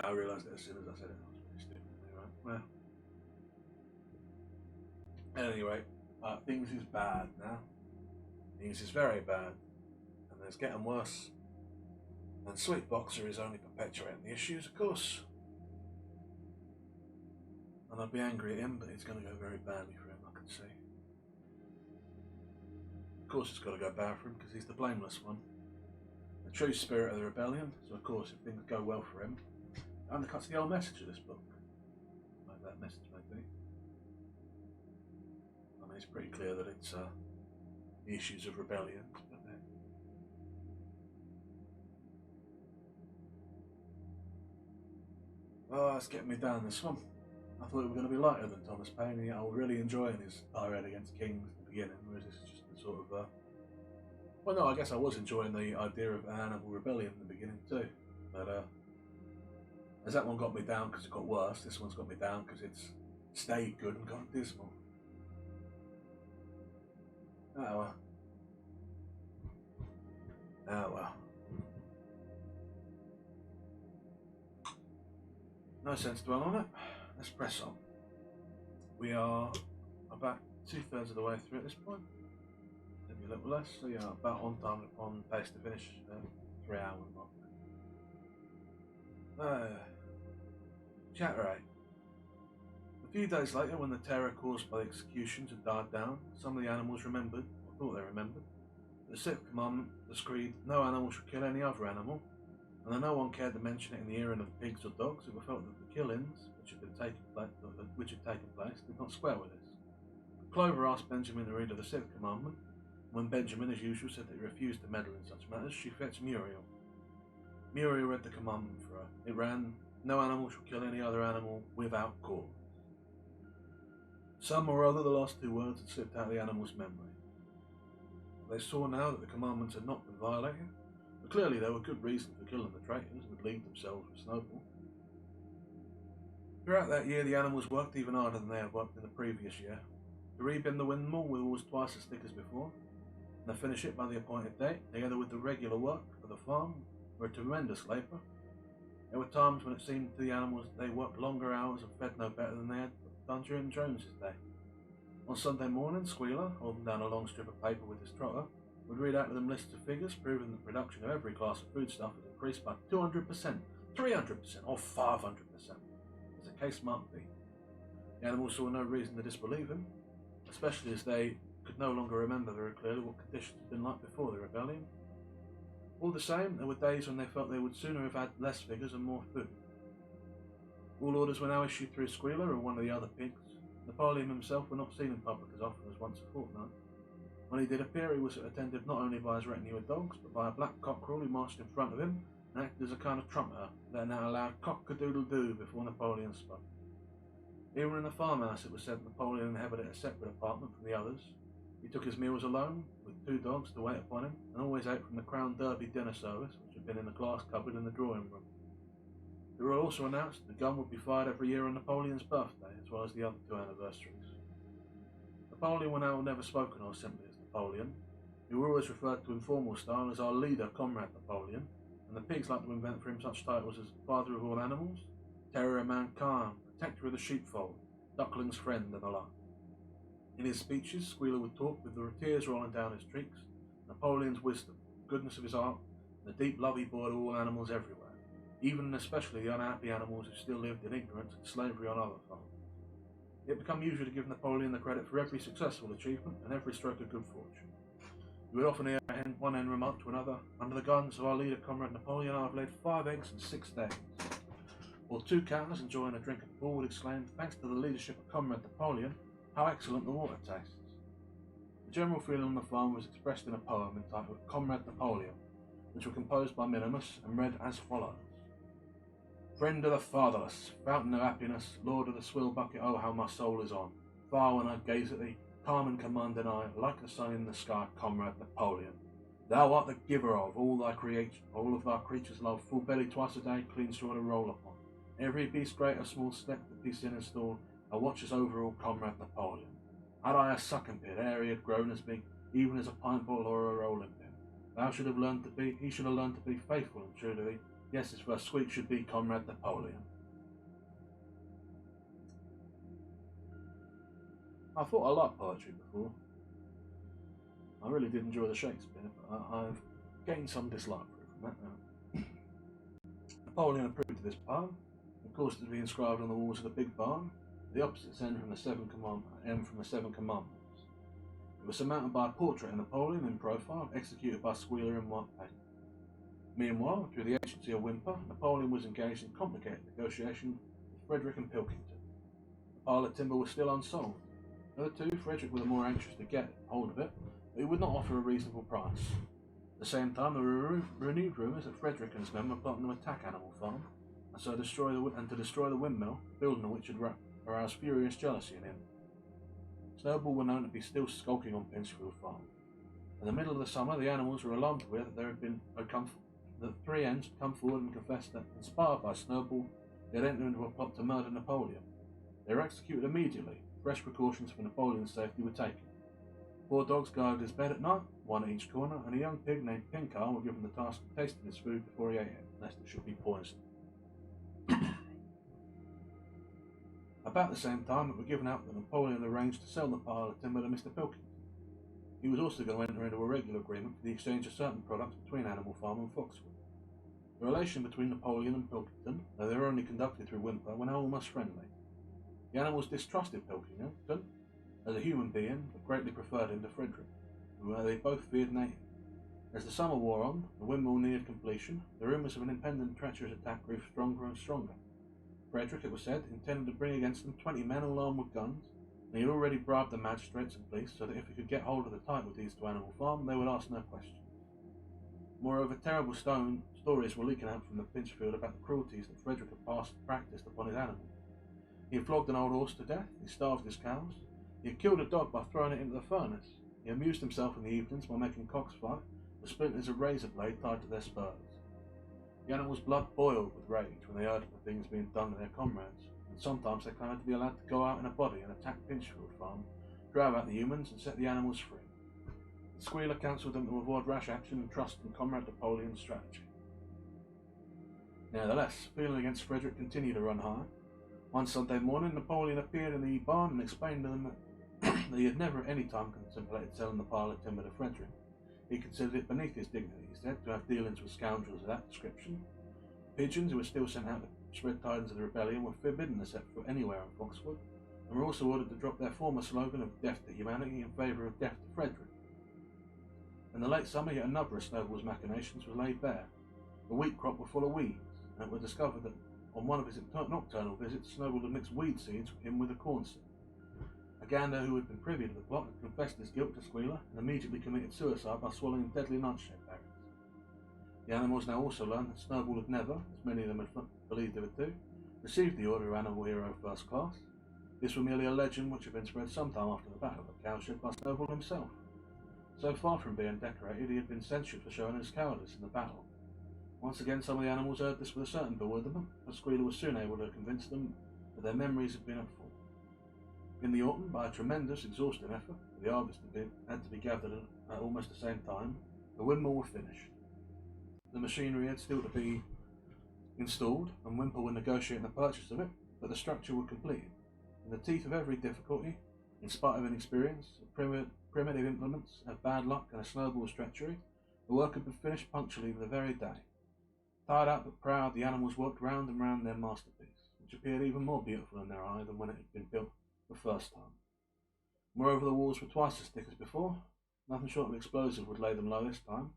I realised it as soon as I said it, I was pretty stupid, right? Well, at any rate, things is bad now. Things is very bad, and it's getting worse. And Sweet Boxer is only perpetuating the issues, of course. And I'd be angry at him, but it's going to go very badly for him, I can see. Of course it's got to go bad for him, because he's the blameless one. The true spirit of the rebellion, so of course if things go well for him, it undercuts the whole message of this book. Like that message may be. I mean, it's pretty clear that it's the issues of rebellion. Oh, it's getting me down, this one. I thought it was going to be lighter than Thomas Paine, and yet I was really enjoying his tirade against kings at the beginning, whereas this is just a sort of, well, no, I guess I was enjoying the idea of an animal rebellion in the beginning too, but as that one got me down because it got worse, this one's got me down because it's stayed good and gone dismal. Oh well. Oh well. No sense dwelling on it. Let's press on. We are about 2/3 of the way through at this point. Maybe a little less, so yeah, about on time, on pace to finish 3 hour mark. Chapter 8. A few days later, when the terror caused by the executions had died down, some of the animals remembered, or thought they remembered, the sixth commandment decreed no animal should kill any other animal, and though no one cared to mention it in the hearing of pigs or dogs, it was felt that the killings which had taken place did not square with this. Clover asked Benjamin to read of the sixth commandment. When Benjamin, as usual, said that he refused to meddle in such matters, she fetched Muriel. Muriel read the commandment for her. It ran, "No animal shall kill any other animal without cause." Some or other, the last 2 words had slipped out of the animal's memory. They saw now that the commandments had not been violated, but clearly there were good reasons for killing the traitors and had leagued themselves with Snowball. Throughout that year, the animals worked even harder than they had worked in the previous year. To rebuild the windmill with walls twice as thick as before, and to finish it by the appointed date, together with the regular work of the farm, were a tremendous labour. There were times when it seemed to the animals that they worked longer hours and fed no better than they had done during Jones's day. On Sunday morning, Squealer, holding down a long strip of paper with his trotter, would read out to them lists of figures proving that production of every class of foodstuff had increased by 200%, 300%, or 500%, as the case might be. The animals saw no reason to disbelieve him, especially as they could no longer remember very clearly what conditions had been like before the rebellion. All the same, there were days when they felt they would sooner have had less figures and more food. All orders were now issued through Squealer or one of the other pigs. Napoleon himself were not seen in public as often as once a fortnight. When he did appear, he was attended not only by his retinue of dogs, but by a black cockerel who marched in front of him and acted as a kind of trumpeter, letting out a loud cock-a-doodle-doo before Napoleon spoke. Even in the farmhouse, it was said that Napoleon inhabited a separate apartment from the others. He took his meals alone, with 2 dogs to wait upon him, and always ate from the Crown Derby dinner service, which had been in a glass cupboard in the drawing room. The rule also announced that the gun would be fired every year on Napoleon's birthday, as well as the other 2 anniversaries. Napoleon was now never spoken of simply as Napoleon. He was always referred to in formal style as our leader, Comrade Napoleon, and the pigs liked to invent for him such titles as Father of all animals, Terror of mankind, Protector of the sheepfold, Duckling's friend, and the like. In his speeches, Squealer would talk with the tears rolling down his cheeks, Napoleon's wisdom, the goodness of his heart, and the deep love he bore to all animals everywhere, even and especially the unhappy animals who still lived in ignorance and slavery on other farms. It became usual to give Napoleon the credit for every successful achievement and every stroke of good fortune. You would often hear one hen remark to another, "Under the guidance of our leader, Comrade Napoleon, I have laid 5 eggs in 6 days." Or 2 cows enjoying a drink at the pool would exclaim, "Thanks to the leadership of Comrade Napoleon, how excellent the water tastes." The general feeling on the farm was expressed in a poem entitled Comrade Napoleon, which were composed by Minimus and read as follows. "Friend of the fatherless, fountain of happiness, lord of the swill bucket, oh how my soul is on. Far when I gaze at thee, calm and commanding eye, like the sun in the sky, Comrade Napoleon. Thou art the giver of all thy creation, all of thy creatures love, full belly twice a day, clean straw to roll upon. Every beast great or small step that peace in and stall, thou watchest over all, Comrade Napoleon. Had I a sucking pit, ere he had grown as big, even as a pint ball or a rolling pin, he should have learned to be faithful and true to thee. Yes, his first squeak should be Comrade Napoleon." I thought I liked poetry before. I really did enjoy the Shakespeare, but I've gained some dislike for it from that now. Napoleon approved of this poem, and caused it to be inscribed on the walls of the big barn, the opposite end from the Seven Commandments. It was surmounted by a portrait of Napoleon in profile, executed by Squealer in white paint. Meanwhile, through the agency of Whymper, Napoleon was engaged in complicated negotiation with Frederick and Pilkington. The pile of timber was still unsold. Of the two, Frederick was the more anxious to get hold of it, but he would not offer a reasonable price. At the same time, there were renewed rumours that Frederick and his men were plotting to attack Animal Farm, and so to destroy the windmill, building of which had aroused furious jealousy in him. Snowball were known to be still skulking on Pinchfield Farm. In the middle of the summer, the animals were alarmed to hear that the 3 hens had come forward and confessed that, inspired by Snowball, they had entered into a plot to murder Napoleon. They were executed immediately. Fresh precautions for Napoleon's safety were taken. 4 dogs guarded his bed at night, 1 at each corner, and a young pig named Pinkar were given the task of tasting his food before he ate it, lest it should be poisoned. About the same time, it was given out that Napoleon arranged to sell the pile of timber to Mr. Pilkington. He was also going to enter into a regular agreement for the exchange of certain products between Animal Farm and Foxwood. The relation between Napoleon and Pilkington, though they were only conducted through Whymper, were now almost friendly. The animals distrusted Pilkington as a human being, but greatly preferred him to Frederick, who they both feared and hated. As the summer wore on, the windmill neared completion, the rumours of an impending treacherous attack grew stronger and stronger. Frederick, it was said, intended to bring against them 20 men all armed with guns, and he had already bribed the magistrates and police so that if he could get hold of the title deeds to Animal Farm, they would ask no questions. Moreover, terrible stories were leaking out from the Pinchfield about the cruelties that Frederick had practised upon his animals. He had flogged an old horse to death, he starved his cows, he had killed a dog by throwing it into the furnace, he amused himself in the evenings by making cocks fight with splinters of razor blade tied to their spurs. The animals' blood boiled with rage when they heard of the things being done to their comrades, and sometimes they clamored to be allowed to go out in a body and attack Pinchfield Farm, drive out the humans, and set the animals free. The Squealer counselled them to avoid rash action and trust in Comrade Napoleon's strategy. Nevertheless, feeling against Frederick continued to run high. One Sunday morning, Napoleon appeared in the barn and explained to them that he had never at any time contemplated selling the pile of timber to Frederick. He considered it beneath his dignity, he said, to have dealings with scoundrels of that description. Pigeons, who were still sent out to spread tidings of the rebellion, were forbidden to set foot anywhere in Foxwood, and were also ordered to drop their former slogan of death to humanity in favour of death to Frederick. In the late summer, yet another of Snowball's machinations was laid bare. The wheat crop were full of weeds, and it was discovered that on one of his nocturnal visits, Snowball had mixed weed seeds in with a corn seed. A gander who had been privy to the plot had confessed his guilt to Squealer and immediately committed suicide by swallowing deadly nightshade berries. The animals now also learned that Snowball had never, as many of them had believed he would do, received the order of Animal Hero First Class. This was merely a legend which had been spread some time after the battle of Cowshed by Snowball himself. So far from being decorated, he had been censured for showing his cowardice in the battle. Once again, some of the animals heard this with a certain bewilderment, but Squealer was soon able to convince them that their memories had been at fault. In the autumn, by a tremendous, exhausting effort, the harvest had to be gathered at almost the same time, the windmill was finished. The machinery had still to be installed, and Whymper were negotiating the purchase of it, but the structure was completed. In the teeth of every difficulty, in spite of inexperience, of primitive implements, of bad luck, and a Snowball's treachery, the work had been finished punctually the very day. Tired out but proud, the animals worked round and round their masterpiece, which appeared even more beautiful in their eye than when it had been built the first time. Moreover, the walls were twice as thick as before. Nothing short of explosive would lay them low this time.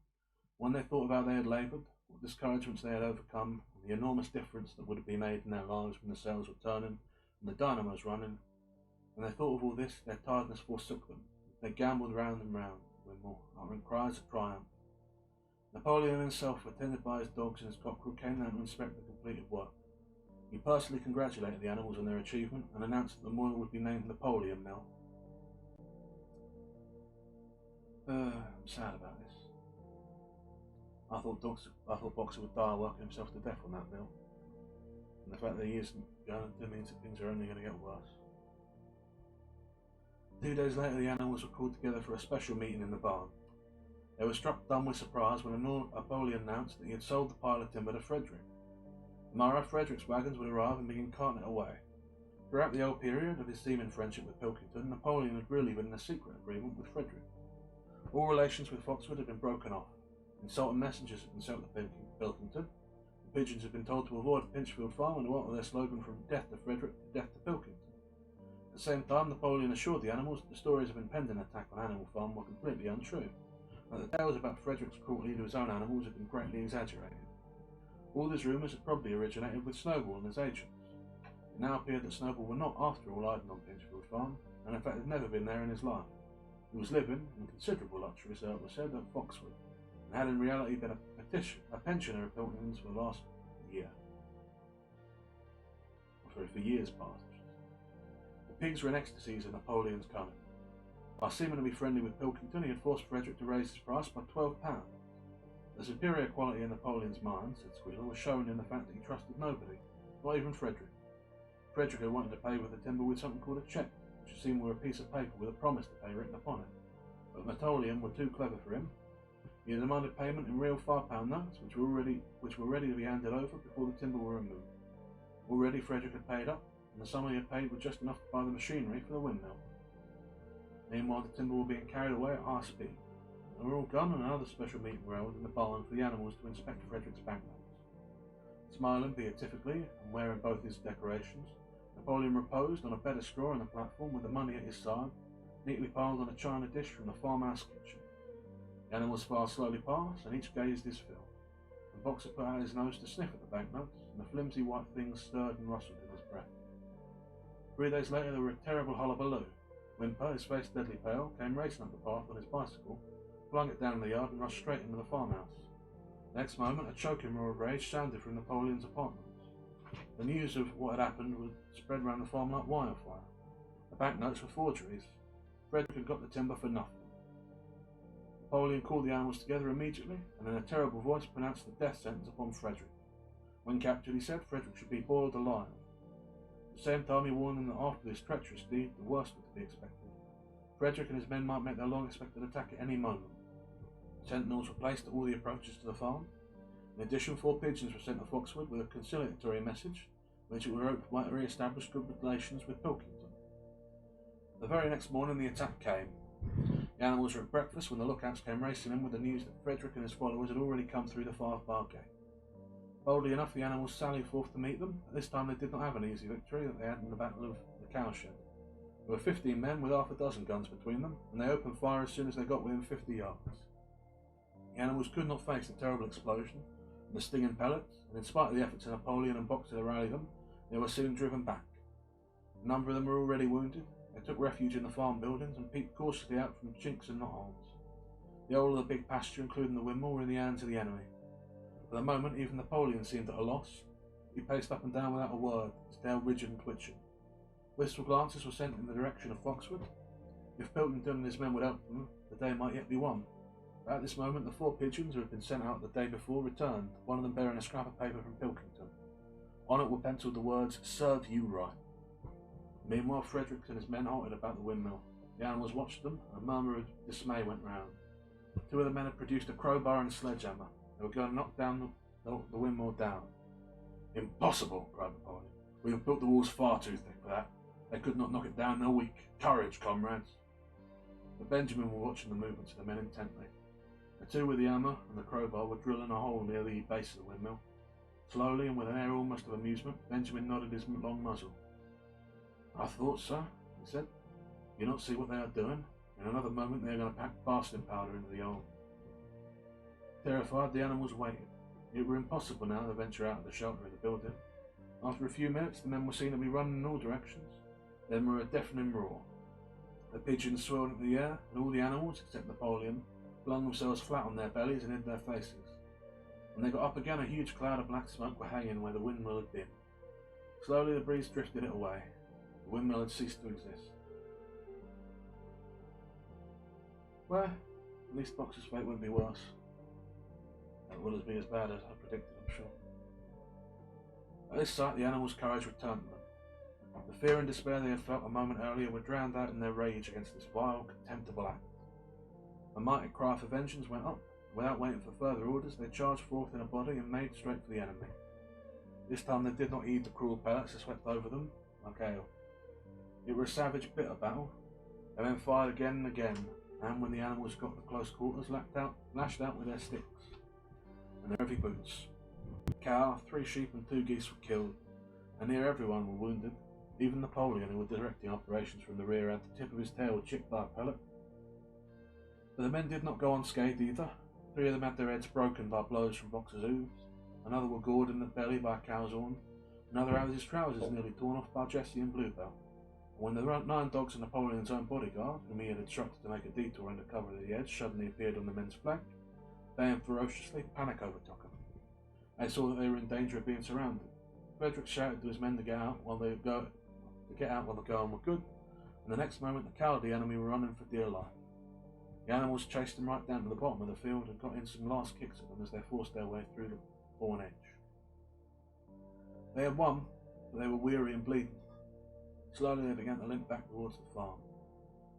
When they thought of how they had laboured, what discouragements they had overcome, and the enormous difference that would be made in their lives when the sails were turning and the dynamos running, when they thought of all this, their tiredness forsook them. They gambolled round and round the windmill, uttering cries of triumph. Napoleon himself, attended by his dogs and his cockerel, came down to inspect the completed work. He personally congratulated the animals on their achievement and announced that the mill would be named Napoleon Mill. I'm sad about this. I thought Boxer would die working himself to death on that mill. And the fact that he isn't going to means that things are only going to get worse. 2 days later, the animals were called together for a special meeting in the barn. They were struck dumb with surprise when Napoleon announced that he had sold the pile of timber to Frederick. Tomorrow, Frederick's wagons would arrive and begin carting it away. Throughout the old period of his seeming friendship with Pilkington, Napoleon had really been in a secret agreement with Frederick. All relations with Foxwood had been broken off. Insulting messengers had been sent to Pilkington. The pigeons had been told to avoid Pinchfield Farm and to alter their slogan from death to Frederick to death to Pilkington. At the same time, Napoleon assured the animals that the stories of impending attack on Animal Farm were completely untrue, and that the tales about Frederick's cruelty to his own animals had been greatly exaggerated. All these rumours had probably originated with Snowball and his agents. It now appeared that Snowball were not, after all, hiding on Pinchfield Farm, and in fact had never been there in his life. He was living, in considerable luxury, so it was said, at Foxwood, and had in reality been a pensioner of Pilkington's for the last year. For years past. The pigs were in ecstasies at Napoleon's coming. By seeming to be friendly with Pilkington, he had forced Frederick to raise his price by £12. The superior quality in Napoleon's mind, said Squealer, was shown in the fact that he trusted nobody, not even Frederick. Frederick had wanted to pay with the timber with something called a cheque, which seemed were a piece of paper with a promise to pay written upon it. But Napoleon were too clever for him. He had demanded payment in real £5 notes, which were ready to be handed over before the timber were removed. Already Frederick had paid up, and the sum he had paid was just enough to buy the machinery for the windmill. Meanwhile, the timber was being carried away at high speed. They were all gone, and another special meeting were held in the barn for the animals to inspect Frederick's banknotes. Smiling beatifically and wearing both his decorations, Napoleon reposed on a bed of straw on the platform with the money at his side, neatly piled on a china dish from the farmhouse kitchen. The animals filed slowly past, and each gazed his fill. The Boxer put out his nose to sniff at the banknotes, and the flimsy white things stirred and rustled in his breath. 3 days later, there were a terrible hullabaloo. Whymper, his face deadly pale, came racing up the path on his bicycle, flung it down the yard, and rushed straight into the farmhouse. The next moment, a choking roar of rage sounded from Napoleon's apartments. The news of what had happened was spread round the farm like wildfire. The banknotes were forgeries. Frederick had got the timber for nothing. Napoleon called the animals together immediately, and in a terrible voice pronounced the death sentence upon Frederick. When captured, he said Frederick should be boiled alive. At the same time, he warned them that after this treacherous deed, the worst was to be expected. Frederick and his men might make their long-expected attack at any moment. Sentinels were placed at all the approaches to the farm. In addition, 4 pigeons were sent to Foxwood with a conciliatory message, which it would hope might re-establish good relations with Pilkington. The very next morning, the attack came. The animals were at breakfast when the lookouts came racing in with the news that Frederick and his followers had already come through the 5-bar gate. Boldly enough, the animals sallied forth to meet them. At this time, they did not have an easy victory that they had in the Battle of the Cowshed. There were 15 men with half a dozen guns between them, and they opened fire as soon as they got within 50 yards. The animals could not face the terrible explosion and the stinging pellets, and in spite of the efforts of Napoleon and Boxer to rally them, they were soon driven back. A number of them were already wounded. They took refuge in the farm buildings and peeped cautiously out from chinks and knotholes. The whole of the big pasture, including the windmill, were in the hands of the enemy. For the moment, even Napoleon seemed at a loss. He paced up and down without a word, his tail rigid and twitching. Wistful glances were sent in the direction of Foxwood. If Pilkington and his men would help them, the day might yet be won. But at this moment, the 4 pigeons who had been sent out the day before returned, one of them bearing a scrap of paper from Pilkington. On it were penciled the words, "Serve you right." Meanwhile, Frederick and his men halted about the windmill. The animals watched them, and a murmur of dismay went round. 2 of the men had produced a crowbar and a sledgehammer. They were going to knock down the windmill down. "Impossible!" cried Napoleon. "We have built the walls far too thick for that. They could not knock it down in a week. Courage, comrades!" But Benjamin were watching the movements of the men intently. The 2 with the hammer and the crowbar were drilling a hole near the base of the windmill. Slowly, and with an air almost of amusement, Benjamin nodded his long muzzle. "I thought so," he said. "You not see what they are doing? In another moment they are going to pack blasting powder into the hole." Terrified, the animals waited. It were impossible now to venture out of the shelter of the building. After a few minutes, the men were seen to be running in all directions. Then were a deafening roar. The pigeons swirled into the air, and all the animals, except Napoleon, flung themselves flat on their bellies and hid their faces. When they got up again, a huge cloud of black smoke were hanging where the windmill had been. Slowly the breeze drifted it away. The windmill had ceased to exist. Well, at least Boxer's fate wouldn't be worse. It wouldn't be as bad as I predicted, I'm sure. At this sight, the animals' courage returned to them. The fear and despair they had felt a moment earlier were drowned out in their rage against this vile, contemptible act. A mighty cry for vengeance went up. Without waiting for further orders, they charged forth in a body and made straight for the enemy. This time they did not heed the cruel pellets that swept over them like hail. It was a savage, bitter battle. They then fired again and again, and when the animals got to close quarters, lashed out with their sticks and their heavy boots. A cow, 3 sheep and 2 geese were killed, and near everyone were wounded. Even Napoleon, who was directing operations from the rear, had the tip of his tail chipped by a pellet. But the men did not go unscathed either. 3 of them had their heads broken by blows from Boxer's hooves. Another were gored in the belly by a cow's horn. Another had his trousers nearly torn off by Jesse and Bluebell. And when the 9 dogs of Napoleon's own bodyguard, whom he had instructed to make a detour under cover of the edge, suddenly appeared on the men's flank, baying ferociously, panic overtook them. They saw that they were in danger of being surrounded. Frederick shouted to his men to get out while the going were good, and the next moment the cowardly enemy were running for dear life. The animals chased them right down to the bottom of the field and got in some last kicks at them as they forced their way through the thorn edge. They had won, but they were weary and bleeding. Slowly they began to limp back towards the farm.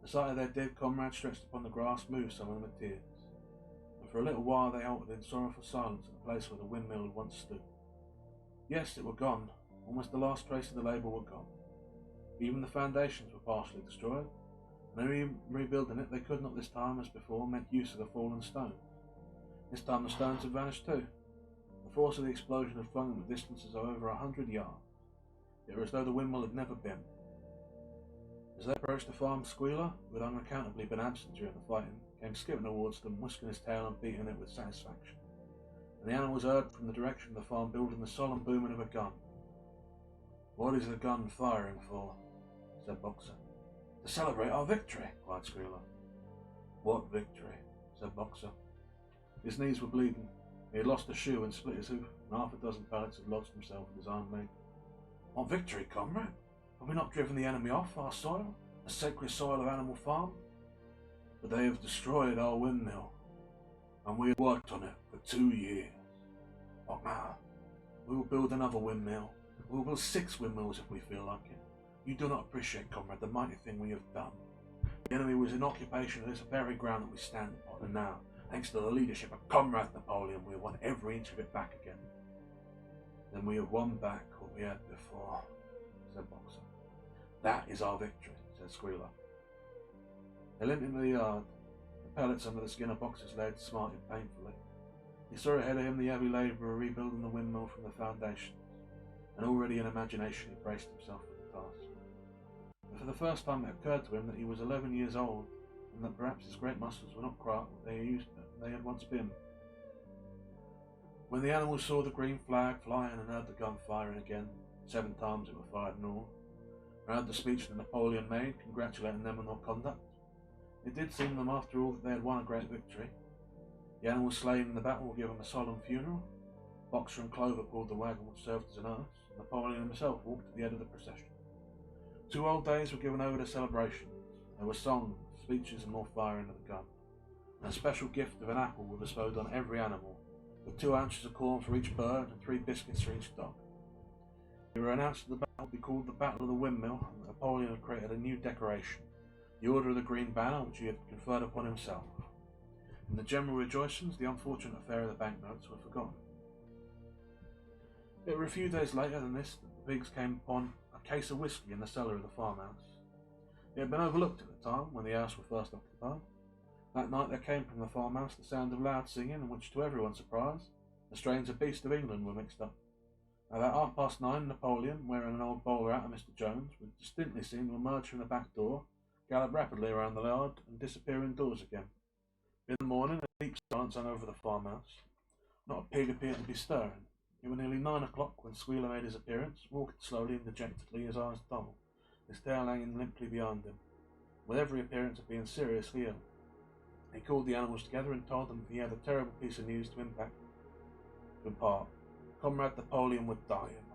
The sight of their dead comrades stretched upon the grass moved some of them to tears, and for a little while they halted in sorrowful silence at the place where the windmill had once stood. Yes, it were gone. Almost the last trace of the labour were gone. Even the foundations were partially destroyed, and in rebuilding it they could not this time, as before, make use of the fallen stones. This time the stones had vanished too. The force of the explosion had flung them at distances of over 100 yards. It was as though the windmill had never been. As they approached the farm, Squealer, who had unaccountably been absent during the fighting, came skipping towards them, whisking his tail and beating it with satisfaction. And the animals heard from the direction of the farm building the solemn booming of a gun. "What is the gun firing for?" said Boxer. "To celebrate our victory," cried Squealer. "What victory?" said Boxer. His knees were bleeding. He had lost a shoe and split his hoof, and 6 pellets had lodged themselves in his arm leg. "What victory, comrade? Have we not driven the enemy off our soil, the sacred soil of Animal Farm? But they have destroyed our windmill, and we have worked on it for 2 years. What matter? We will build another windmill. We will build 6 windmills if we feel like it. You do not appreciate, comrade, the mighty thing we have done. The enemy was in occupation of this very ground that we stand upon, and now, thanks to the leadership of Comrade Napoleon, we have won every inch of it back again." "Then we have won back what we had before," said Boxer. "That is our victory," said Squealer. They limped into the yard. The pellets under the skin of Boxer's legs smarted painfully. He saw ahead of him the heavy labourer rebuilding the windmill from the foundations, and already in imagination he braced himself for the task. But for the first time it occurred to him that he was 11 years old, and that perhaps his great muscles were not quite what they had once been. When the animals saw the green flag flying and heard the gun firing again, 7 times it was fired in all, and heard the speech that Napoleon made congratulating them on their conduct, it did seem to them after all that they had won a great victory. The animals slain in the battle were given a solemn funeral. Boxer and Clover pulled the wagon which served as a hearse, and Napoleon himself walked at the head of the procession. 2 whole days were given over to celebrations. There were songs, speeches, and more firing of the gun. And a special gift of an apple was bestowed on every animal, with 2 ounces of corn for each bird and 3 biscuits for each dog. It was announced that the battle would be called the Battle of the Windmill, and that Napoleon had created a new decoration, the Order of the Green Banner, which he had conferred upon himself. In the general rejoicings, the unfortunate affair of the banknotes were forgotten. It were a few days later than this that the pigs came upon a case of whisky in the cellar of the farmhouse. It had been overlooked at the time when the house was first occupied. That night there came from the farmhouse the sound of loud singing, in which, to everyone's surprise, the strains of Beast of England were mixed up. About 9:30, Napoleon, wearing an old bowler hat of Mr. Jones, was distinctly seen to emerge from the back door, gallop rapidly around the yard, and disappear indoors again. In the morning, a deep silence hung over the farmhouse. Not a pig appeared to be stirring. It was nearly 9 o'clock when Squealer made his appearance, walking slowly and dejectedly, his eyes dull, his tail hanging limply behind him, with every appearance of being seriously ill. He called the animals together and told them that he had a terrible piece of news to impart. Comrade Napoleon was dying.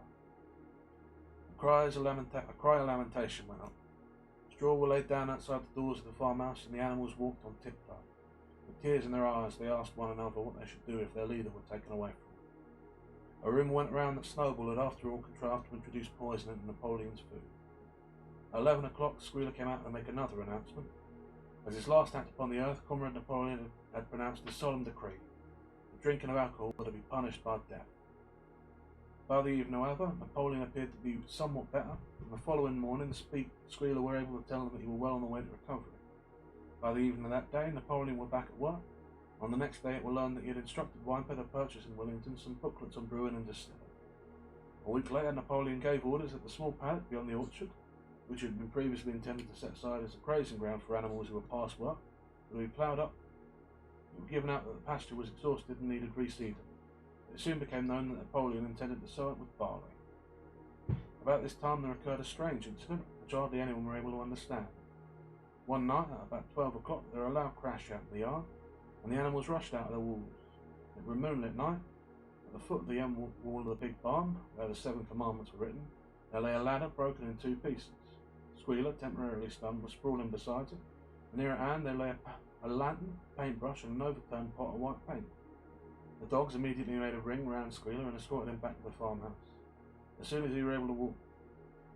A cry of lamentation went up. Straw were laid down outside the doors of the farmhouse, and the animals walked on tiptoe. With tears in their eyes, they asked one another what they should do if their leader were taken away from them. A rumour went round that Snowball had after all contrived to introduce poison into Napoleon's food. At 11 o'clock, Squealer came out to make another announcement. As his last act upon the earth, Comrade Napoleon had pronounced his solemn decree: the drinking of alcohol was to be punished by death. By the evening, however, Napoleon appeared to be somewhat better, and the following morning Squealer were able to tell him that he was well on the way to recovery. By the evening of that day, Napoleon was back at work. On the next day, it was learned that he had instructed Wineper to purchase in Wellington some booklets on brewing and distilling. A week later, Napoleon gave orders that the small paddock beyond the orchard, which had been previously intended to set aside as a grazing ground for animals who were past work, would be ploughed up. It was given out that the pasture was exhausted and needed reseeding. It soon became known that Napoleon intended to sow it with barley. About this time there occurred a strange incident, which hardly anyone were able to understand. One night, at about 12 o'clock, there was a loud crash out in the yard, and the animals rushed out of their walls. It was a moonlit night. At the foot of the end wall of the big barn, where the 7 commandments were written, there lay a ladder broken in 2 pieces. Squealer, temporarily stunned, was sprawling beside it, and near at hand there lay a lantern, paintbrush, and an overturned pot of white paint. The dogs immediately made a ring round Squealer and escorted him back to the farmhouse. As soon as he was able to walk,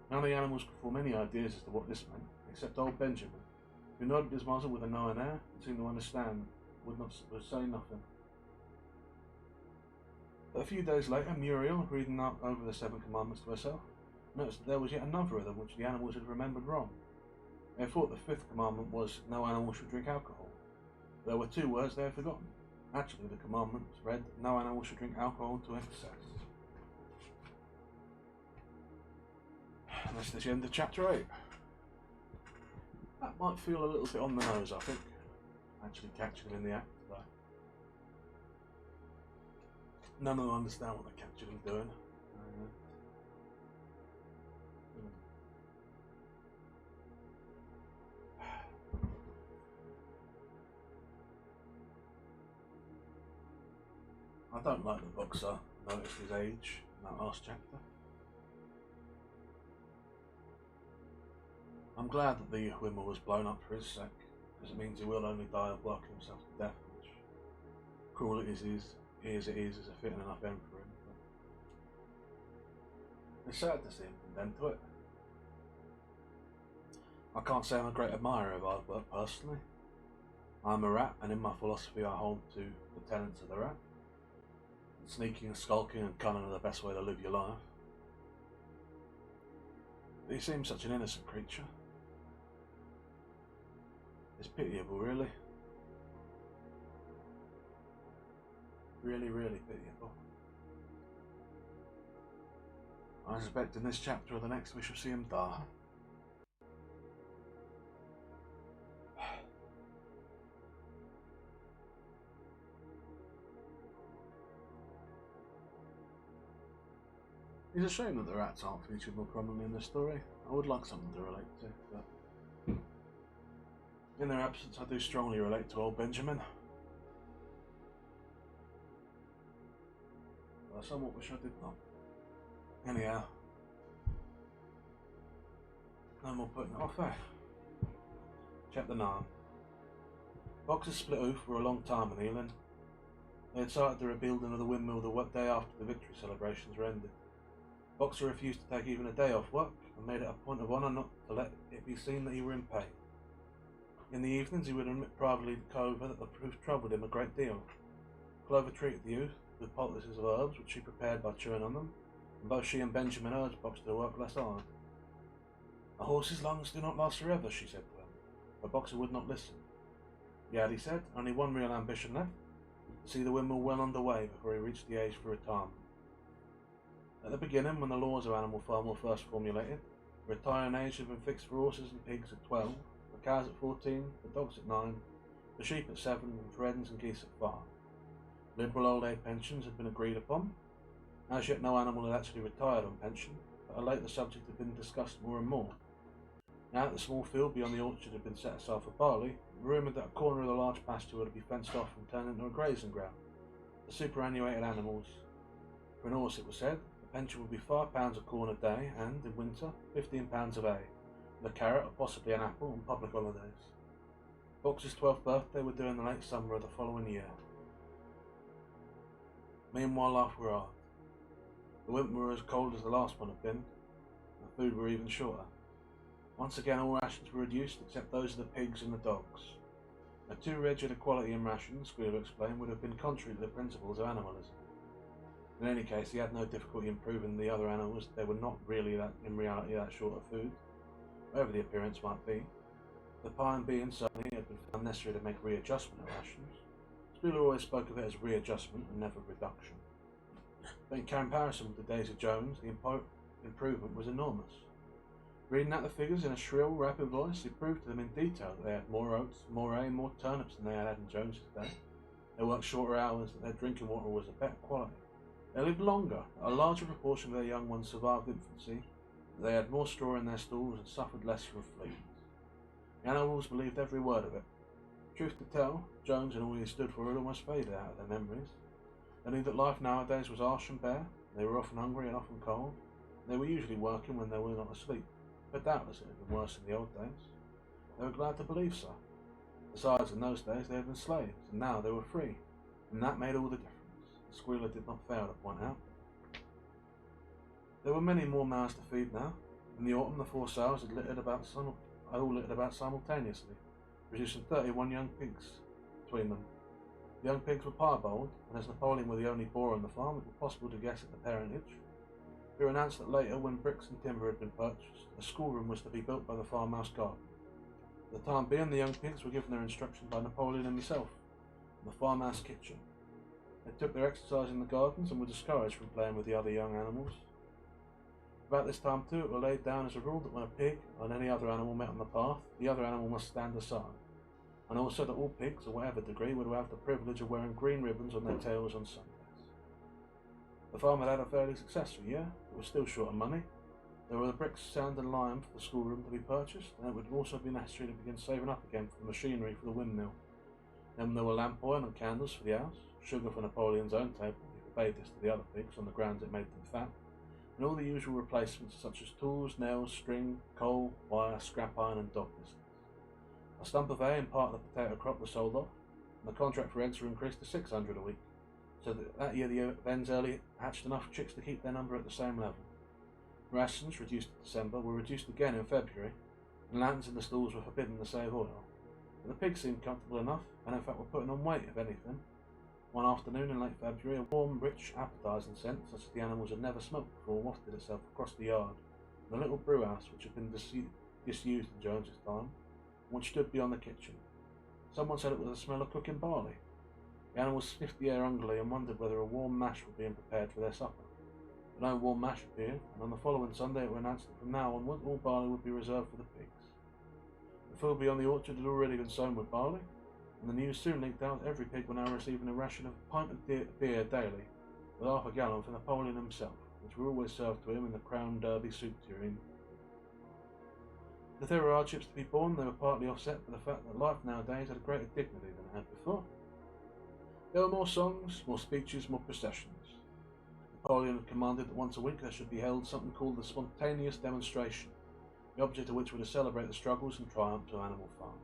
none of the animals could form any ideas as to what this meant, except old Benjamin, who nodded his muzzle with a knowing air and seemed to understand, would say nothing. But a few days later, Muriel, reading out over the 7 commandments to herself, noticed that there was yet another of them which the animals had remembered wrong. They thought the 5th commandment was, no animal should drink alcohol. There were 2 words they had forgotten. Actually, the commandment read, no animal should drink alcohol to excess. And that's the end of chapter 8. That might feel a little bit on the nose, I think, actually catching him in the act today. None of them understand what they're catching him doing. I don't like the boxer noticed his age in that last chapter. I'm glad that the windmill was blown up for his sake, because it means he will only die of working himself to death, which, cruel it is a fitting enough end for him. But it's sad to see him condemned to it. I can't say I'm a great admirer of hard work personally. I'm a rat, and in my philosophy I hold to the tenets of the rat. Sneaking, skulking and cunning are the best way to live your life. But he seems such an innocent creature. It's pitiable, really. Really, really pitiable. I suspect in this chapter or the next we shall see him die. It's a shame that the rats aren't featured more prominently in the story. I would like something to relate to, but in their absence I do strongly relate to old Benjamin. But I somewhat wish I did not. Anyhow, no more putting it off, eh? Chapter 9. Boxers split off for a long time in Ealing. They had started the rebuilding of the windmill the day after the victory celebrations were ended. Boxer refused to take even a day off work and made it a point of honour not to let it be seen that he were in pain. In the evenings he would admit privately to Clover that the proof troubled him a great deal. Clover treated the youth with poultices of herbs which she prepared by chewing on them, and both she and Benjamin urged Boxer to work less hard. A horse's lungs do not last forever, she said to him, but Boxer would not listen. He had, he said, only one real ambition left, to see the windmill well under way before he reached the age for retirement. At the beginning, when the laws of Animal Farm were first formulated, the retiring age had been fixed for horses and pigs at 12, for cows at 14, for dogs at 9, for sheep at 7, and for hens and geese at 5. Liberal old age pensions had been agreed upon. As yet no animal had actually retired on pension, but of late the subject had been discussed more and more. Now that the small field beyond the orchard had been set aside for barley, rumoured that a corner of the large pasture would be fenced off and turned into a grazing ground for superannuated animals. For an horse, it was said, the pension would be £5 a corn a day and, in winter, £15 a day, with a carrot or possibly an apple on public holidays. Fox's 12th birthday would do in the late summer of the following year. Meanwhile, life were hard. The winter were as cold as the last one had been, and the food were even shorter. Once again, all rations were reduced except those of the pigs and the dogs. A too rigid equality in rations, Squealer explained, would have been contrary to the principles of animalism. In any case, he had no difficulty in proving the other animals they were not really in reality that short of food, whatever the appearance might be. The pine being certainly had been found necessary to make readjustment of rations. Squealer always spoke of it as readjustment and never reduction. But in comparison with the days of Jones, the improvement was enormous. Reading out the figures in a shrill, rapid voice, he proved to them in detail that they had more oats, more hay, and more turnips than they had in Jones's day. They worked shorter hours, that their drinking water was of better quality. They lived longer, that a larger proportion of their young ones survived infancy, that they had more straw in their stalls and suffered less from fleas. The animals believed every word of it. Truth to tell, Jones and all he stood for had almost faded out of their memories. They knew that life nowadays was harsh and bare, they were often hungry and often cold, and they were usually working when they were not asleep, but doubtless it had been worse in the old days. They were glad to believe so. Besides, in those days they had been slaves, and now they were free, and that made all the difference, the Squealer did not fail to point out. There were many more mouths to feed now. In the autumn, the 4 sows had all littered about simultaneously, producing 31 young pigs between them. The young pigs were piebald, and as Napoleon were the only boar on the farm, it was possible to guess at the parentage. It was announced that later, when bricks and timber had been purchased, a schoolroom was to be built by the farmhouse garden. For the time being, the young pigs were given their instruction by Napoleon himself, in the farmhouse kitchen. They took their exercise in the gardens and were discouraged from playing with the other young animals. About this time too, it was laid down as a rule that when a pig and any other animal met on the path, the other animal must stand aside, and also that all pigs, of whatever degree, would have the privilege of wearing green ribbons on their tails on Sundays. The farm had had a fairly successful year. It was still short of money. There were the bricks, sand and lime for the schoolroom to be purchased, and it would also be necessary to begin saving up again for the machinery for the windmill. Then there were lamp oil and candles for the house, sugar for Napoleon's own table, he forbade this to the other pigs on the grounds it made them fat, and all the usual replacements such as tools, nails, string, coal, wire, scrap iron and dog biscuits. A stump of hay and part of the potato crop was sold off, and the contract for eggs were increased to 600 a week, so that year the hens early hatched enough chicks to keep their number at the same level. Rations, reduced in December, were reduced again in February, and lanterns in the stalls were forbidden to save oil. But the pigs seemed comfortable enough, and in fact were putting on weight, if anything. One afternoon in late February, a warm, rich, appetising scent, such as the animals had never smelt before, wafted itself across the yard, and the little brewhouse, which had been disused in Jones's time, which stood beyond the kitchen. Someone said it was the smell of cooking barley. The animals sniffed the air hungrily and wondered whether a warm mash were being prepared for their supper. But no warm mash appeared, and on the following Sunday it was announced that from now onward all barley would be reserved for the pigs. The field beyond the orchard had already been sown with barley, and the news soon leaked out that every pig were now receiving a ration of a pint of beer daily, with half a gallon for Napoleon himself, which were always served to him in the Crown Derby soup tureen. If there were hardships to be borne, they were partly offset by the fact that life nowadays had a greater dignity than it had before. There were more songs, more speeches, more processions. Napoleon had commanded that once a week there should be held something called the spontaneous demonstration, the object of which was to celebrate the struggles and triumphs of Animal Farm.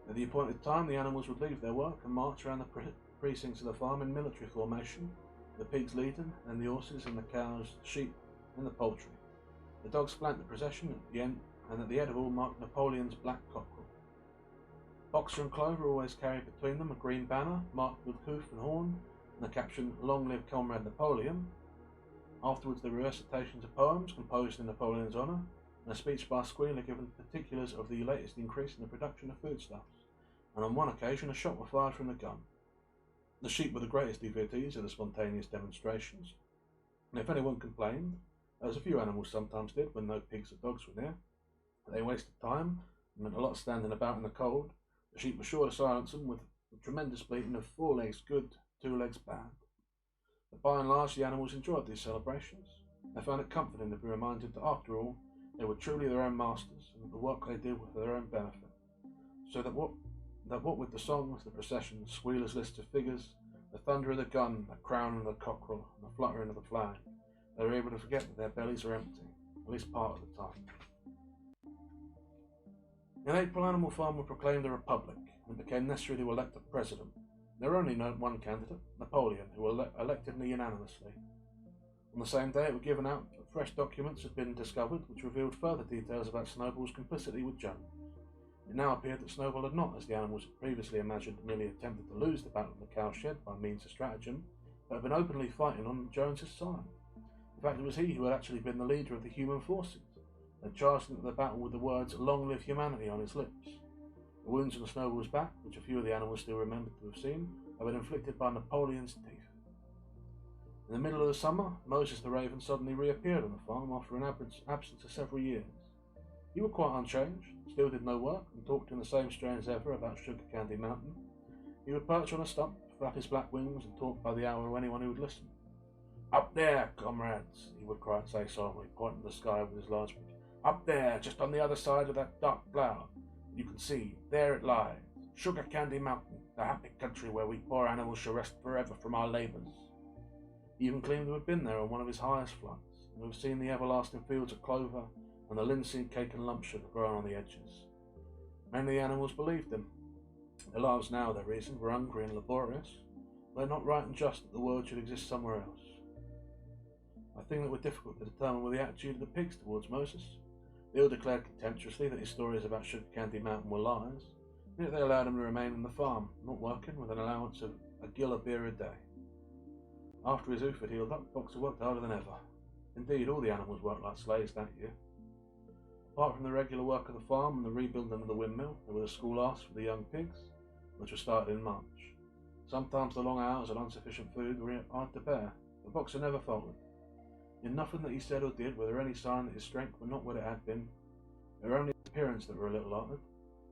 At the appointed time, the animals would leave their work and march around the precincts of the farm in military formation, the pigs leading, and the horses and the cows, the sheep, and the poultry. The dogs flanked the procession at the end, and at the head of all marked Napoleon's black cockerel. Boxer and Clover always carried between them a green banner marked with hoof and horn, and the caption, "Long live Comrade Napoleon." Afterwards there were recitations of poems composed in Napoleon's honour, and a speech by Squealer giving particulars of the latest increase in the production of foodstuffs, and on one occasion a shot was fired from the gun. The sheep were the greatest devotees of the spontaneous demonstrations. and if anyone complained, as a few animals sometimes did when no pigs or dogs were near, they wasted time and meant a lot standing about in the cold, the sheep were sure to silence them with a tremendous bleating of 4 legs good, 2 legs bad. But by and large, the animals enjoyed these celebrations. They found it comforting to be reminded that, after all, they were truly their own masters, and that the work they did was for their own benefit. So that what with the songs, the processions, squealers' lists of figures, the thunder of the gun, the crowing of the cockerel, and the fluttering of the flag, they were able to forget that their bellies were empty, at least part of the time. In April, Animal Farm were proclaimed a republic, and it became necessary to elect a president. There were only one candidate, Napoleon, who was elected unanimously. On the same day, it was given out that fresh documents had been discovered which revealed further details about Snowball's complicity with Jones. It now appeared that Snowball had not, as the animals had previously imagined, merely attempted to lose the battle in the cowshed by means of stratagem, but had been openly fighting on Jones's side. In fact, it was he who had actually been the leader of the human forces, and charged into the battle with the words, "Long live humanity," on his lips. The wounds on Snowball's back, which a few of the animals still remembered to have seen, had been inflicted by Napoleon's teeth. In the middle of the summer, Moses the Raven suddenly reappeared on the farm after an absence of several years. He was quite unchanged, still did no work, and talked in the same strain as ever about Sugar Candy Mountain. He would perch on a stump, flap his black wings, and talk by the hour to anyone who would listen. "Up there, comrades," he would say solemnly, pointing to the sky with his large beak. "Up there, just on the other side of that dark cloud. You can see, there it lies, Sugar Candy Mountain, the happy country where we poor animals shall rest forever from our labours." He even claimed to have been there on one of his highest flights, and to have seen the everlasting fields of clover and the linseed cake and lump sugar growing on the edges. Many of the animals believed him. Their lives now, they reasoned, were hungry and laborious, but not right and just that the world should exist somewhere else. A thing that was difficult to determine was the attitude of the pigs towards Moses. They all declared contemptuously that his stories about Sugar Candy Mountain were lies, and yet they allowed him to remain on the farm, not working, with an allowance of a gill of beer a day. After his hoof had healed up, Boxer worked harder than ever. Indeed, all the animals worked like slaves that year. Apart from the regular work of the farm and the rebuilding of the windmill, there was a schoolhouse for the young pigs, which was started in March. Sometimes the long hours and insufficient food were hard to bear, but Boxer never faltered. In nothing that he said or did were there any sign that his strength were not what it had been. There were only his appearance that were a little altered.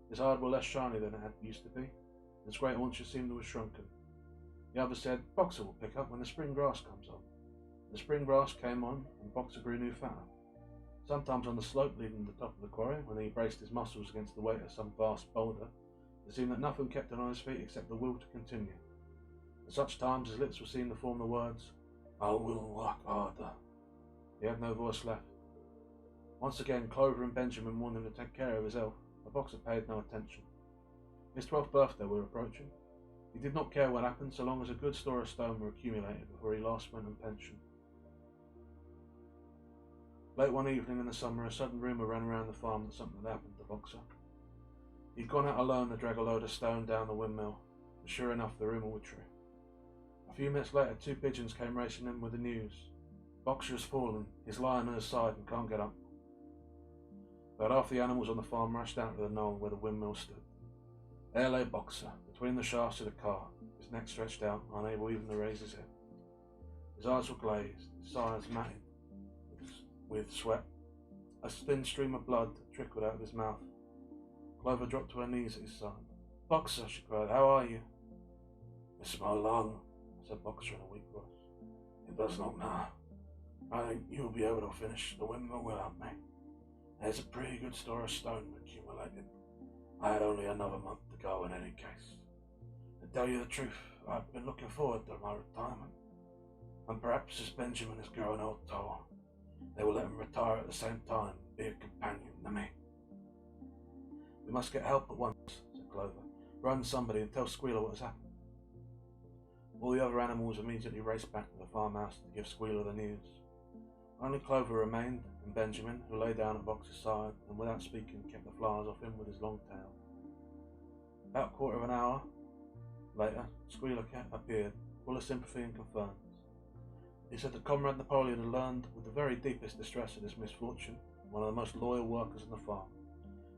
His hide were less shiny than it had used to be, and his great haunches seemed to have shrunken. The others said, "Boxer will pick up when the spring grass comes on." The spring grass came on, and Boxer grew new fatter. Sometimes on the slope leading to the top of the quarry, when he braced his muscles against the weight of some vast boulder, it seemed that nothing kept him on his feet except the will to continue. At such times his lips were seen to form the words, "I will work harder." He had no voice left. Once again, Clover and Benjamin warned him to take care of his health, but Boxer paid no attention. His 12th birthday were approaching. He did not care what happened so long as a good store of stone were accumulated before he last went on pension. Late one evening in the summer, a sudden rumour ran around the farm that something had happened to Boxer. He'd gone out alone to drag a load of stone down the windmill, and sure enough the rumour was true. A few minutes later 2 pigeons came racing in with the news. "Boxer has fallen, he's lying on his side and can't get up." About half the animals on the farm rushed out to the knoll where the windmill stood. There lay Boxer, between the shafts of the car, his neck stretched out, unable even to raise his head. His eyes were glazed, his sides matted with sweat. A thin stream of blood trickled out of his mouth. Clover dropped to her knees at his side. "Boxer," she cried, "how are you?" "It's my lung," said Boxer in a weak voice. "It does not matter. I think you'll be able to finish the windmill without me. There's a pretty good store of stone accumulated. I had only another month to go in any case. To tell you the truth, I've been looking forward to my retirement. And perhaps as Benjamin is growing old tall, they will let him retire at the same time and be a companion to me." "We must get help at once," said Clover. "Run somebody and tell Squealer what has happened." All the other animals immediately raced back to the farmhouse to give Squealer the news. Only Clover remained, and Benjamin, who lay down at Boxer's side and without speaking kept the flies off him with his long tail. About a quarter of an hour later, Squealer appeared, full of sympathy and concerns. He said that Comrade Napoleon had learned with the very deepest distress of his misfortune, one of the most loyal workers on the farm,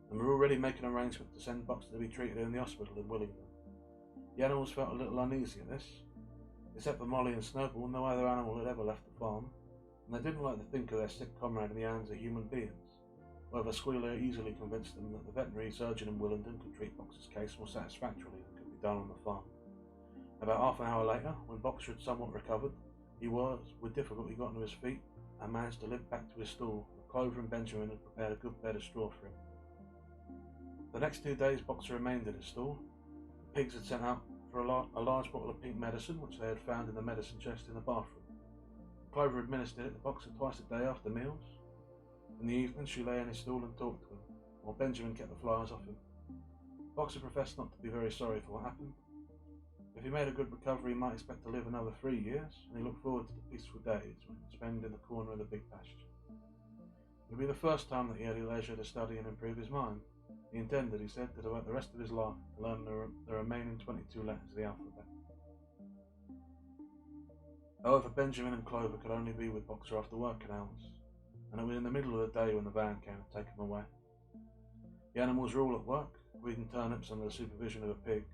and were already making arrangements to send Boxer to be treated in the hospital in Willingdon. The animals felt a little uneasy at this. Except for Molly and Snowball, no other animal had ever left the farm, and they didn't like to think of their sick comrade in the hands of human beings. However, Squealer easily convinced them that the veterinary surgeon in Willenden could treat Boxer's case more satisfactorily than could be done on the farm. About half an hour later, when Boxer had somewhat recovered, he was, with difficulty, gotten to his feet and managed to limp back to his stall, where Clover and Benjamin had prepared a good bed of straw for him. The next 2 days, Boxer remained in his stall. The pigs had sent out for a large bottle of pink medicine, which they had found in the medicine chest in the bathroom. Clover administered it to Boxer twice a day after meals. In the evening, she lay in his stall and talked to him, while Benjamin kept the flies off him. Boxer professed not to be very sorry for what happened. If he made a good recovery, he might expect to live another 3 years, and he looked forward to the peaceful days when he would spend in the corner of the big pasture. It would be the first time that he had leisure to study and improve his mind. He intended, he said, to devote the rest of his life to learn the remaining 22 letters of the alphabet. However, Benjamin and Clover could only be with Boxer after working hours, and it was in the middle of the day when the van came to take him away. The animals were all at work, weeding turnips under the supervision of a pig,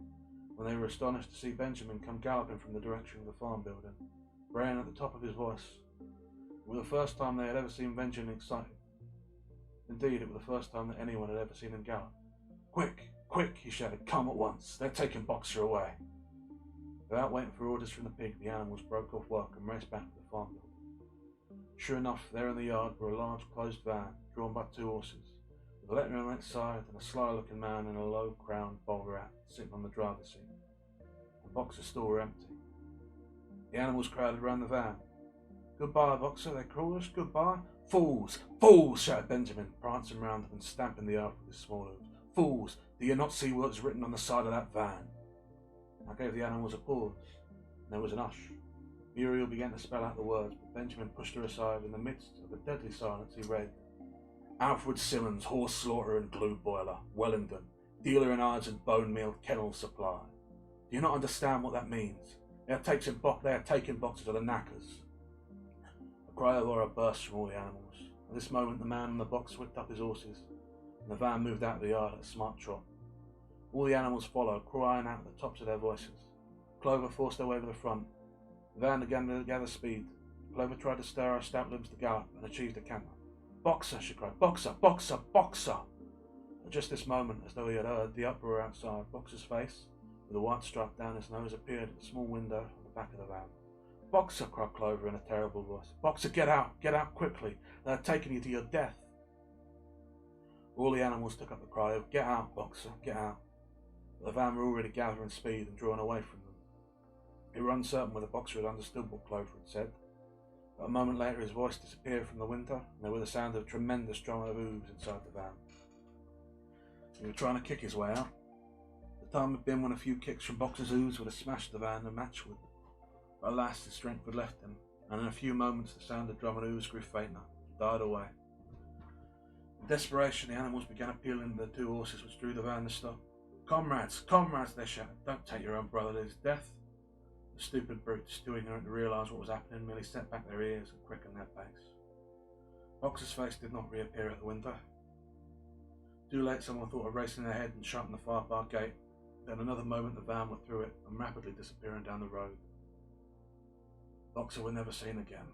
when they were astonished to see Benjamin come galloping from the direction of the farm building, braying at the top of his voice. It was the first time they had ever seen Benjamin excited. Indeed, it was the first time that anyone had ever seen him gallop. "Quick, quick," he shouted, "come at once, they're taking Boxer away." Without waiting for orders from the pig, the animals broke off work and raced back to the farm building. Sure enough, there in the yard were a large closed van, drawn by 2 horses, with a letter on its side and a sly-looking man in a low-crowned bowler hat sitting on the driver's seat. And Boxer's stall were empty. The animals crowded round the van. "Goodbye, Boxer," they chorused. "Goodbye." "Fools! Fools!" shouted Benjamin, prancing round them and stamping the earth with his small hooves. "Fools! Do you not see what's written on the side of that van?" I gave the animals a pause, and there was an hush. Muriel began to spell out the words, but Benjamin pushed her aside. In the midst of a deadly silence, he read, "Alfred Simmons, horse slaughterer and glue boiler, Wellington, dealer in irons and bone meal, kennel supply. Do you not understand what that means? They are taking Boxer to the knackers." A cry of horror burst from all the animals. At this moment, the man on the box whipped up his horses, and the van moved out of the yard at a smart trot. All the animals followed, crying out at the tops of their voices. Clover forced her way to the front. The van began to gather speed. Clover tried to stir her stout limbs to gallop and achieved a canter. "Boxer!" she cried. "Boxer! Boxer! Boxer!" At just this moment, as though he had heard the uproar outside, Boxer's face, with a white stripe down his nose, appeared at the small window on the back of the van. "Boxer!" cried Clover in a terrible voice. "Boxer, get out! Get out quickly! They are taking you to your death!" All the animals took up the cry of, "Get out, Boxer! Get out!" But the van were already gathering speed and drawing away from them. They were uncertain whether Boxer had understood what Clover had said. But a moment later his voice disappeared from the window, and there was the sound of a tremendous drum of hooves inside the van. He was trying to kick his way out. The time had been when a few kicks from Boxer's hooves would have smashed the van to matchwood. But alas, his strength had left him, and in a few moments the sound of drum and hooves grew fainter and died away. In desperation, the animals began appealing to the 2 horses which drew the van to stop. "Comrades, comrades," they shouted, "don't take your own brother to his death." The stupid brutes, too ignorant to realise what was happening, merely set back their ears and quickened their pace. Boxer's face did not reappear at the window. Too late, someone thought of racing ahead and shutting the far bar gate. Then another moment the van went through it and rapidly disappearing down the road. Boxer was never seen again.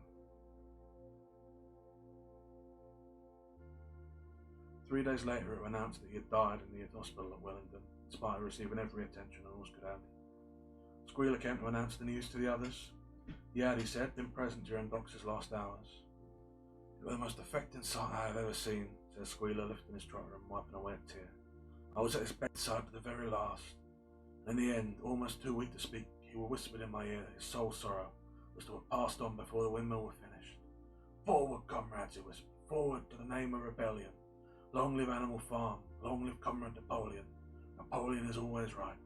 3 days later it was announced that he had died in the hospital at Wellington, in spite of receiving every attention a horse could have. Squealer came to announce the news to the others. He had, he said, been present during Boxer's last hours. "It was the most affecting sight I have ever seen," said Squealer, lifting his trotter and wiping away a tear. "I was at his bedside to the very last. In the end, almost too weak to speak, he whispered in my ear that his sole sorrow was to have passed on before the windmill were finished. 'Forward, comrades,' he whispered, 'forward to the name of rebellion. Long live Animal Farm, long live Comrade Napoleon. Napoleon is always right.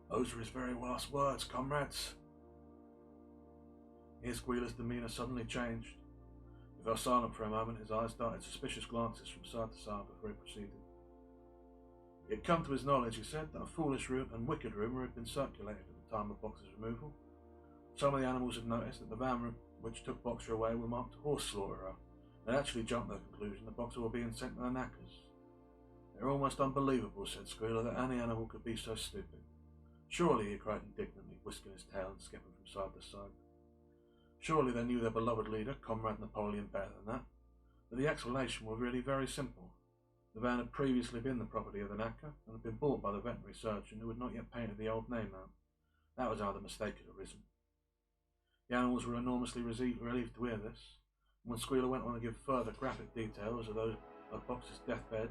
Those were his very last words, comrades.'" Here Squealer's demeanour suddenly changed. He fell silent for a moment, his eyes darted suspicious glances from side to side before he proceeded. It had come to his knowledge, he said, that a foolish and wicked rumour had been circulated at the time of Boxer's removal. Some of the animals had noticed that the van which took Boxer away were marked horse slaughterer, and actually jumped to the conclusion that Boxer was being sent to the knackers. "They are almost unbelievable," said Squealer, "that any animal could be so stupid. Surely," he cried indignantly, whisking his tail and skipping from side to side. Surely they knew their beloved leader, Comrade Napoleon, better than that. But the explanation was really very simple. The van had previously been the property of the knacker and had been bought by the veterinary surgeon who had not yet painted the old name out. That was how the mistake had arisen. The animals were enormously relieved to hear this, and when Squealer went on to give further graphic details of Box's deathbed,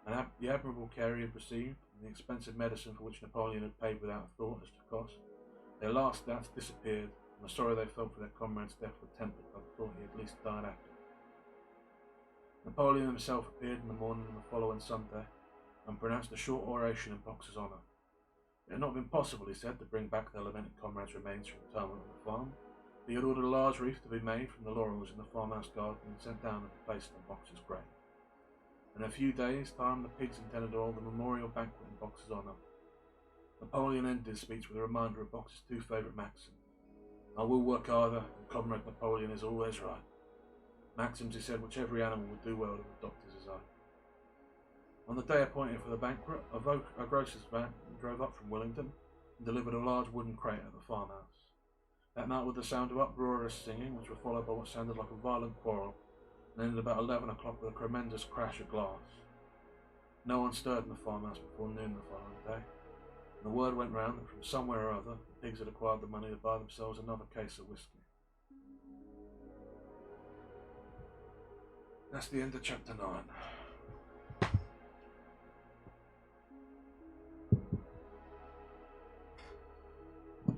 and the admirable care he had received, and the expensive medicine for which Napoleon had paid without a thought as to cost, their last doubts disappeared, and the sorrow they felt for their comrade's death were tempered by the thought he had at least died happily. Napoleon himself appeared in the morning of the following Sunday, and pronounced a short oration in Box's honour. It had not been possible, he said, to bring back their lamented comrade's remains from retirement on the farm. He had ordered a large wreath to be made from the laurels in the farmhouse garden and sent down and placed on Box's grave. In a few days' time, the pigs intended to hold a memorial banquet in Box's honour. Napoleon ended his speech with a reminder of Box's two favourite maxims. I will work harder, and Comrade Napoleon is always right. Maxims, he said, which every animal would do well to adopt as his own. On the day appointed for the banquet, a grocer's van drove up from Wellington and delivered a large wooden crate at the farmhouse. That night, with the sound of uproarious singing, which were followed by what sounded like a violent quarrel, and ended about 11 o'clock with a tremendous crash of glass. No one stirred in the farmhouse before noon the following day, and the word went round that from somewhere or other the pigs had acquired the money to buy themselves another case of whisky. That's the end of chapter 9.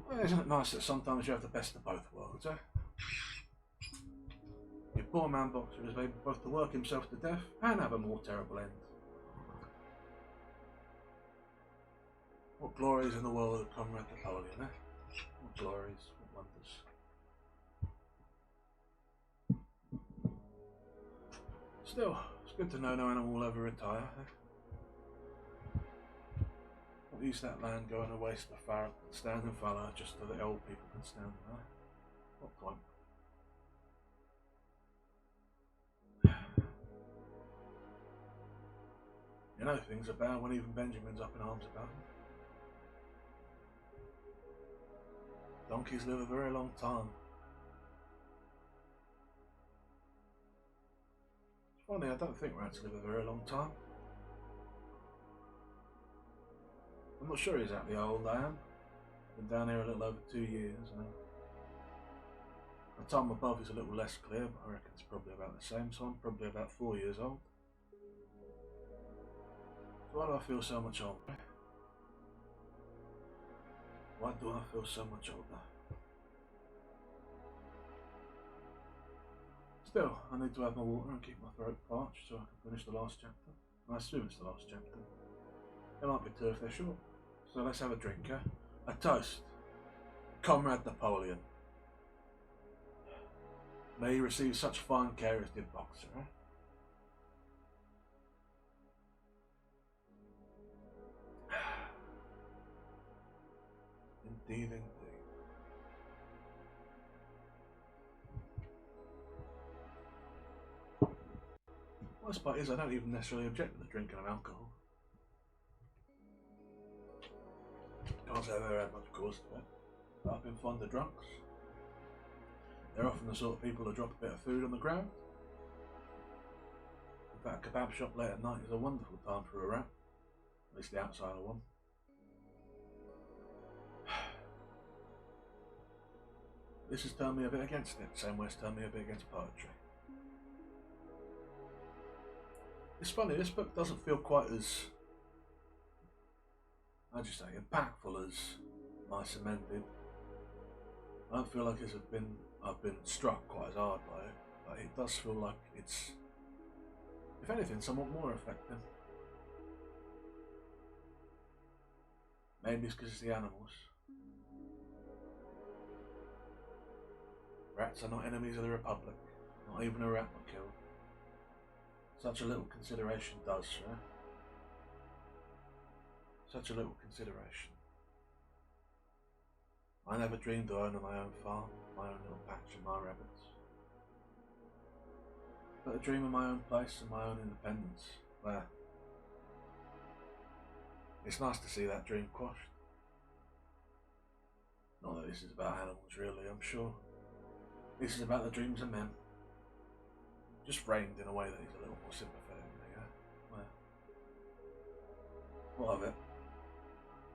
Well, isn't it nice that sometimes you have the best of both worlds, eh? Your poor man Boxer is able both to work himself to death and have a more terrible end. What glories in the world of Comrade Napoleon, eh? What glories, what wonders. Still, it's good to know no animal will ever retire. What use that land going to waste for farrow, standing fallow just so the old people can stand there? What point? You know things are bad when even Benjamin's up in arms about them. Donkeys live a very long time. Funny, I don't think rats live a very long time. I'm not sure exactly how old I am. Been down here a little over 2 years now. The time above is a little less clear, but I reckon it's probably about the same, so I'm probably about 4 years old. So why do I feel so much older? Why do I feel so much older? Still, I need to have my water and keep my throat parched so I can finish the last chapter. I assume it's the last chapter. There might be 2 if they're short. So let's have a drink, eh? A toast. Comrade Napoleon. May he receive such fine care as did Boxer, eh? Indeed, indeed. Worst part is I don't even necessarily object to the drinking of alcohol. Can't say I've ever had much cause to it, but I've been fond of drunks. They're often the sort of people who drop a bit of food on the ground. In fact, a kebab shop late at night is a wonderful time for a rat, at least the outside of one. This has turned me a bit against it, same way it's turned me a bit against poetry. It's funny, this book doesn't feel quite as, how'd you say, impactful as Nice and Mended. I don't feel like I've been struck quite as hard by it, but it does feel like it's, if anything, somewhat more effective. Maybe it's because it's the animals. Rats are not enemies of the Republic, not even a rat were killed. Such a little consideration does, sir. Such a little consideration. I never dreamed of owning my own farm, my own little patch of my rabbits. But a dream of my own place and my own independence, where it's nice to see that dream quashed. Not that this is about animals really, I'm sure. This is about the dreams of men. Just framed in a way that he's a little more sympathetic. Yeah? Well, what of it?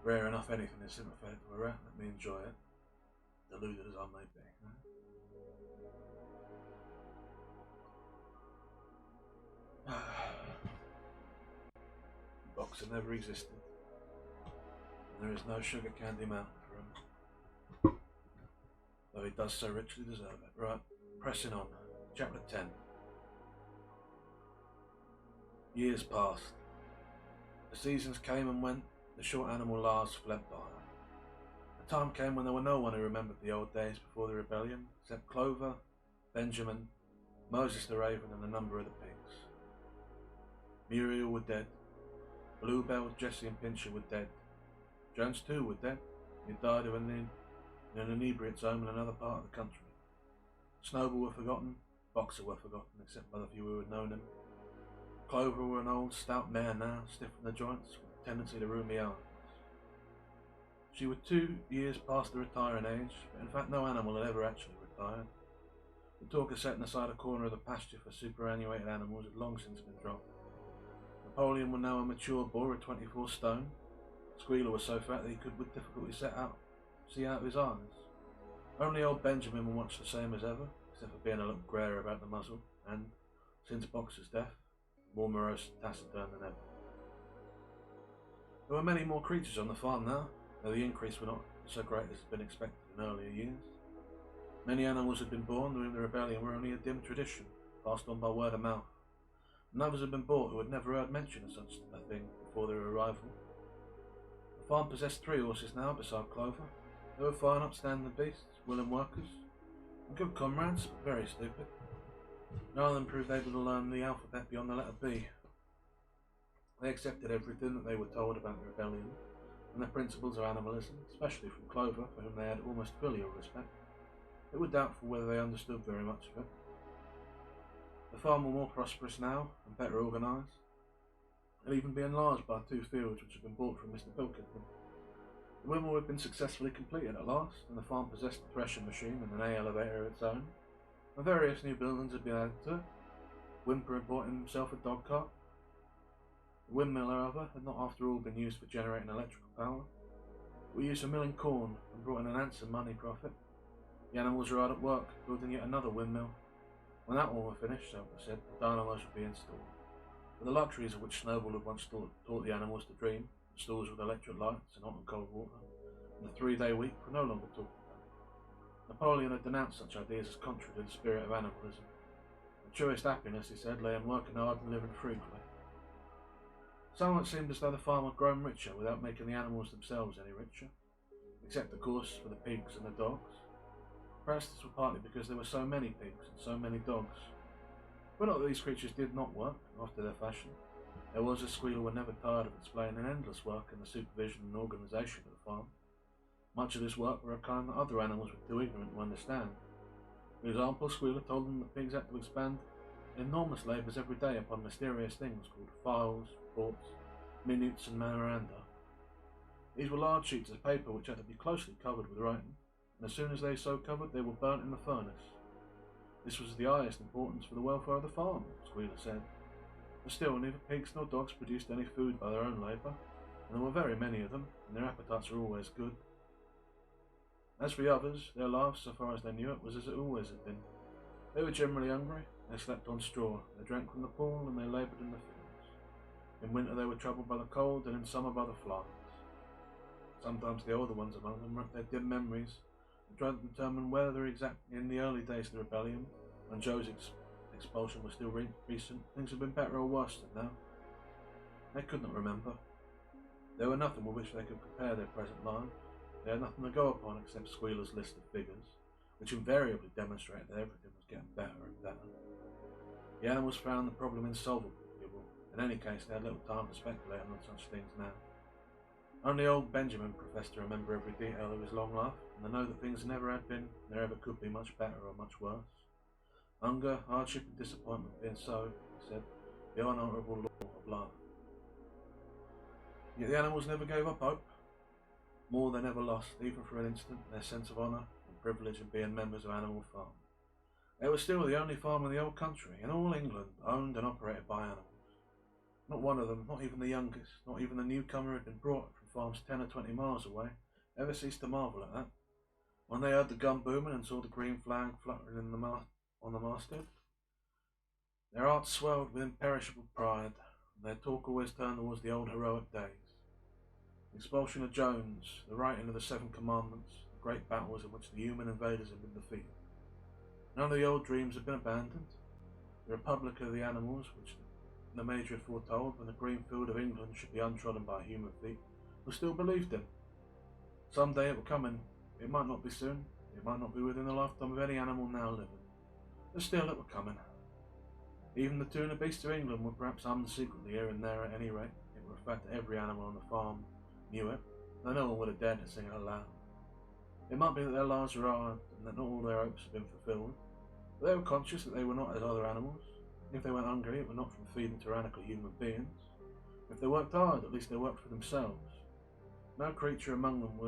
Rare enough anything is sympathetic to a rat. Let me enjoy it. Deluded as I may be. Boxer never existed. And there is no sugar candy mountain for him. Though he does so richly deserve it. Right, pressing on. Chapter 10. Years passed. The seasons came and went. The short animal lives fled by. A time came when there were no one who remembered the old days before the rebellion, except Clover, Benjamin, Moses the Raven, and a number of the pigs. Muriel were dead. Bluebell, Jessie, and Pincher were dead. Jones too were dead. He died in an inebriate's home in another part of the country. Snowball were forgotten. Boxer were forgotten, except by the few who had known him. Clover were an old, stout mare now, stiff in the joints, with a tendency to ruin the arms. She was 2 years past the retiring age, but in fact no animal had ever actually retired. The talker setting aside a corner of the pasture for superannuated animals had long since been dropped. Napoleon was now a mature boar of 24 stone. Squealer was so fat that he could with difficulty see out of his eyes. Only old Benjamin was much the same as ever, except for being a little greyer about the muzzle, and, since Boxer's death, more morose and taciturn than ever. There were many more creatures on the farm now, though the increase were not so great as had been expected in earlier years. Many animals had been born during the rebellion were only a dim tradition, passed on by word of mouth, and others had been bought who had never heard mention of such a thing before their arrival. The farm possessed 3 horses now beside Clover. They were fine upstanding beasts, willing workers, and good comrades, but very stupid. None of them proved able to learn the alphabet beyond the letter B. They accepted everything that they were told about the rebellion and the principles of animalism, especially from Clover, for whom they had almost filial respect. It was doubtful whether they understood very much of it. The farm were more prosperous now and better organised, and even be enlarged by 2 fields which had been bought from Mr. Pilkington. The windmill had been successfully completed at last, and the farm possessed a threshing machine and an hay elevator of its own, and various new buildings had been added to it. Whymper had bought himself a dog cart. The windmill, however, had not after all been used for generating electrical power. It was used for milling corn and brought in an handsome money profit. The animals were hard at work, building yet another windmill. When that one were finished, so it was said, the dynamos would be installed. But the luxuries of which Snowball had once taught the animals to dream, the stalls with electric lights and hot and cold water, and the 3-day week were no longer talked about. Napoleon had denounced such ideas as contrary to the spirit of animalism. The truest happiness, he said, lay in working hard and living frugally. Somewhat seemed as though the farm had grown richer without making the animals themselves any richer, except of course for the pigs and the dogs. Perhaps this was partly because there were so many pigs and so many dogs. But not that these creatures did not work, after their fashion. There was a Squealer were never tired of displaying an endless work in the supervision and organisation of the farm. Much of this work were a kind that other animals were too ignorant to understand. For example, Squealer told them that pigs had to expend enormous labours every day upon mysterious things called files, reports, minutes and memoranda. These were large sheets of paper which had to be closely covered with writing, and as soon as they so covered they were burnt in the furnace. This was of the highest importance for the welfare of the farm, Squealer said. But still, neither pigs nor dogs produced any food by their own labour, and there were very many of them, and their appetites were always good. As for the others, their lives, so far as they knew it, was as it always had been. They were generally hungry, they slept on straw, they drank from the pool, and they laboured in the fields. In winter they were troubled by the cold, and in summer by the flies. Sometimes the older ones among them wrapped their dim memories and tried to determine whether exactly in the early days of the rebellion, when Joe's expulsion was still recent, things had been better or worse than now. They could not remember. There were nothing with which they could compare their present lives. They had nothing to go upon except Squealer's list of figures, which invariably demonstrated that everything was getting better and better. The animals found the problem insolvable. In any case, they had little time to speculate on such things now. Only old Benjamin professed to remember every detail of his long life, and to know that things never had been, there ever could be much better or much worse. Hunger, hardship and disappointment being so, he said, the unalterable law of life. Yet the animals never gave up hope. More they never lost, even for an instant, their sense of honour and privilege in being members of Animal Farm. They were still the only farm in the old country, in all England, owned and operated by animals. Not one of them, not even the youngest, not even the newcomer who had been brought from farms 10 or 20 miles away, ever ceased to marvel at that. When they heard the gun booming and saw the green flag fluttering on the masthead, their hearts swelled with imperishable pride, and their talk always turned towards the old heroic days. The expulsion of Jones, the writing of the Seven Commandments, the great battles in which the human invaders had been defeated. None of the old dreams had been abandoned. The Republic of the Animals, which the Major had foretold when the green field of England should be untrodden by human feet, was still believed in. Some day it would come in. It might not be soon. It might not be within the lifetime of any animal now living. But still it would come in. Even the tuna beasts of England were perhaps hummed secretly here and there at any rate. It were a fact that every animal on the farm knew it, though no one would have dared to sing it aloud. It might be that their lives were hard and that not all their hopes had been fulfilled, but they were conscious that they were not as other animals. If they went hungry, it was not from feeding tyrannical human beings. If they worked hard, at least they worked for themselves. No creature among them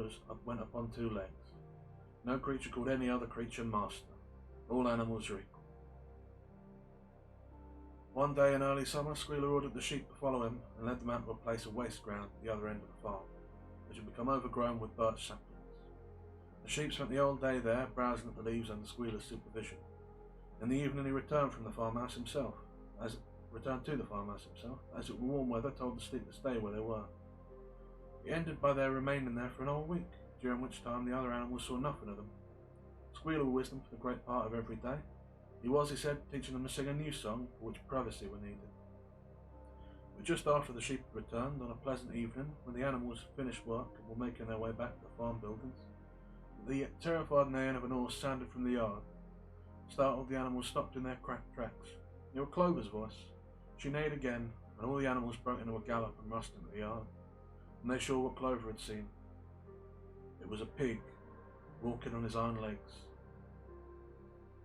went upon two legs. No creature called any other creature master. All animals are equal. One day in early summer, Squealer ordered the sheep to follow him and led them out to a place of waste ground at the other end of the farm, which had become overgrown with birch saplings. The sheep spent the whole day there, browsing at the leaves under Squealer's supervision. In the evening he returned to the farmhouse himself, as it was warm weather told the sheep to stay where they were. It ended by their remaining there for an whole week, during which time the other animals saw nothing of them. Squealer was with them for the great part of every day. He was, he said, teaching them to sing a new song, for which privacy were needed. But just after the sheep had returned, on a pleasant evening, when the animals had finished work and were making their way back to the farm buildings, the terrified neighing of an horse sounded from the yard. Startled, the animals stopped in their cracked tracks. It was Clover's voice. She neighed again, and all the animals broke into a gallop and rushed into the yard, and they saw what Clover had seen. It was a pig, walking on his own legs.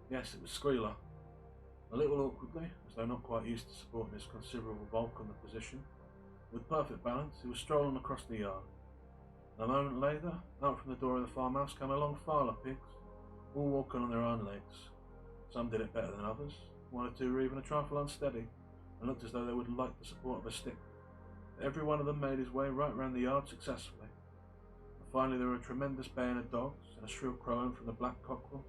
Yes, it was Squealer. A little awkwardly, as though not quite used to supporting his considerable bulk on the position, with perfect balance, he was strolling across the yard. A moment later, out from the door of the farmhouse came a long file of pigs, all walking on their own legs. Some did it better than others. One or two were even a trifle unsteady, and looked as though they would like the support of a stick. But every one of them made his way right round the yard successfully. And finally there were a tremendous baying of dogs, and a shrill crowing from the black cockerel,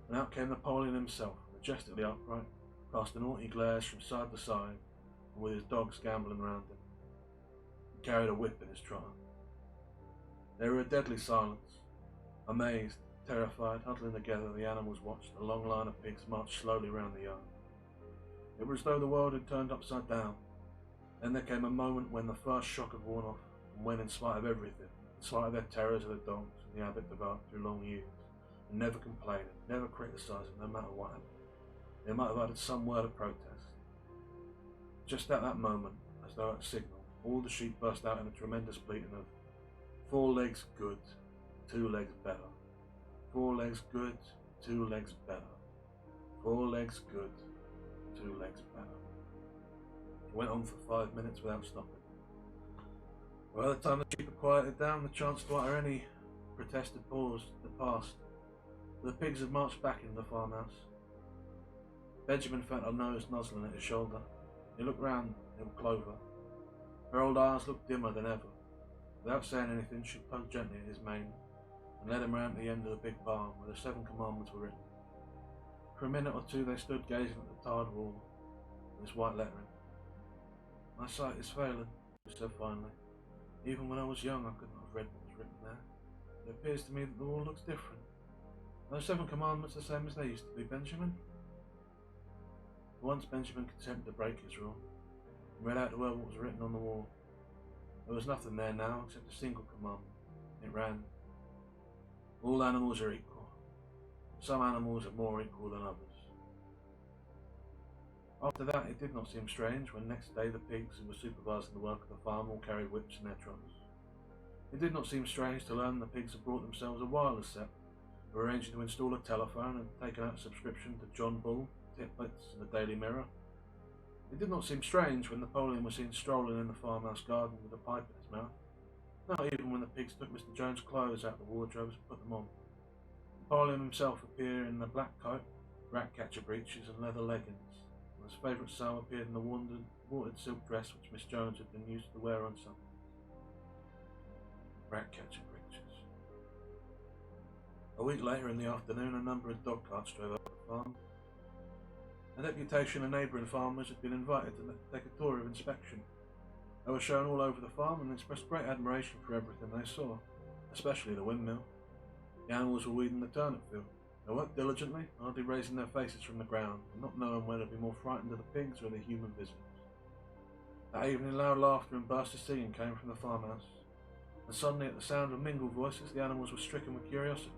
and out came Napoleon himself, majestically upright, casting haughty glares from side to side, and with his dogs gambolling round him. He carried a whip in his trotter. They were a deadly silence. Amazed, terrified, huddling together, the animals watched the long line of pigs march slowly round the yard. It was as though the world had turned upside down. Then there came a moment when the first shock had worn off, and when, in spite of everything, in spite of their terrors of the dogs and the habit developed through long years, and never complaining, never criticising, no matter what happened, they might have uttered some word of protest. Just at that moment, as though at a signal, all the sheep burst out in a tremendous bleating of 4 legs good, 2 legs better. 4 legs good, 2 legs better. 4 legs good, 2 legs better. It went on for 5 minutes without stopping. By the time the sheep had quieted down, the chance to utter any protest had paused, had passed. The pigs had marched back into the farmhouse. Benjamin felt a nose nuzzling at his shoulder. He looked round. It was Clover. Her old eyes looked dimmer than ever. Without saying anything, she tugged gently at his mane and led him round to the end of the big barn where the 7 commandments were written. For a minute or two they stood gazing at the tiled wall and its white lettering. "My sight is failing," she said finally. "Even when I was young I could not have read what was written there. It appears to me that the wall looks different. Are the 7 commandments the same as they used to be, Benjamin?" For once Benjamin consented to break his rule and read out to her what was written on the wall. There was nothing there now except a single commandment. It ran, "All animals are equal. Some animals are more equal than others." After that it did not seem strange when next day the pigs who were supervising the work of the farm all carried whips in their trotters. It did not seem strange to learn the pigs had brought themselves a wireless set, were arranging to install a telephone and taken out a subscription to John Bull, Titbits and the Daily Mirror. It did not seem strange when Napoleon was seen strolling in the farmhouse garden with a pipe in his mouth. Not even when the pigs took Mr. Jones' clothes out of the wardrobes and put them on. Napoleon himself appeared in a black coat, rat-catcher breeches and leather leggings, and his favourite sew appeared in the watered silk dress which Miss Jones had been used to wear on Sundays. Rat-catcher breeches. A week later in the afternoon, a number of dog carts drove up the farm. A deputation of neighbouring farmers had been invited to take a tour of inspection. They were shown all over the farm and expressed great admiration for everything they saw, especially the windmill. The animals were weeding the turnip field. They worked diligently, hardly raising their faces from the ground, and not knowing whether to be more frightened of the pigs or the human visitors. That evening loud laughter and bursts of singing came from the farmhouse, and suddenly at the sound of mingled voices the animals were stricken with curiosity.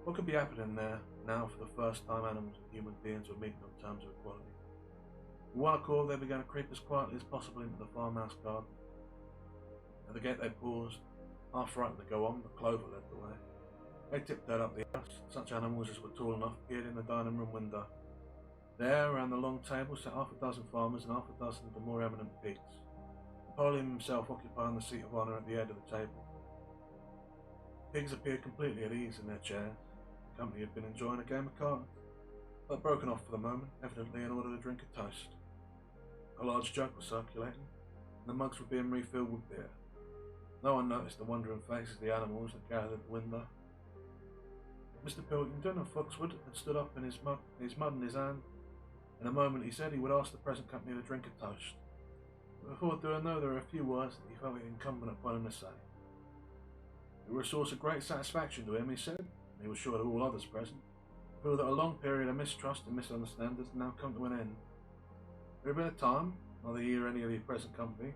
What could be happening there now for the first time animals and human beings were meeting on terms of equality? With one accord they began to creep as quietly as possible into the farmhouse garden. At the gate they paused, half frightened to go on, but Clover led the way. They tiptoed up the house. Such animals as were tall enough peered in the dining room window. There, around the long table, sat half a dozen farmers and half a dozen of the more eminent pigs, Napoleon himself occupying the seat of honour at the head of the table. Pigs appeared completely at ease in their chairs. The company had been enjoying a game of cards, but broken off for the moment, evidently in order to drink a toast. A large jug was circulating, and the mugs were being refilled with beer. No one noticed the wondering faces of the animals that gathered at the window. Mr. Pilkington of Foxwood had stood up in his mud in his hand. In a moment he said he would ask the present company to drink a toast. But before doing though, there were a few words that he felt it incumbent upon him to say. They were a source of great satisfaction to him, he said, and he was sure to all others present, to feel that a long period of mistrust and misunderstandings had now come to an end. There had been a time, neither he or any of the present company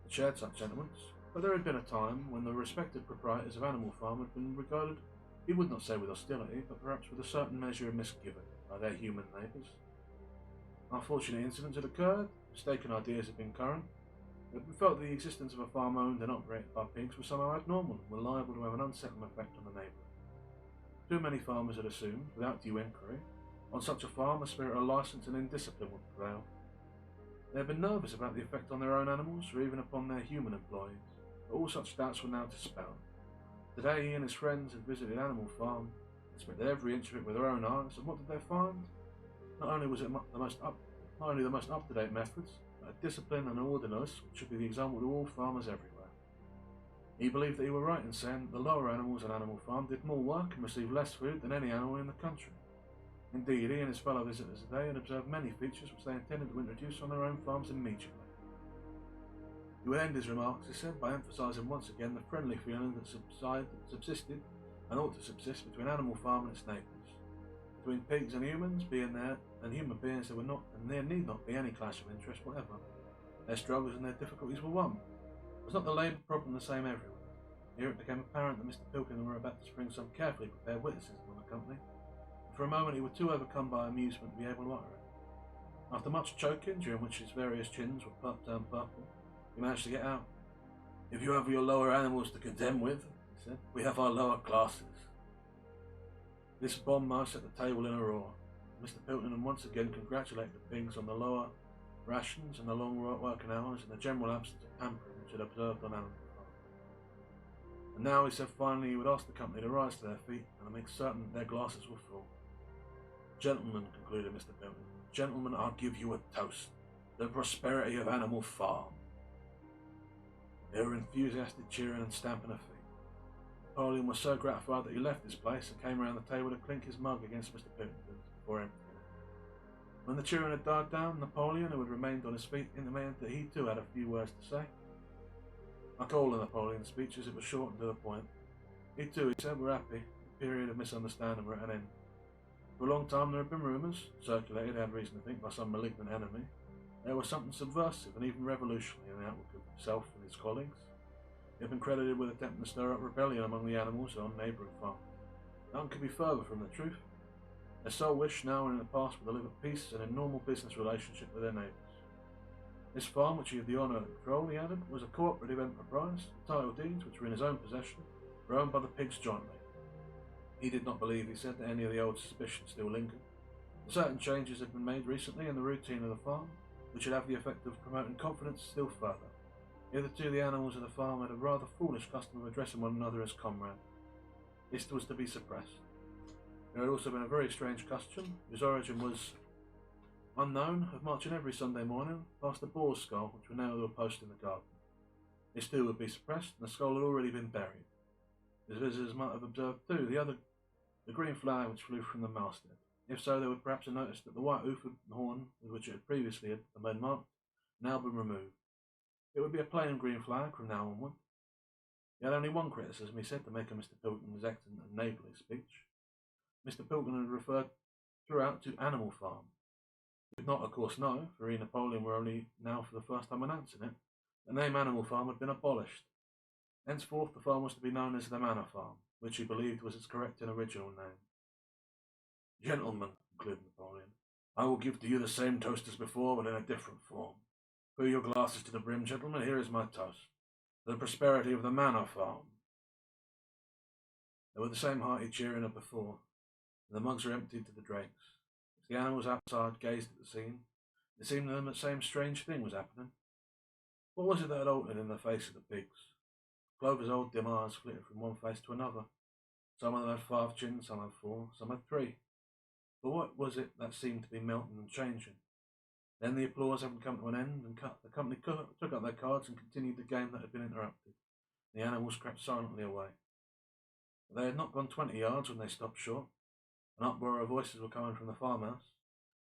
had shared such sentiments, but there had been a time when the respected proprietors of Animal Farm had been regarded, he would not say with hostility, but perhaps with a certain measure of misgiving by their human neighbours. Unfortunate incidents had occurred, mistaken ideas had been current. It had been felt that the existence of a farm owned and operated by pigs was somehow abnormal and were liable to have an unsettling effect on the neighbourhood. Too many farmers had assumed, without due inquiry, on such a farm a spirit of licence and indiscipline would prevail. They had been nervous about the effect on their own animals or even upon their human employees, but all such doubts were now dispelled. Today he and his friends had visited Animal Farm, inspected every inch of it with their own eyes, and what did they find? Not only was it the most up-to-date methods, but a discipline and an orderliness which should be the example to all farmers everywhere. He believed that he were right in saying that the lower animals in Animal Farm did more work and received less food than any animal in the country. Indeed, he and his fellow visitors today had observed many features which they intended to introduce on their own farms immediately. He would end his remarks, he said, by emphasising once again the friendly feeling that subsisted and ought to subsist between Animal Farm and its neighbours. Between pigs and humans, human beings there were not, and there need not be any clash of interest whatever. Their struggles and their difficulties were one. Was not the labour problem the same everywhere? Here it became apparent that Mr. Pilkington were about to spring some carefully prepared witticism on the company, and for a moment he was too overcome by amusement to be able to utter it. After much choking, during which his various chins were turned purple, he managed to get out. "If you have your lower animals to contend with," he said, "we have our lower classes." This bomb set the table in a roar. Mr. Pilkington once again congratulated the pigs on the lower rations and the long working hours and the general absence of pampering which had observed on Animal Farm. And now, he said finally, he would ask the company to rise to their feet and to make certain that their glasses were full. "Gentlemen," concluded Mr. Pilkington, "gentlemen, I'll give you a toast. The prosperity of Animal Farm." There were enthusiastic cheering and stamping of feet. Napoleon was so gratified that he left his place and came round the table to clink his mug against Mr. Pilkington's before emptying it. When the cheering had died down, Napoleon, who had remained on his feet, intimated that he too had a few words to say. Like all of Napoleon's speeches, it was short and to the point. He too, he said, were happy. The period of misunderstanding were at an end. For a long time there had been rumours, circulated, I had reason to think, by some malignant enemy. There was something subversive and even revolutionary in the outlook of himself and his colleagues. He had been credited with attempting to stir up rebellion among the animals on neighbouring farms. Nothing could be further from the truth. Their sole wish now and in the past were to live at peace and in normal business relationship with their neighbours. This farm, which he had the honour and control, he added, was a cooperative enterprise. The title deeds, which were in his own possession, were owned by the pigs jointly. He did not believe, he said, that any of the old suspicions still lingered. Certain changes had been made recently in the routine of the farm, which should have the effect of promoting confidence still further. Hitherto the animals of the farm had a rather foolish custom of addressing one another as comrade. This was to be suppressed. There had also been a very strange custom, whose origin was unknown, of marching every Sunday morning past the boar's skull, which were nailed to a post in the garden. This too would be suppressed, and the skull had already been buried. His visitors might have observed too the green flag which flew from the masthead. If so, they would perhaps have noticed that the white hoof and horn with which it had previously been marked had now been removed. It would be a plain green flag from now onward. He had only one criticism, he said, to make of Mr. Pilkington's excellent and neighbourly speech. Mr. Pilkington had referred throughout to Animal Farm. He did not, of course, know, for he and Napoleon were only now for the first time announcing it, the name Animal Farm had been abolished. Henceforth the farm was to be known as the Manor Farm, which he believed was its correct and original name. Gentlemen, concluded Napoleon, I will give to you the same toast as before, but in a different form. Fill your glasses to the brim, gentlemen. Here is my toast. For the prosperity of the Manor Farm. There were the same hearty cheering of before, and the mugs were emptied to the dregs. As the animals outside gazed at the scene, it seemed to them that the same strange thing was happening. What was it that had altered in the face of the pigs? Clover's old dim eyes flitted from one face to another. Some of them had 5 chins, some had 4, some had 3. But what was it that seemed to be melting and changing? Then the applause having come to an end, and the company took up their cards and continued the game that had been interrupted. The animals crept silently away. But they had not gone 20 yards when they stopped short. An uproar of voices were coming from the farmhouse.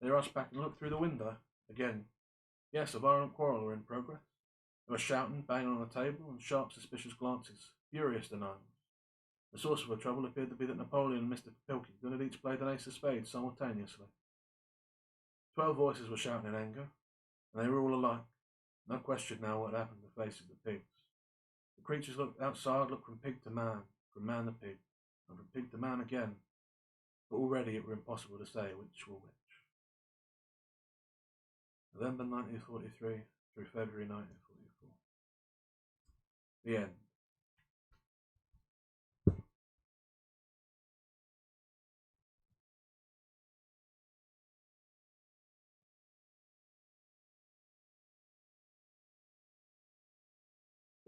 They rushed back and looked through the window. Again, yes, a violent quarrel were in progress. They were shouting, banging on the table, and sharp, suspicious glances, furious to know. The source of the trouble appeared to be that Napoleon and Mr. Pilkington had each played an ace of spades simultaneously. 12 voices were shouting in anger, and they were all alike. No question now what had happened to the faces of the pigs. The creatures looked from pig to man, from man to pig, and from pig to man again, but already it were impossible to say which were which. November 1943 through February 1944. The end.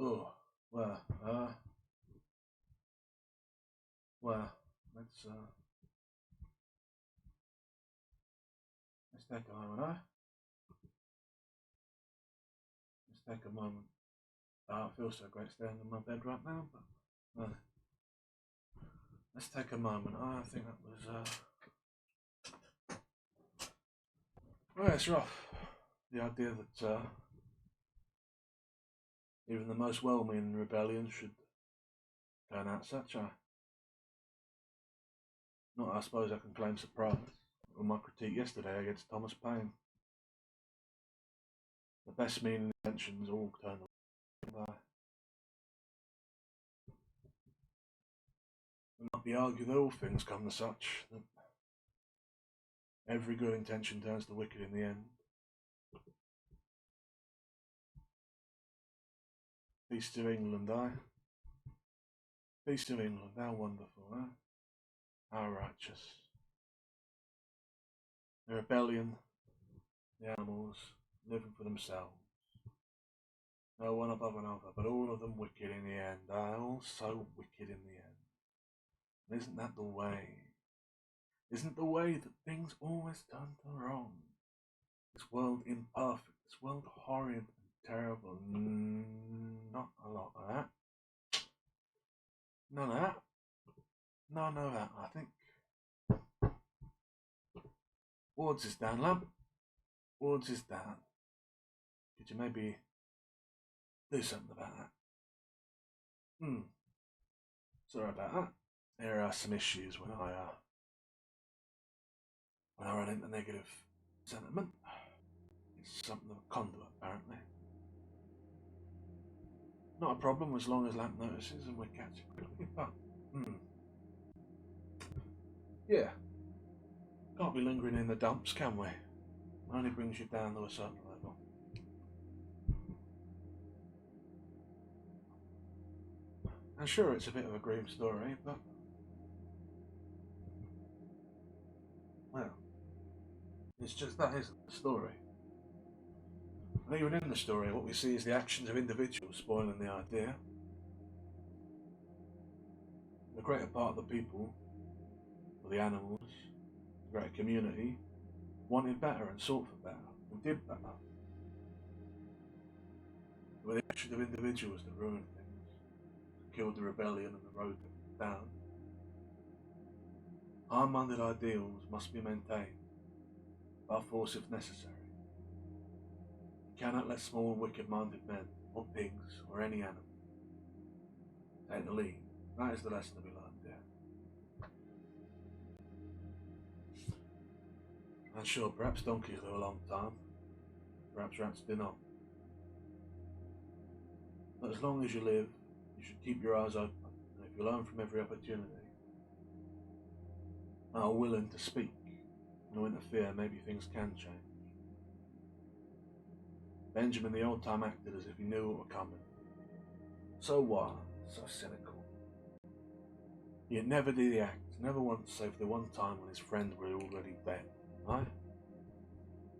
Oh, well, let's take a moment, Let's take a moment. It feels so great staying in my bed right now, but let's take a moment. I think that was well, it's rough. The idea that even the most well-meaning rebellion should turn out such. I suppose I can claim surprise on my critique yesterday against Thomas Paine. The best meaning intentions all turn away. It might be argued that all things come to such, that every good intention turns to wicked in the end. Peace to England, Peace to England, how wonderful, How righteous. The rebellion, the animals, living for themselves. No one above another, but all of them wicked in the end, all so wicked in the end. And isn't that the way? Isn't the way that things always turn to wrong? This world imperfect, this world horrid and terrible. Not a lot of that. None of that. None of that, I think. Wards is down, lad. Wards is down. Could you maybe do something about that? Sorry about that. There are some issues when I run into negative sentiment. It's something of a conduit, apparently. Not a problem as long as Lamp notices and we catch it quickly, but yeah. Can't be lingering in the dumps, can we? It only brings you down to a certain level. And sure, it's a bit of a grim story, but well, it's just that isn't the story. And even in the story, what we see is the actions of individuals spoiling the idea. The greater part of the people, or the animals, the greater community, wanted better and sought for better and did better. It were the actions of individuals that ruined things, killed the rebellion and the road down. High-minded ideals must be maintained, by force if necessary. You cannot let small wicked-minded men, or pigs, or any animal, take the lead. That is the lesson to be learned here. And sure, perhaps donkeys live a long time, perhaps rats do not. But as long as you live, you should keep your eyes open, and if you learn from every opportunity, and are willing to speak and to interfere, maybe things can change. Benjamin the old time acted as if he knew what were coming. So wild, so cynical. Yet never did he act, never once, save the one time when his friends were already dead, right?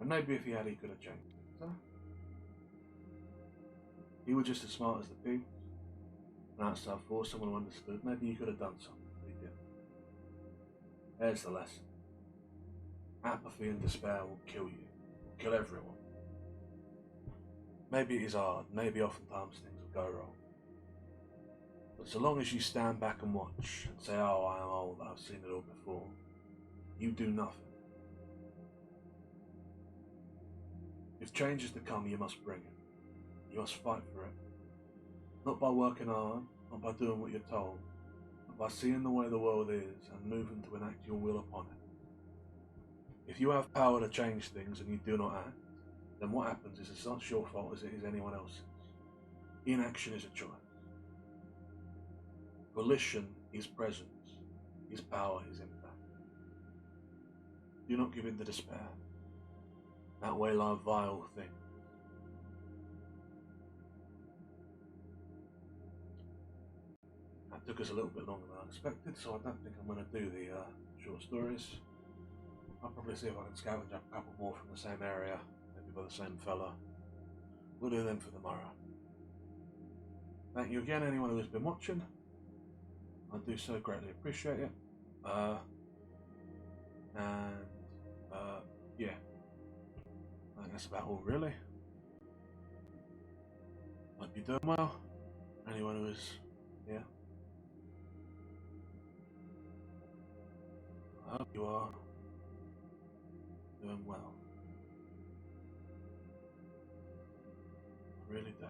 And maybe if he had, he could have changed things, huh? He was just as smart as the pigs, and outside force, someone who understood. Maybe he could have done something, but he didn't. There's the lesson. Apathy and despair will kill you, will kill everyone. Maybe it is hard, maybe oftentimes things will go wrong. But so long as you stand back and watch, and say, oh, I am old, I've seen it all before, you do nothing. If change is to come, you must bring it. You must fight for it. Not by working hard, not by doing what you're told, but by seeing the way the world is and moving to enact your will upon it. If you have power to change things and you do not act, then what happens is as much your fault as it is anyone else's. Inaction is a choice. Volition is presence, is power, is impact. Do not give in to despair. That way lie vile things. That took us a little bit longer than I expected, so I don't think I'm going to do the short stories. I'll probably see if I can scavenge up a couple more from the same area, maybe by the same fella. We'll do them for tomorrow. Thank you again, anyone who has been watching. I do so greatly appreciate it. Yeah, I think that's about all really. Hope you're doing well. Anyone who is, yeah. I hope you are doing well. I really do.